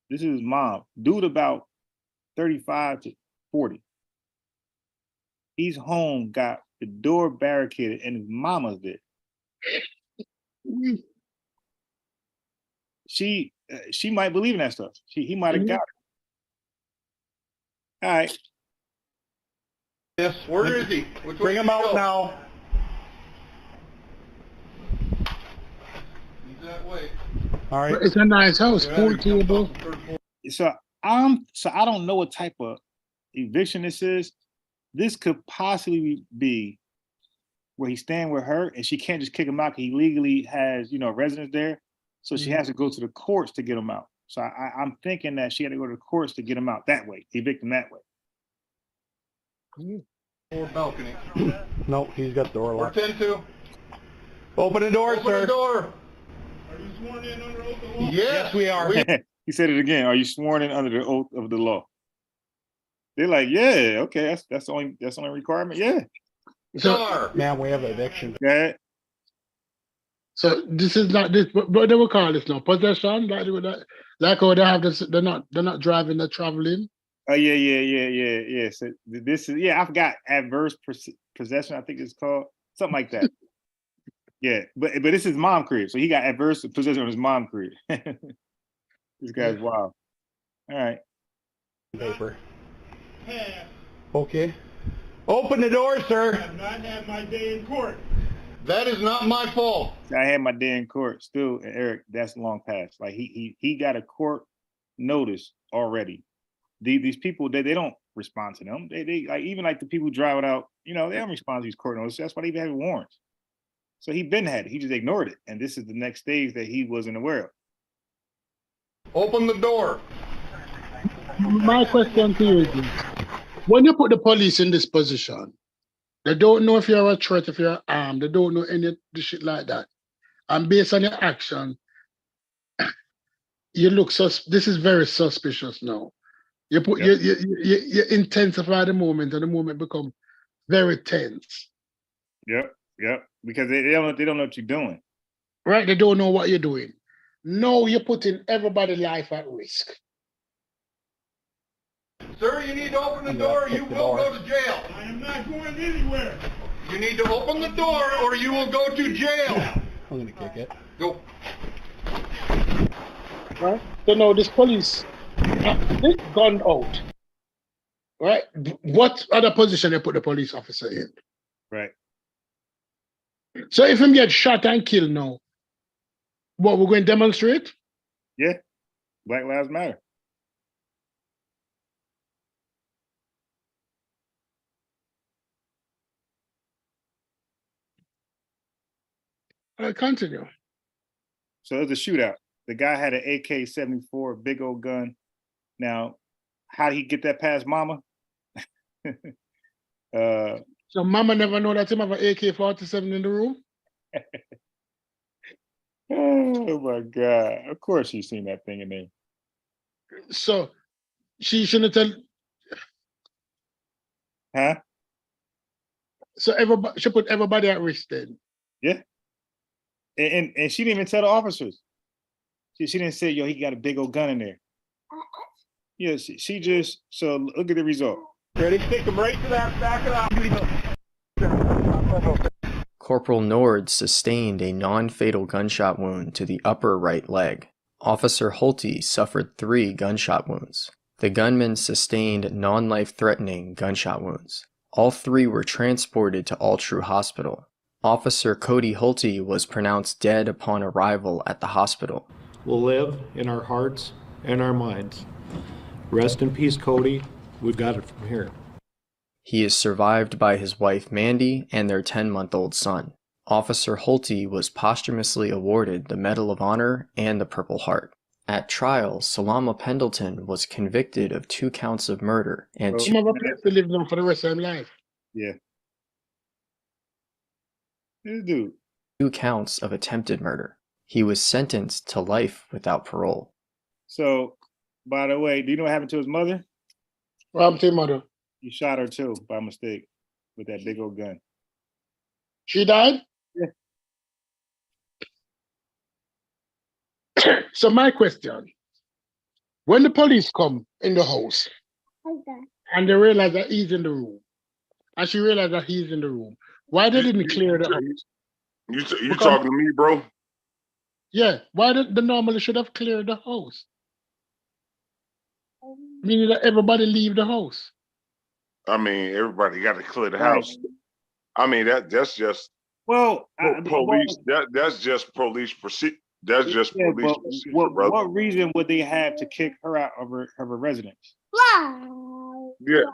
This is his mom. Dude about 35 to 40. He's home, got the door barricaded, and his mama's there. She might believe in that stuff. He might have got it. All right. Yes. Where is he? Bring him out now. He's that way. All right. It's a nice house, pool table. So I don't know what type of eviction this is. This could possibly be where he's staying with her and she can't just kick him out because he legally has, residence there. So she has to go to the courts to get him out. So I'm thinking that she had to go to the courts to get him out that way, evict him that way. Or balcony. No, he's got the door locked. 10-2. Open the door, sir. Open the door. Are you sworn in under oath of office? Yes, we are. He said it again. Are you sworn in under the oath of the law? They're like, yeah, okay, that's the only requirement. Yeah. So, man, we have eviction. Yeah. So this is not this, what they will call this now? Possession, like how they have this. They're not driving, they're traveling. Oh yeah. So this is I forgot adverse possession. I think it's called something like that. Yeah, but this is mom crib, so he got adverse possession on his mom crib. This guy's wild. All right. Paper. Okay. Open the door, sir. I have not had my day in court. That is not my fault. I had my day in court. Still, Eric, that's long past. Like he got a court notice already. These people, they don't respond to them. They like even like the people who drive it out, they don't respond to these court notices. That's why they even have warrants. So he been had it. He just ignored it. And this is the next stage that he wasn't aware of. Open the door. My question to you is this. When you put the police in this position, they don't know if you're a threat, if you're armed, they don't know any of the shit like that. And based on your action, you look this is very suspicious now. You put you intensify the moment, and the moment become very tense. Yep. Because they don't know what you're doing. Right? They don't know what you're doing. No, you're putting everybody's life at risk. Sir, you need to open the door or you will go to jail. I am not going anywhere. You need to open the door or you will go to jail. I'm going to kick it. Go. Right? So now this police, they gone out. Right? What other position they put the police officer in? Right. So if him get shot and killed now, what, we're going to demonstrate? Yeah. Black Lives Matter. All right, continue. So it was a shootout. The guy had an AK-74, big old gun. Now, how did he get that past mama? So mama never know that him have an AK-47 in the room? Oh my God. Of course she's seen that thing in there. So she shouldn't tell. Huh? So everybody, she put everybody at risk then. Yeah. And she didn't even tell the officers. She didn't say, yo, he got a big old gun in there. Yeah, she just, so look at the result. Ready? Stick them right to that. Back it up. Corporal Nord sustained a non-fatal gunshot wound to the upper right leg. Officer Hulte suffered 3 gunshot wounds. The gunman sustained non-life-threatening gunshot wounds. All 3 were transported to All True Hospital. Officer Cody Hulte was pronounced dead upon arrival at the hospital. Will live in our hearts and our minds. Rest in peace, Cody. We've got it from here. He is survived by his wife Mandy and their 10-month-old son. Officer Hulte was posthumously awarded the Medal of Honor and the Purple Heart. At trial, Salama Pendleton was convicted of 2 counts of murder and Some of a place to live now for the rest of their life. Yeah. This dude. 2 counts of attempted murder. He was sentenced to life without parole. So, by the way, do you know what happened to his mother? What happened to your mother? You shot her too, by mistake, with that big old gun. She died? Yeah. So my question, when the police come in the house and they realize that he's in the room, and she realized that he's in the room, why they didn't clear the house? You talking to me, bro? Yeah, why did the normally should have cleared the house? Meaning that everybody leave the house. I mean, everybody got to clear the house. I mean, that's just police. That's just police procedure. That's just police procedure, brother. What reason would they have to kick her out of her residence? Yeah,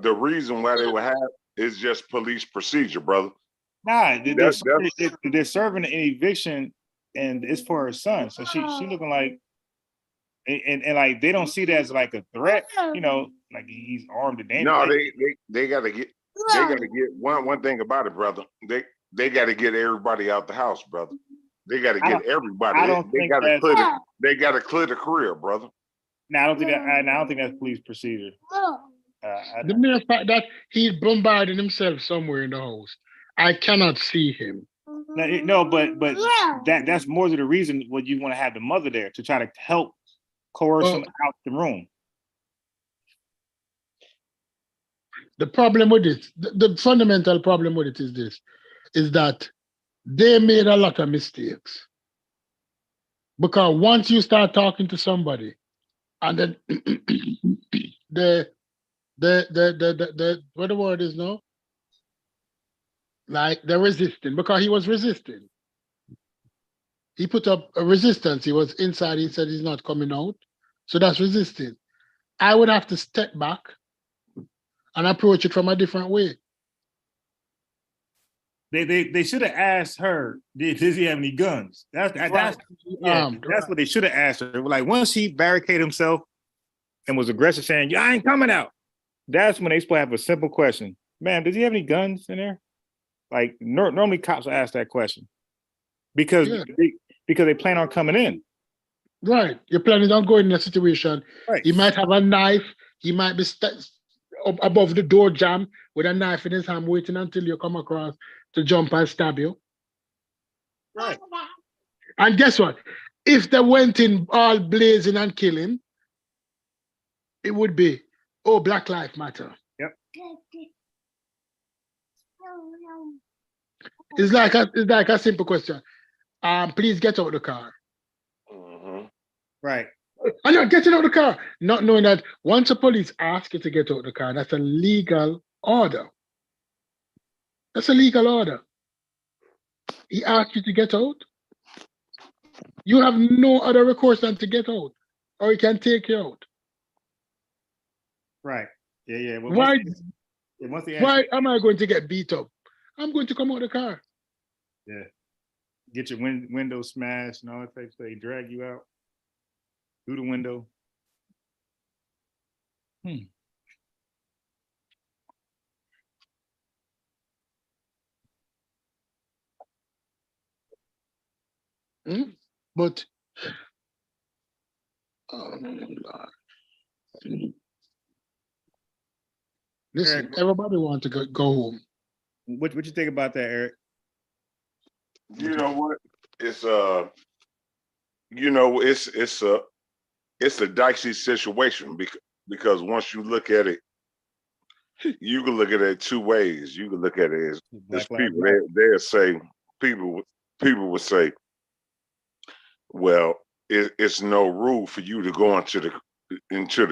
the reason why they would have is just police procedure, brother. Nah, they're serving an eviction, and it's for her son. So she looking like, and like they don't see that as like a threat, you know, like he's armed and dangerous. No, they gotta get one thing about it, brother. They gotta get everybody out the house, brother. They gotta get everybody. They gotta clear the career, brother. No, I don't think that's police procedure. The mere fact that he's bombarding himself somewhere in the house, I cannot see him. No, but that's more to the reason what you want to have the mother there to try to help coerce him out the room. The problem with it, the fundamental problem with it is this, is that they made a lot of mistakes. Because once you start talking to somebody, and then the what the word is now? Like they're resisting, because he was resisting. He put up a resistance. He was inside, he said he's not coming out. So that's resisting. I would have to step back and approach it from a different way. They should have asked her, does he have any guns? That's what they should have asked her. Like once he barricaded himself and was aggressive saying, I ain't coming out. That's when they supposed to have a simple question. Ma'am, does he have any guns in there? Like normally cops will ask that question. Because they plan on coming in. Right. You're planning on going in a situation. Right. He might have a knife. He might be up above the door jamb with a knife in his hand, waiting until you come across to jump and stab you. Right. And guess what? If they went in all blazing and killing, it would be, Black Lives Matter. Yep. It's like a simple question. Please get out of the car. Mm-hmm. Right. I'm not getting out of the car. Not knowing that once the police ask you to get out of the car, that's a legal order. That's a legal order. He asked you to get out. You have no other recourse than to get out, or he can take you out. Right. Yeah. Well, Why am I going to get beat up? I'm going to come out of the car. Yeah. Get your window smashed and all that type of stuff. They drag you out through the window. But oh, Lord. Listen, Eric, everybody wants to go home. what you think about that, Eric? You know what? It's it's a dicey situation because once you look at it, you can look at it two ways. You can look at it as Black Lives people Matter. they'll say people would say, well, it's no rule for you to go into the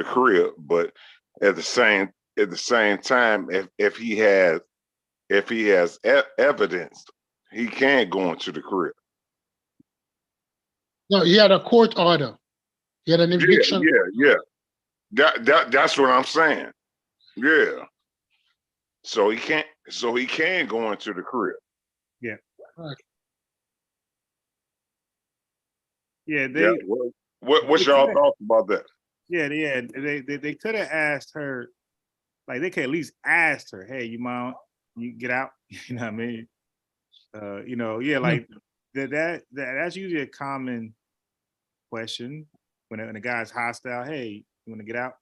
crib, but at the same time, if he has evidence, he can go into the crib. No, he had a court order. He had an eviction. Yeah. That's what I'm saying. Yeah. So he can go into the crib. Yeah. Right. Yeah, Yeah. What's y'all thoughts about that? Yeah, they could have asked her, like they could at least asked her, hey, you mom, you get out. You know what I mean? Like that's usually a common question when a guy's hostile. Hey, you want to get out?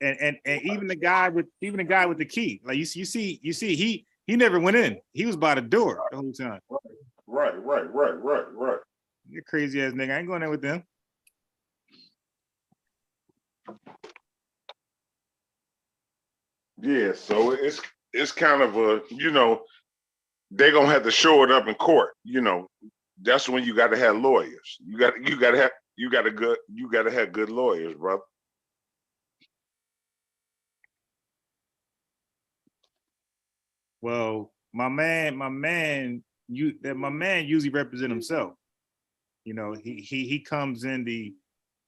And even the guy with the key, like you see, he never went in. He was by the door the whole time. Right. You crazy ass nigga. I ain't going there with them. Yeah. So it's kind of a they're gonna have to show it up in court. That's when you got to have lawyers. You got to have good lawyers, brother. Well, my man usually represent himself. He comes in the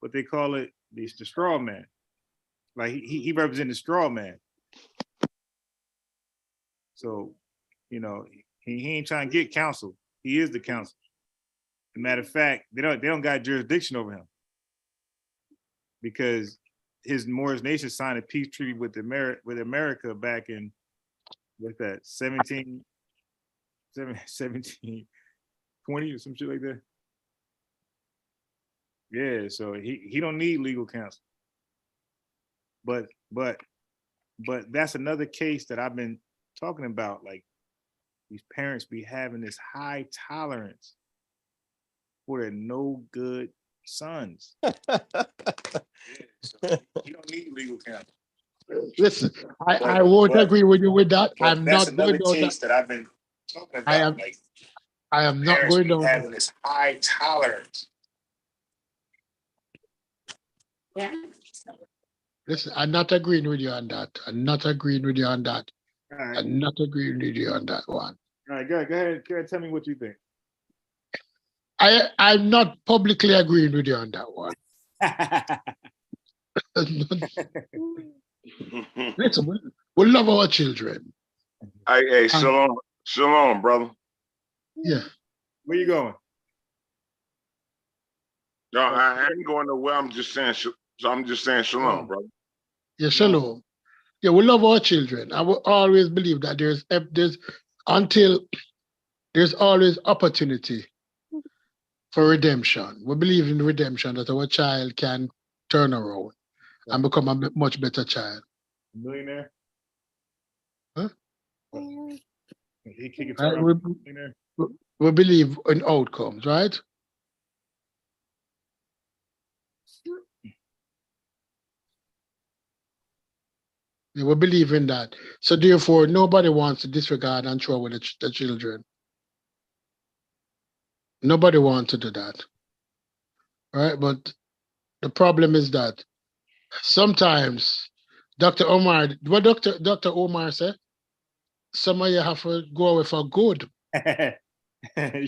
what they call it, the straw man. Like he represents the straw man. So, he ain't trying to get counsel. He is the counsel. As a matter of fact, they don't got jurisdiction over him because his Nation signed a peace treaty with America back in what's that 1720 or some shit like that. Yeah, so he don't need legal counsel. But that's another case that I've been talking about. Like these parents be having this high tolerance for their no good sons. So you don't need legal counsel. Listen, I won't agree with you with that. I'm not going down case that I've been talking about. I am not going down having this high tolerance. Yeah. Listen, I'm not agreeing with you on that. I'm not agreeing with you on that. All right. I'm not agreeing with you on that one. All right, go ahead. Tell me what you think. I'm not publicly agreeing with you on that one. Listen, we love our children. Hey, shalom, brother. Yeah. Where you going? No, I ain't going nowhere. I'm just saying shalom, brother. Yeah, shalom. Yeah, we love our children. I will always believe that there's always opportunity for redemption. We believe in redemption, that our child can turn around and become a much better child. Millionaire? Huh? He can Right? turn millionaire. We believe in outcomes, right? Yeah, we believe in that. So therefore, nobody wants to disregard and throw away the children. Nobody wants to do that. Right? But the problem is that sometimes Dr. Omar, what Dr. Omar said, some of you have to go away for good. You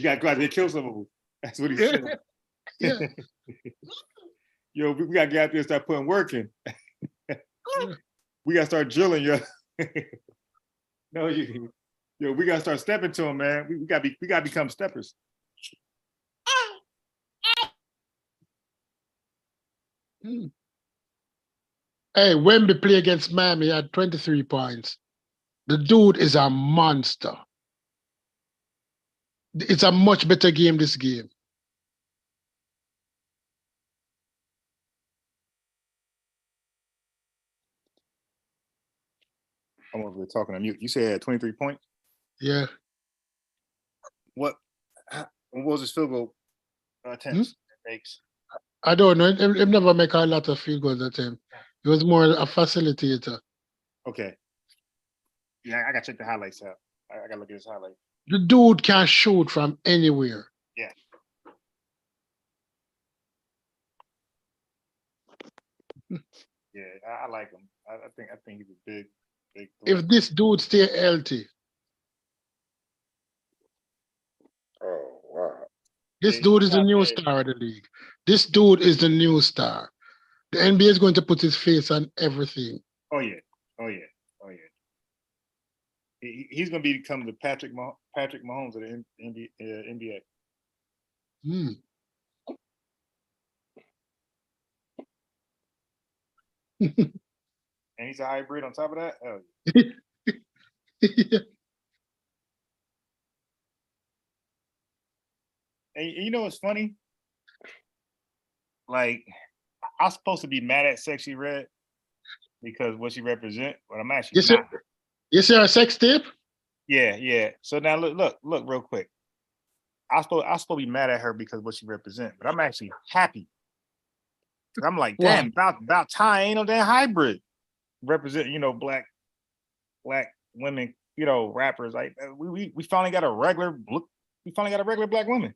got to go out there and kill some of them. That's what he said. Yeah. Yo, we got to get out there and start putting work in. We got to start drilling, yo. No, we got to start stepping to them, man. We got to become steppers. Hey, Wemby play against Miami, he had 23 points. The dude is a monster. It's a much better game, this game. I'm over here talking on mute. You said 23 points? Yeah. What was his field goal attempts? Makes? I don't know. He never make a lot of field goals at him. He was more a facilitator. Okay. Yeah, I gotta check the highlights out. I gotta look at his highlights. The dude can shoot from anywhere. Yeah. Yeah, I like him. I think he's a big threat. If this dude stay healthy, Oh wow. this dude is the new star of the league. This dude is the new star. The NBA is going to put his face on everything. Oh yeah. He's going to become the Patrick Mahomes of the NBA. And he's a hybrid on top of that. Oh. Yeah. And you know what's funny? Like, I'm supposed to be mad at Sexy Red because what she represent, but I'm actually not. You see her sex tape? Yeah. So now look real quick. I'm supposed to be mad at her because what she represent, but I'm actually happy. I'm like, damn, about time, ain't no damn hybrid represent, black women, rappers. Like we finally got a regular look. We finally got a regular black woman.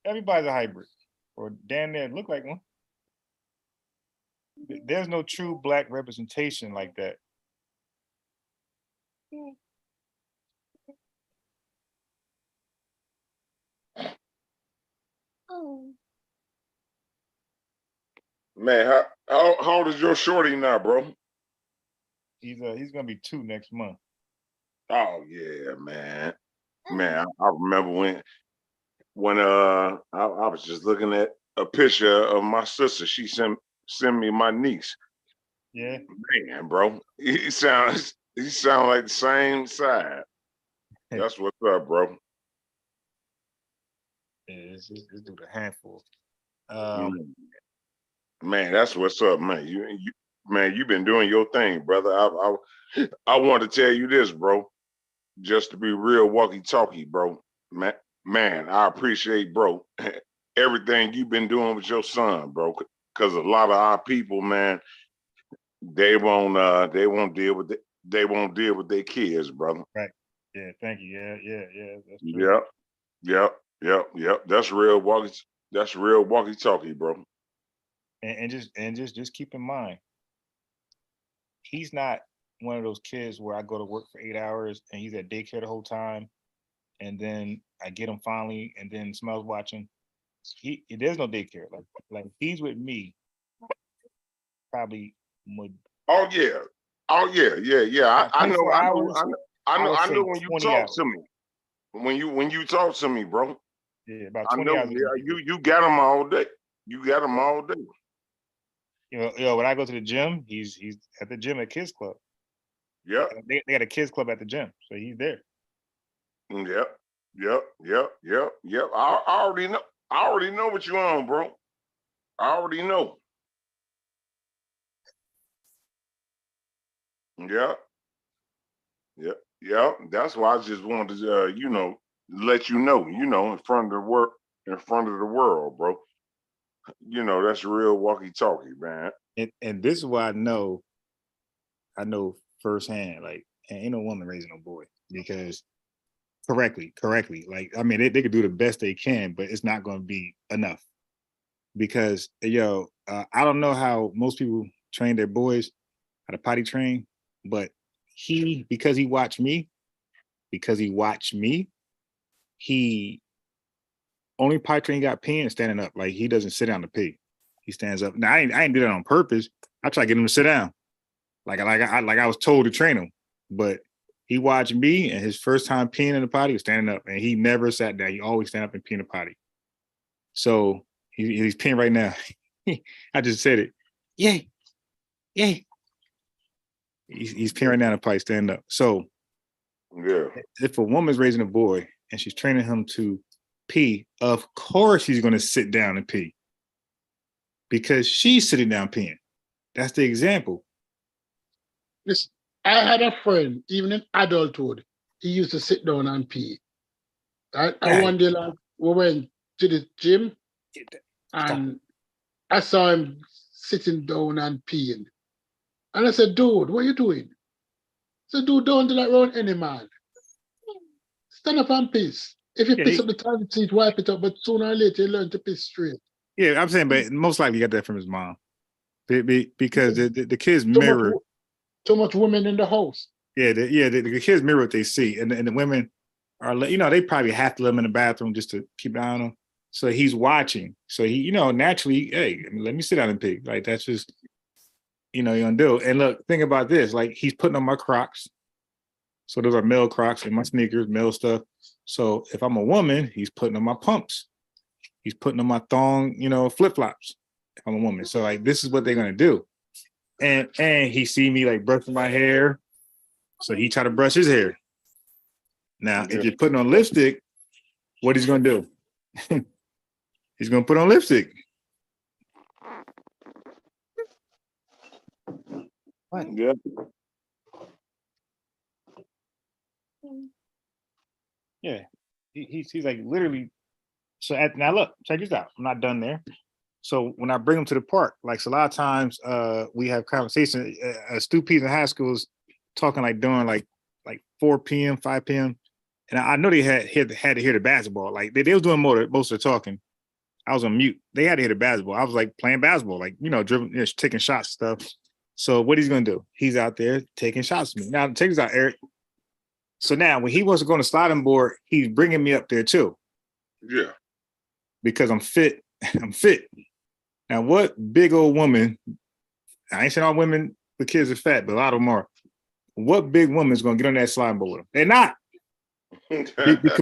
Everybody's a hybrid, or damn near look like one. There's no true black representation like that. Man, how old is your shorty now, bro? He's gonna be 2 next month. Oh yeah, man. Man, I remember when I was just looking at a picture of my sister. She sent me my niece. Yeah. Man, bro. He sound like the same side. That's what's up, bro. Yeah, this dude a handful. Man, that's what's up, man. You've been doing your thing, brother. I want to tell you this, bro. Just to be real walkie-talkie, bro. Man, I appreciate, bro, everything you've been doing with your son, bro. Because a lot of our people, man, they won't deal with their kids, brother. Right. Yeah. Thank you. Yeah. That's true. Yep. That's real walkie-talkie, bro. And just keep in mind, he's not one of those kids where I go to work for 8 hours and he's at daycare the whole time, and then I get him finally, and then Smells watching. There's no daycare. Like he's with me. Probably would. Oh yeah. I know when you talk to me. When you talk to me, bro. Yeah, about 20 hours. You got him all day. When I go to the gym, he's at the gym at Kids Club. Yeah. They got a kids club at the gym, so he's there. Yep. I already know what you on, bro. I already know. Yeah. That's why I just wanted to, let you know, in front of the world, bro. That's real walkie-talkie, man. And this is why I know firsthand, like, ain't no woman raising no boy, because correctly, like, I mean, they could do the best they can, but it's not going to be enough, because I don't know how most people train their boys how to potty train, but because he watched me, he only potty train got peeing standing up. Like, he doesn't sit down to pee. He stands up. Now I ain't do that on purpose. I try to get him to sit down. Like I was told to train him, but he watched me, and his first time peeing in the potty was standing up, and he never sat down. He always stand up and pee in the potty. So He's peeing right now. I just said it. Yay. He's peeing right now to probably stand up. So Yeah. if a woman's raising a boy and she's training him to pee, of course she's going to sit down and pee because she's sitting down peeing. That's the example. Listen, I had a friend, even in adulthood, he used to sit down and pee. I one day, like, we went to the gym and I saw him sitting down and peeing. And I said, dude, what are you doing? I said, dude, don't do that around any man. Stand up and piss. If you piss up the toilet seat, wipe it up, but sooner or later you learn to piss straight. Yeah, I'm saying, but most likely he got that from his mom. Because the kids mirror. Too much women in the house. Yeah, the kids mirror what they see. And the women are, they probably have to let them in the bathroom just to keep an eye on them. So he's watching. So he, naturally, hey, let me sit down and pee. Like, that's just, you're gonna do. And look, think about this. Like, he's putting on my Crocs. So those are male Crocs and my sneakers, male stuff. So if I'm a woman, he's putting on my pumps. He's putting on my thong, flip-flops. If I'm a woman. So like, this is what they're gonna do. And he see me like brushing my hair. So he try to brush his hair. Now, if you're putting on lipstick, what he's gonna do? He's gonna put on lipstick. What? Yeah. Yeah. He's like literally. So now look, check this out. I'm not done there. So when I bring him to the park, like, so a lot of times we have conversations. Stu Pease in high school is talking like during like 4 p.m., 5 p.m. And I know they had to hear the basketball. Like they was doing most of the talking. I was on mute. They had to hear the basketball. I was like playing basketball, like, dribbling, taking shots and stuff. So what he's gonna do? He's out there taking shots with me. Now check this out, Eric. So now when he wants to go on the sliding board, he's bringing me up there too. Yeah. Because I'm fit. I'm fit. Now, what big old woman, I ain't saying all women with kids are fat, but a lot of them are. What big woman is going to get on that sliding board with them? They're not.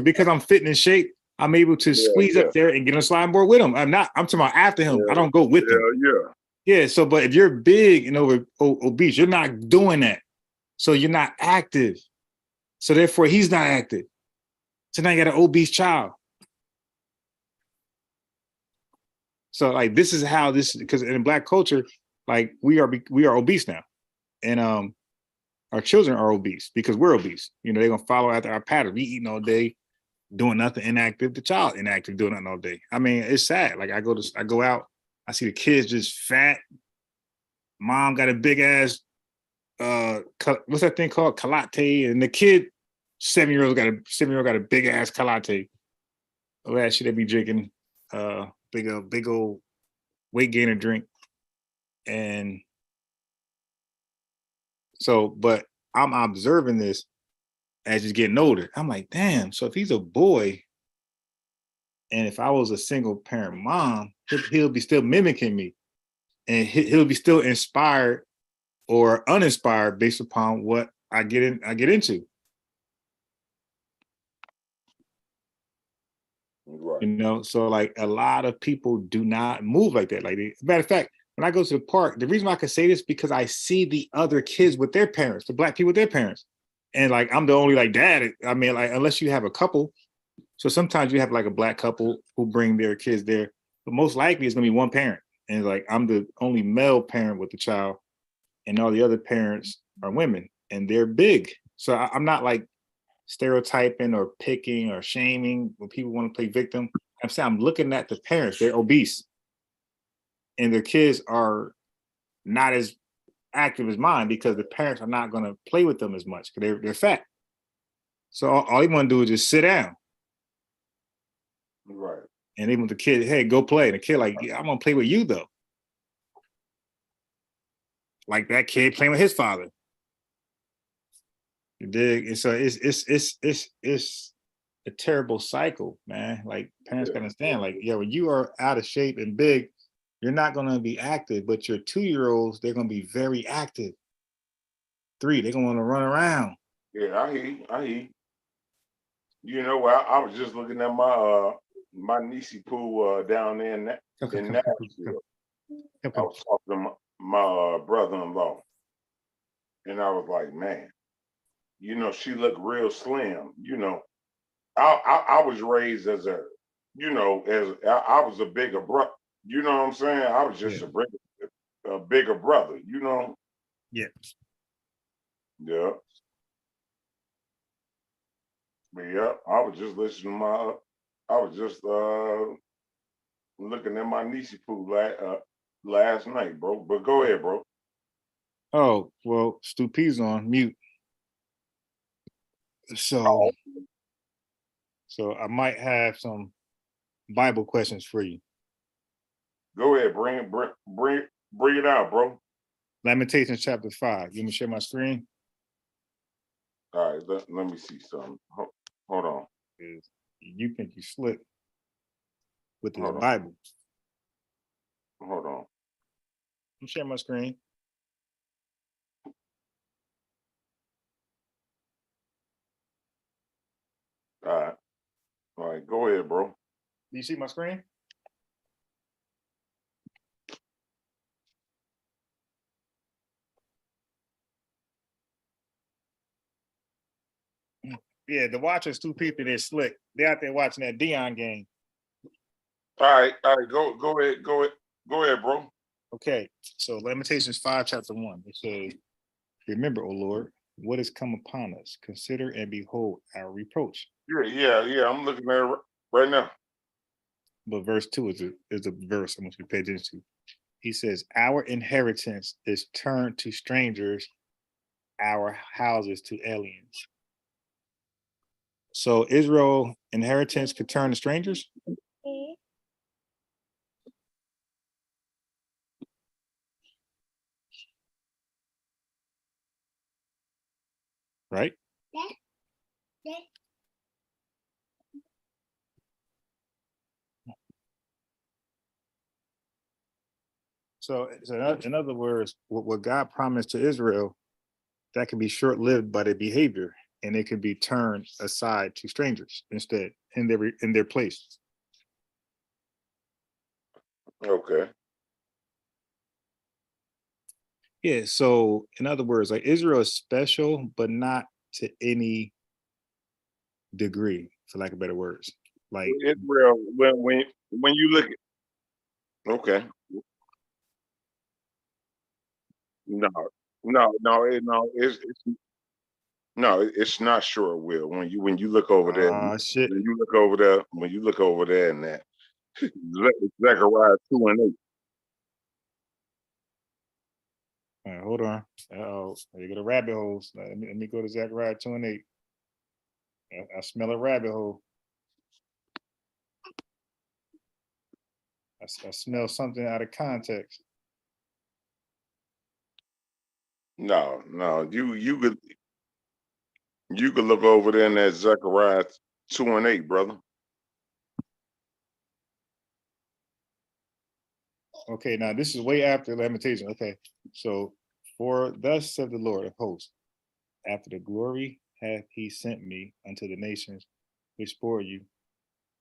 because I'm fit and in shape, I'm able to squeeze up there and get on the sliding board with them. I'm talking about after him. I don't go with them. Yeah, so, but if you're big and obese, you're not doing that. So you're not active. So therefore, he's not active. So now you got an obese child. So like this is how this, because in Black culture, like we are obese now, and our children are obese because we're obese. They're gonna follow after our pattern. We eating all day, doing nothing, inactive. The child inactive, doing nothing all day. I mean, it's sad. Like I go out, I see the kids just fat. Mom got a big ass, what's that thing called, calate, and the kid 7-year-old got a big ass calate. Oh, that shit they be drinking. Big old weight gainer drink. And so, but I'm observing this as he's getting older. I'm like, damn, so if he's a boy, and if I was a single parent mom, he'll be still mimicking me. And he'll be still inspired or uninspired based upon what I get into. Right. So like a lot of people do not move like that. Like, matter of fact, when I go to the park, the reason why I can say this is because I see the other kids with their parents, the Black people with their parents. And like, I'm the only like dad. I mean, like, unless you have a couple. So sometimes you have like a Black couple who bring their kids there, but most likely it's gonna be one parent. And like, I'm the only male parent with the child, and all the other parents are women, and they're big. So I'm not like stereotyping or picking or shaming when people want to play victim. I'm saying I'm looking at the parents. They're obese, and their kids are not as active as mine because the parents are not going to play with them as much because they're fat. So all you want to do is just sit down. Right. And even the kid, hey, go play. And the kid like, yeah, I'm gonna play with you though. Like that kid playing with his father. You dig? And so it's a terrible cycle, man. Like parents gotta understand, like, yeah, when you are out of shape and big, you're not gonna be active, but your 2-year-olds, they're gonna be very active. 3, they're gonna want to run around. Yeah, I hear you. I was just looking at my my niecey pool down there Okay, in come, come, Nashville. come, I was talking to my brother-in-law, and I was like, man, you know, she looked real slim. You know, I was raised as a, you know, as I was a bigger brother. You know what I'm saying? I was just a bigger brother. You know? Yeah. Yeah. But yeah, I was just listening to I was just looking at my niecey poo last night, bro. But go ahead, bro. Oh, well, Stu P's on mute. So I might have some Bible questions for you. Go ahead, bring it out, bro. Lamentations chapter 5. You want me to share my screen? All right, let me see something. Hold on. You think you slick with this Hold on. Bible. Hold on. I'm sharing my screen. All right, go ahead, bro. Do you see my screen? Yeah, the watchers, 2 people, they're slick. They're out there watching that Dion game. All right, go ahead, bro. Okay, so Lamentations 5, chapter 1. It says, remember, O Lord, what has come upon us. Consider and behold our reproach. Yeah. I'm looking at it right now. But verse 2 is a verse I want you to pay attention to. He says, our inheritance is turned to strangers, our houses to aliens. So Israel inheritance could turn to strangers? Right? So in other words, what God promised to Israel, that can be short-lived by their behavior, and it can be turned aside to strangers instead in their place. Okay. Yeah. So in other words, like Israel is special, but not to any degree, for lack of better words. Like Israel, when you look at, okay. It's not sure, Will. When you look over there, shit. when you look over there and that Zechariah 2:8. All right, hold on. Oh, you get a rabbit hole. Let me go to Zechariah 2:8. I smell a rabbit hole. I smell something out of context. No, you could look over there in that Zechariah 2:8, brother. Okay, now this is way after Lamentation. Okay, so for thus said the Lord of hosts, after the glory hath he sent me unto the nations which spoil you.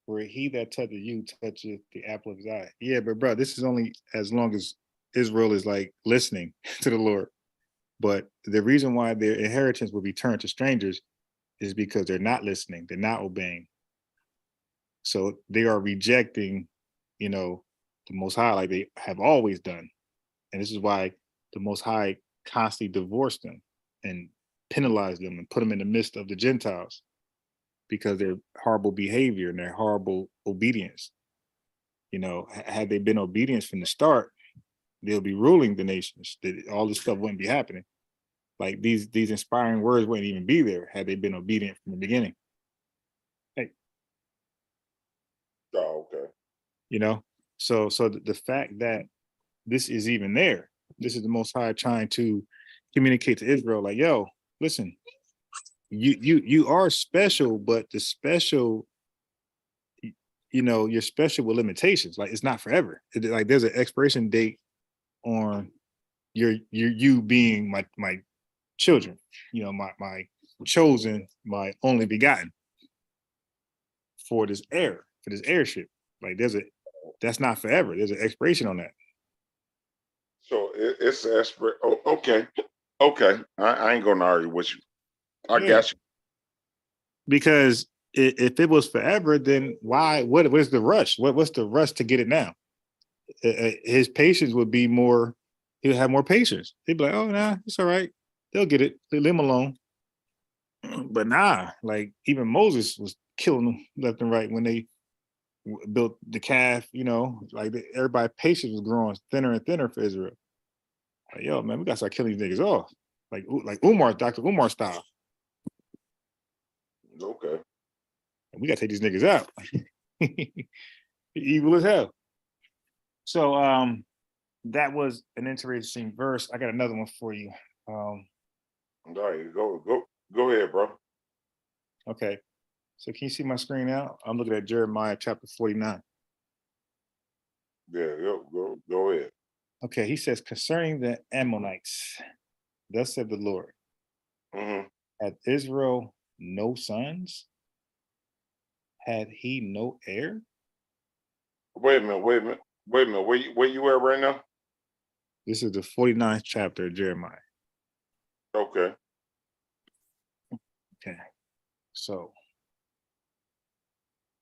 For he that toucheth you toucheth the apple of his eye. Yeah, but bro, this is only as long as Israel is like listening to the Lord. But the reason why their inheritance will be turned to strangers is because they're not listening, they're not obeying. So they are rejecting, the Most High, like they have always done. And this is why the Most High constantly divorced them and penalized them and put them in the midst of the Gentiles because their horrible behavior and their horrible obedience. Had they been obedient from the start, they'll be ruling the nations. All this stuff wouldn't be happening. Like these inspiring words wouldn't even be there had they been obedient from the beginning. Hey. Oh, okay. So the fact that this is even there, this is the Most High trying to communicate to Israel, like, yo, listen, you are special, but the special, you're special with limitations. Like it's not forever. Like there's an expiration date on you being my children, my chosen, my only begotten for this heirship. Like there's That's not forever. There's an expiration on that. So it's okay. Okay. I ain't gonna argue with you. I Yeah. got you. Because if it was forever, then why? What's the rush? What's the rush to get it now? His patience would be more. He would have more patience. He'd be like, "Oh, nah, it's all right. They'll get it. Leave him alone." But nah, like even Moses was killing them left and right when they built the calf. You know, like everybody patience was growing thinner and thinner for Israel. Like, yo, man, we gotta start killing these niggas off, like Dr. Umar style. Okay. We gotta take these niggas out. Evil as hell. So that was an interesting verse. I got another one for you. All right, go ahead, bro. Okay. So can you see my screen now? I'm looking at Jeremiah chapter 49. Yeah, go ahead. Okay, he says, concerning the Ammonites, thus said the Lord, had Israel no sons? Had he no heir? Wait a minute. Where you at right now? This is the 49th chapter of Jeremiah. Okay. Okay. So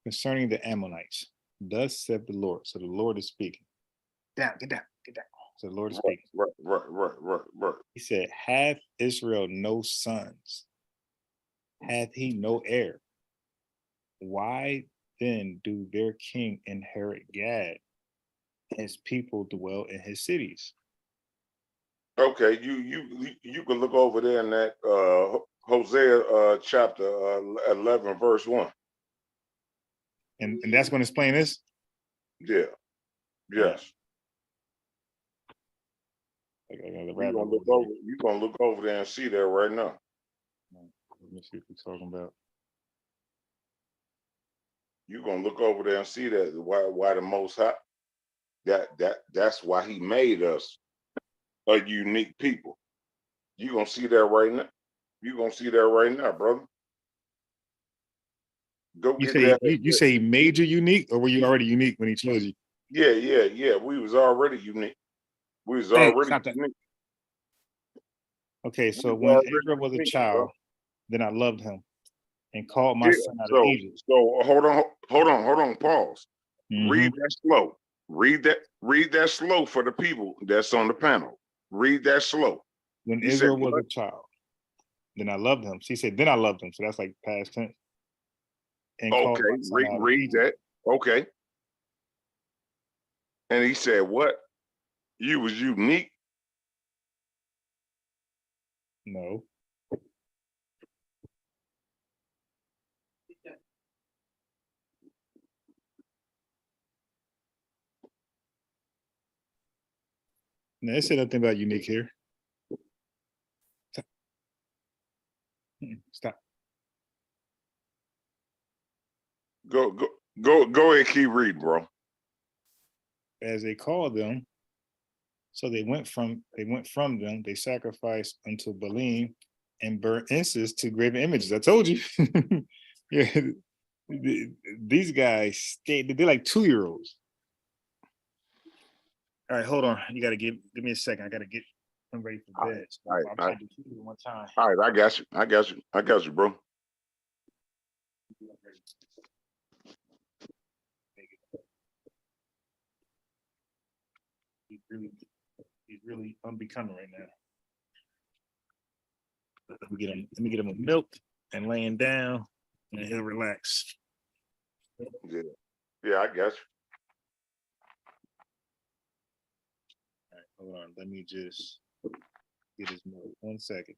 concerning the Ammonites, thus said the Lord. So the Lord is speaking. Get down. So the Lord is speaking. Right. He said, hath Israel no sons? Hath he no heir? Why then do their king inherit Gad? His people dwell in his cities. Okay, you can look over there in that Hosea chapter 11 verse 1. And that's going to explain this? Yeah. Yes. You're gonna look over there and see that right now. Let me see what you're talking about. You're gonna look over there and see that why the Most High, that's why he made us a unique people. You're gonna see that right now. You're gonna see that right now, brother. Go You get say that. you say major unique, or were you already unique when he chose you? Yeah. We was already unique. Stop that. Unique. Okay, so when Israel was a child, then I loved him and called my son out of Egypt. So hold on, pause. Read that slow. Read that slow for the people that's on the panel. Read that slow. When Israel was a child, then I loved him. She said, then I loved him. So that's like past tense. And okay, read that. Okay. And he said, what? You was unique? No. No, it said nothing about unique here. Stop. Go ahead, keep reading, bro. As they called them, so they went from them, they sacrificed unto Baalim and burnt incense to graven images. I told you. Yeah, these guys, they're like 2-year-olds. All right, hold on. You gotta give me a second. I gotta get them ready for bed. All right. I'm trying to do 2 at one time. All right, I got you, bro. He's really unbecoming right now. Let me get him a milk and laying down, and he'll relax. Yeah, I got you. All right, hold on. Let me just get his milk. 1 second.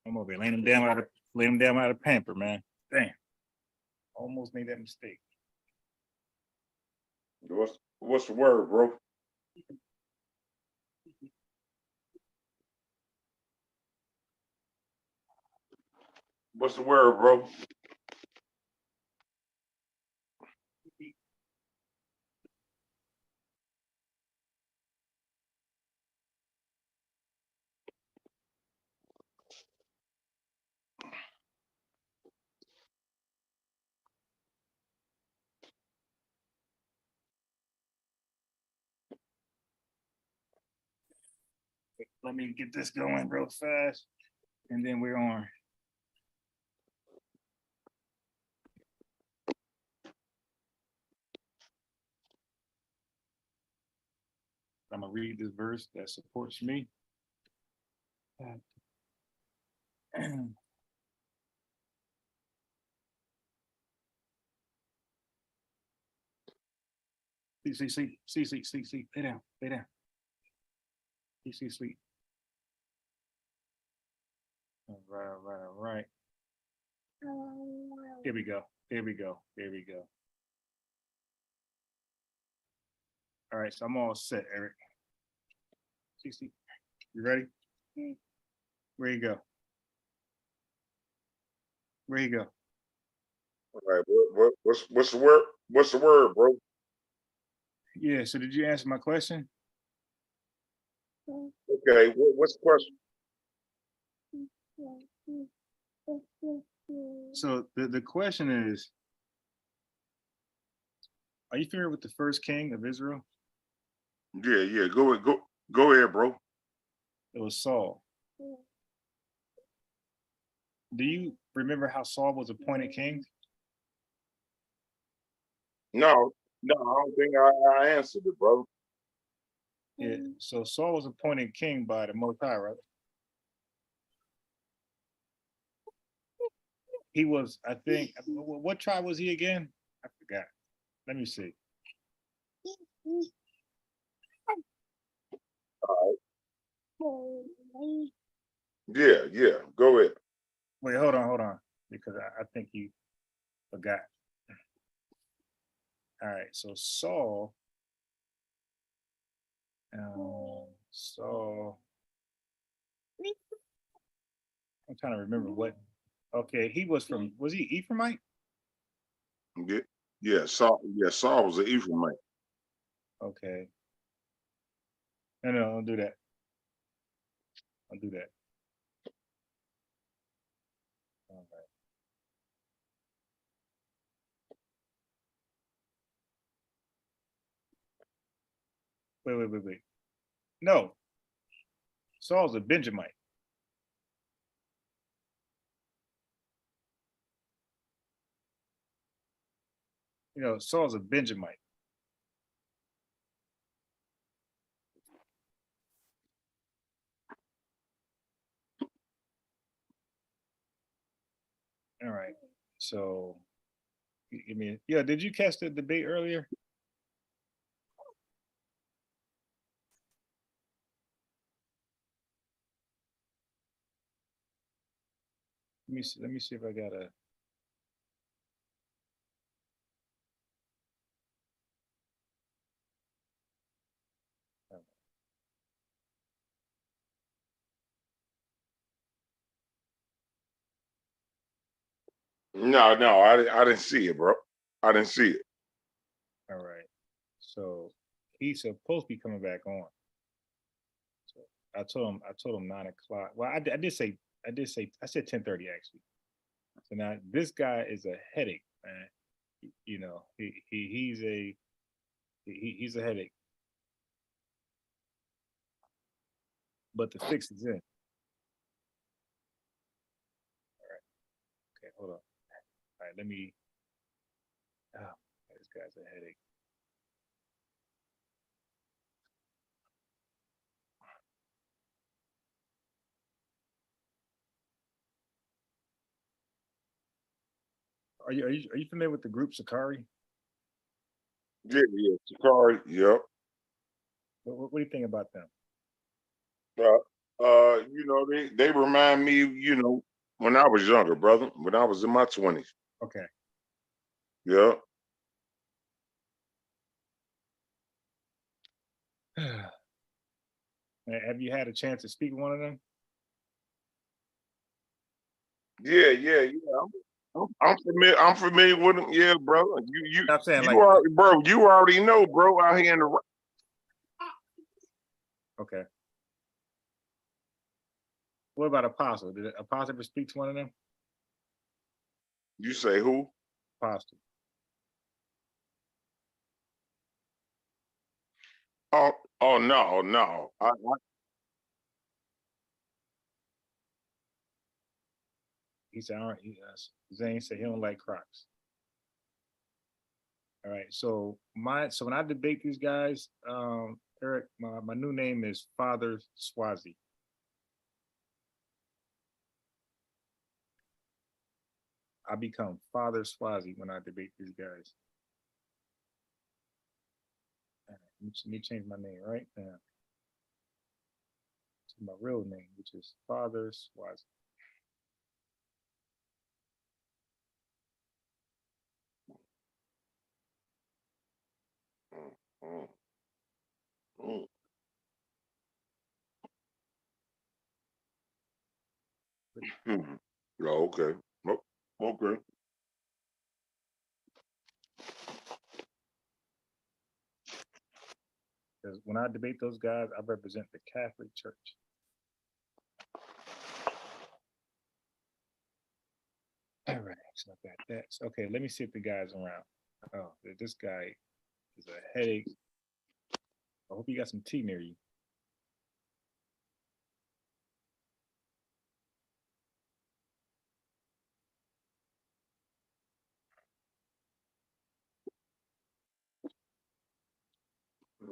I'm over here laying him down out of pamper, man. Damn. Almost made that mistake. What's the word, bro? What's the word, bro? Let me get this going real fast, and then we're on. I'm gonna read this verse that supports me. See, lay down, lay down. Sleep. All right. Here we go. All right, so I'm all set, Eric. See, you ready? Where you go? All right, what's the word? What's the word, bro? Yeah, so did you answer my question? Okay, what's the question? So the question is, are you familiar with the first king of Israel? Yeah, go ahead, bro. It was Saul. Do you remember how Saul was appointed king? No, I don't think I answered it, bro. Yeah, so Saul was appointed king by the Most High, right? He was, I think, what tribe was he again? I forgot. Let me see. Yeah, go ahead. Wait, hold on, because I think you forgot. All right, so Saul, I'm trying to remember what. Okay, was he Ephraimite? Yeah, Saul was an Ephraimite. Okay. No, don't do that. Don't do that. All right. Wait. No, Saul's a Benjamite. Saul's a Benjamite. All right. So, did you catch the debate earlier? Let me see if I got a. No, I didn't see it, bro. I didn't see it. All right. So he's supposed to be coming back on. So I told him 9 o'clock. Well, I did say I said 10:30 actually. So now this guy is a headache, man. He's a headache. But the fix is in. All right. Okay, hold on. All right, let me. Oh, this guy's a headache. Are you familiar with the group Sakari? Yeah, Sakari, yep. What do you think about them? You know, they remind me, you know, when I was younger, brother, when I was in my 20s. Okay. Yeah. Have you had a chance to speak with one of them? Yeah. I'm familiar. I'm familiar with them. Yeah, brother. I'm saying, You like, are, bro. You already know, bro. Out here in the. okay. What about Apostle? Did Apostle ever speak to one of them? You say who? Apostle. Oh no. He said, all right. Zane said he don't like Crocs. All right. So when I debate these guys, Eric, my new name is Father Swazi. I become Father Swazi when I debate these guys. All right, let me change my name right now to my real name, which is Father Swazi. Mm. Oh, okay. Oh, okay. Because when I debate those guys, I represent the Catholic Church. All right, so I got that. So, okay, let me see if the guy's around. Oh, this guy is a headache. I hope you got some tea near you.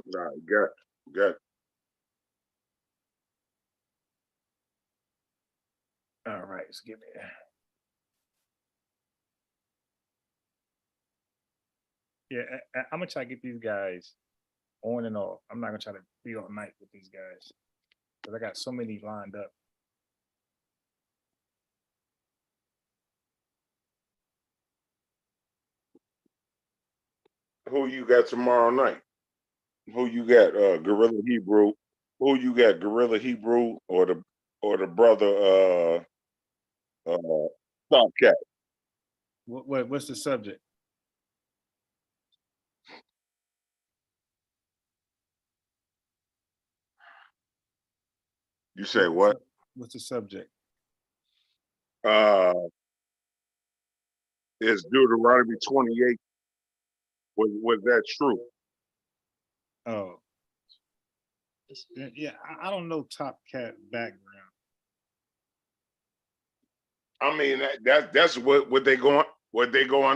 Nah, got. All right, so give me. Yeah, I'm gonna try to get these guys on and off. I'm not gonna try to be all night with these guys because I got so many lined up. Who you got tomorrow night? Who you got? Gorilla Hebrew. Who you got? Gorilla Hebrew or the brother Stop Cat? What's the subject? You say what? What's the subject? Uh, is Deuteronomy 28? Was that true? Oh, yeah. I don't know Top Cat background. I mean that's what they going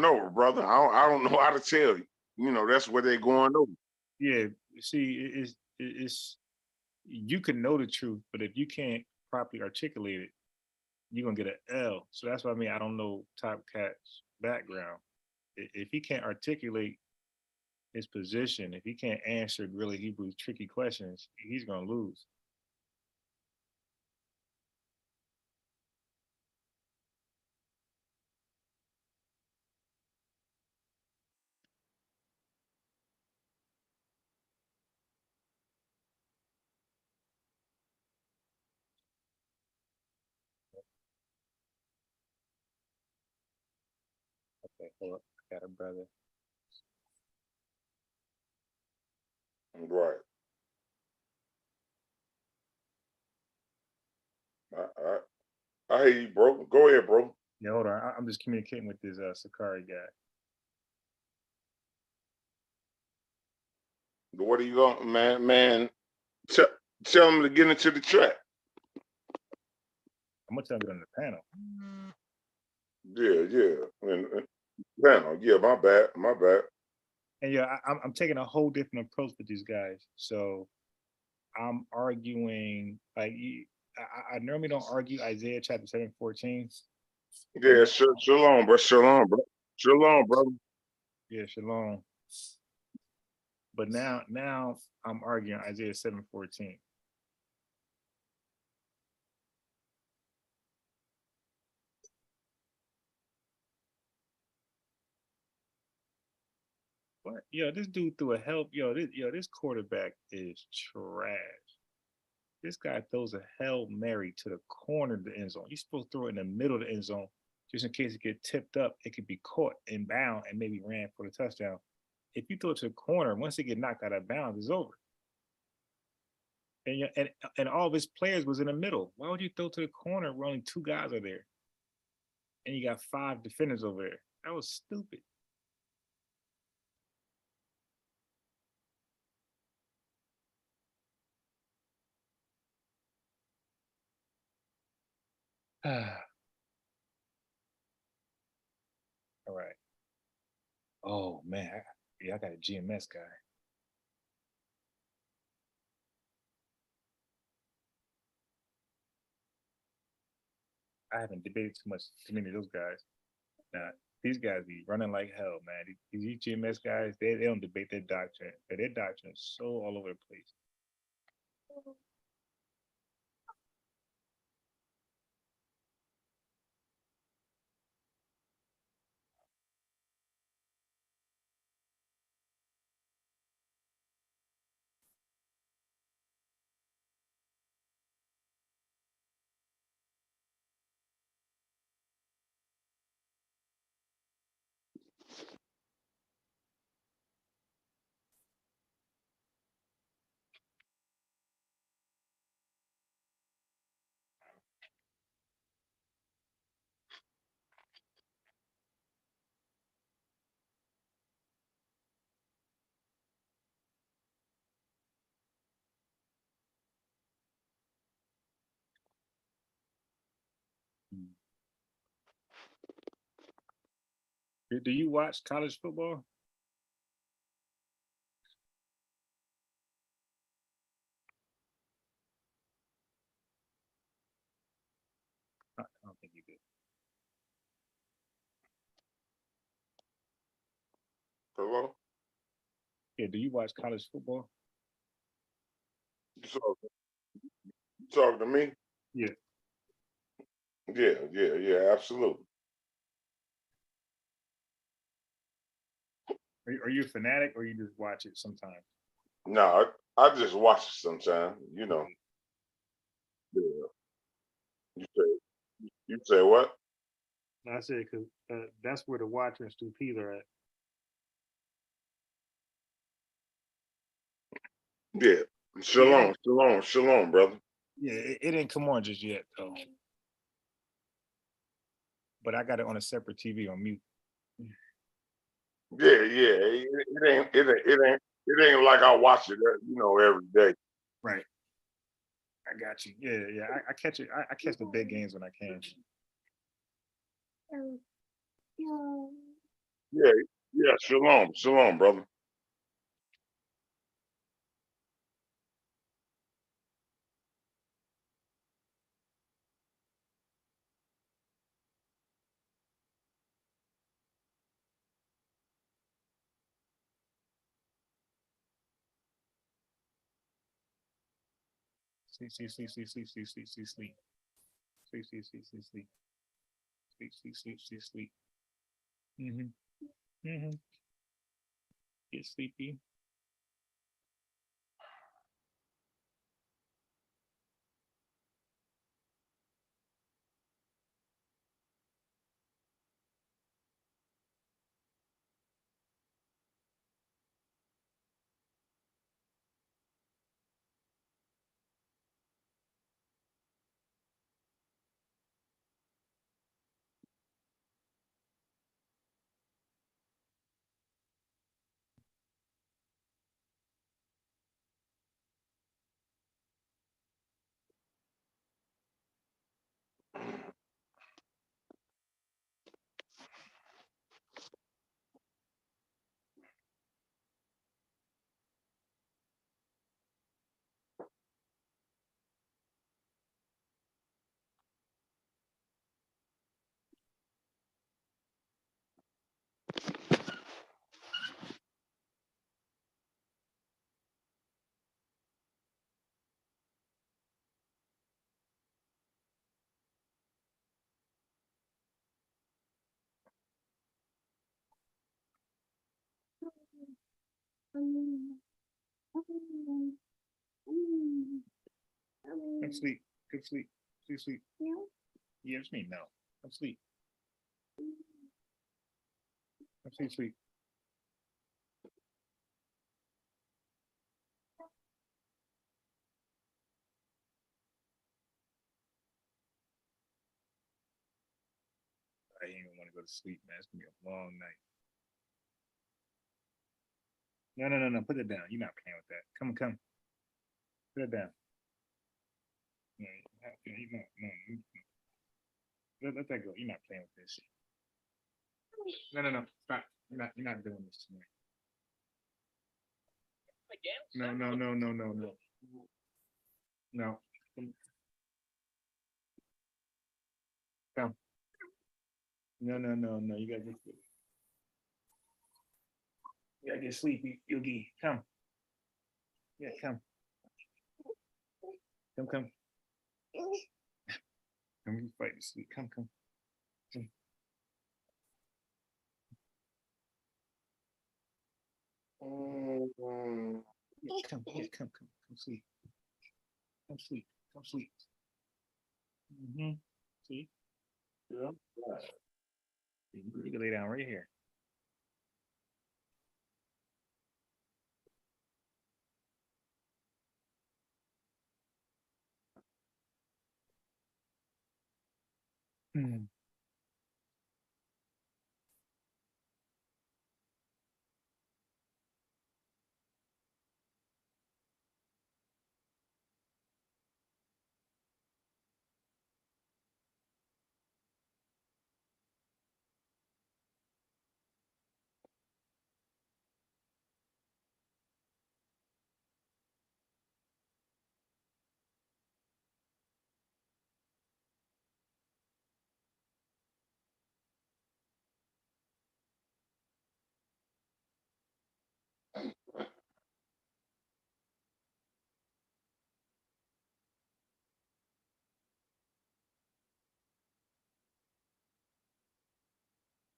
over, brother. I don't know how to tell you. You know that's what they going over. Yeah, see, it's you can know the truth, but if you can't properly articulate it, you're gonna get an L. So that's what I mean. I don't know Top Cat's background. If he can't articulate his position, if he can't answer really Hebrew tricky questions, he's gonna lose. Okay, hold up. I got a brother. Right. I hear you, bro. Go ahead, bro. Yeah, hold on. I'm just communicating with this Sakari guy. What are you going, man? Tell them to get into the track. I'm gonna tell him to get on the panel. Yeah. And panel. Yeah, my bad. And yeah, I'm taking a whole different approach with these guys. So I'm arguing like I normally don't argue Isaiah chapter 7:14. Yeah, shalom, bro. Shalom, brother. Yeah, shalom. But now I'm arguing Isaiah 7:14. What? Yo, this dude threw a help. This quarterback is trash. This guy throws a Hail Mary to the corner of the end zone. You're supposed to throw it in the middle of the end zone just in case it get tipped up. It could be caught and bound and maybe ran for the touchdown. If you throw it to the corner, once it get knocked out of bounds, it's over. And all of his players was in the middle. Why would you throw to the corner where only two guys are there? And you got 5 defenders over there. That was stupid. All right. Oh man, I got a GMS guy. I haven't debated too many of those guys. Now, these guys be running like hell, man. These GMS guys, they don't debate their doctrine, but their doctrine is so all over the place. Do you watch college football? I don't think you do. Hello? Yeah, do you watch college football? You talking to me? Yeah. Yeah, absolutely. Are you a fanatic or you just watch it sometimes? No, I just watch it sometimes, you know. Yeah. You say what? I said because that's where the Watcher and Stu Peas are at. Yeah. Shalom, brother. Yeah, it didn't come on just yet though. But I got it on a separate TV on mute. Yeah. It ain't like I watch it, every day. Right. I got you. Yeah. I catch it. I catch the big games when I can. Yeah. Shalom, brother. Sleep. Sleep. Mm-hmm. Get sleepy. Come sleep. Come sleep. Sleep, sleep. No. Yeah, it's me. No. Come sleep. Come sleep, sleep. I ain't even want to go to sleep, man. It's gonna be a long night. No, no, no, no. Put it down. You're not playing with that. Come, come. Put it down. No, no, no, no. Let that go. You're not playing with this. No, no, no. Stop. You're not doing this to me. No, no, no, no, no, no. No. Come. No, no, no, no. You gotta get sleepy. You gotta get sleepy, Yugi. Come. Yeah, come. Come, come. Come, you fight to sleep. Come, come. Come. Yeah, come, yeah, come, come, come sleep. Come sleep. Come sleep. Mm-hmm. See? Yeah. You can lay down right here. Hmm.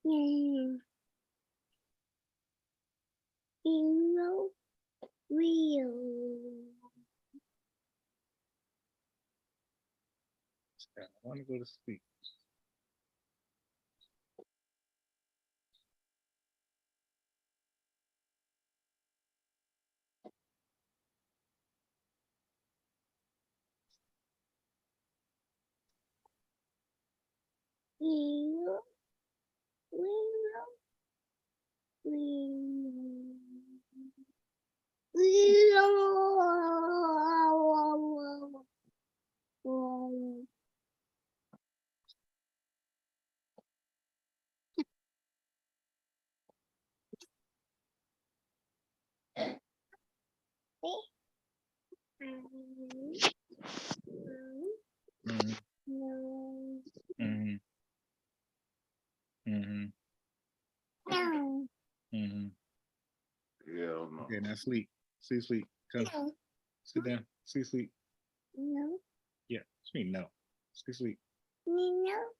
I want to go to sleep. Mm-hmm. Mm-hmm. Mm-hmm. Mm-hmm. Hell no. Okay, now sleep. Sleep, sleep. Come. No. Sit down. Sleep, sleep. No. Yeah. What you mean no? Sleep, sleep. No.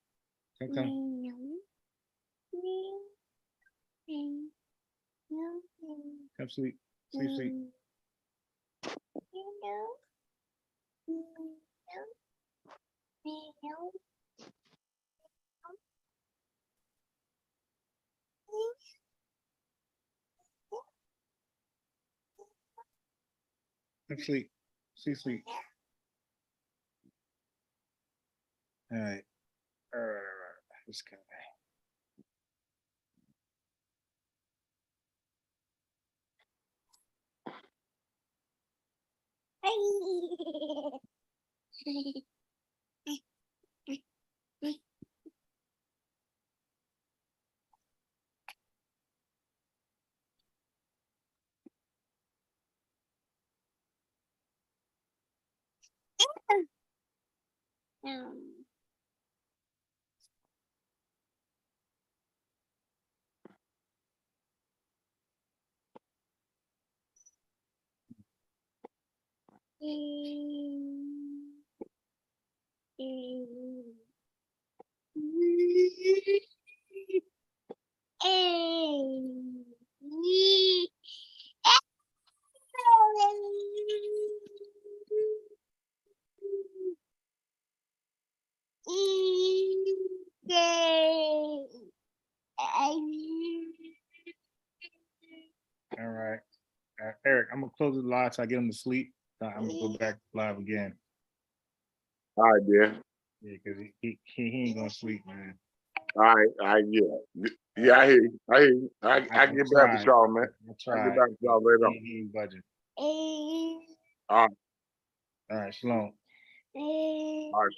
Come, come. No. No. Come sleep. Sleep, sleep. Come sleep. Sleep, sleep. All right. All right, all right. Let's go. I'm gonna close the live so I get him to sleep. I'm gonna go back live again. All right, dear. Yeah, because he ain't gonna sleep, man. All right, yeah. Yeah, I hear you. I get back with y'all, man. I I tried. get back with y'all later on. He ain't budging. All right. All right, shalom. All right,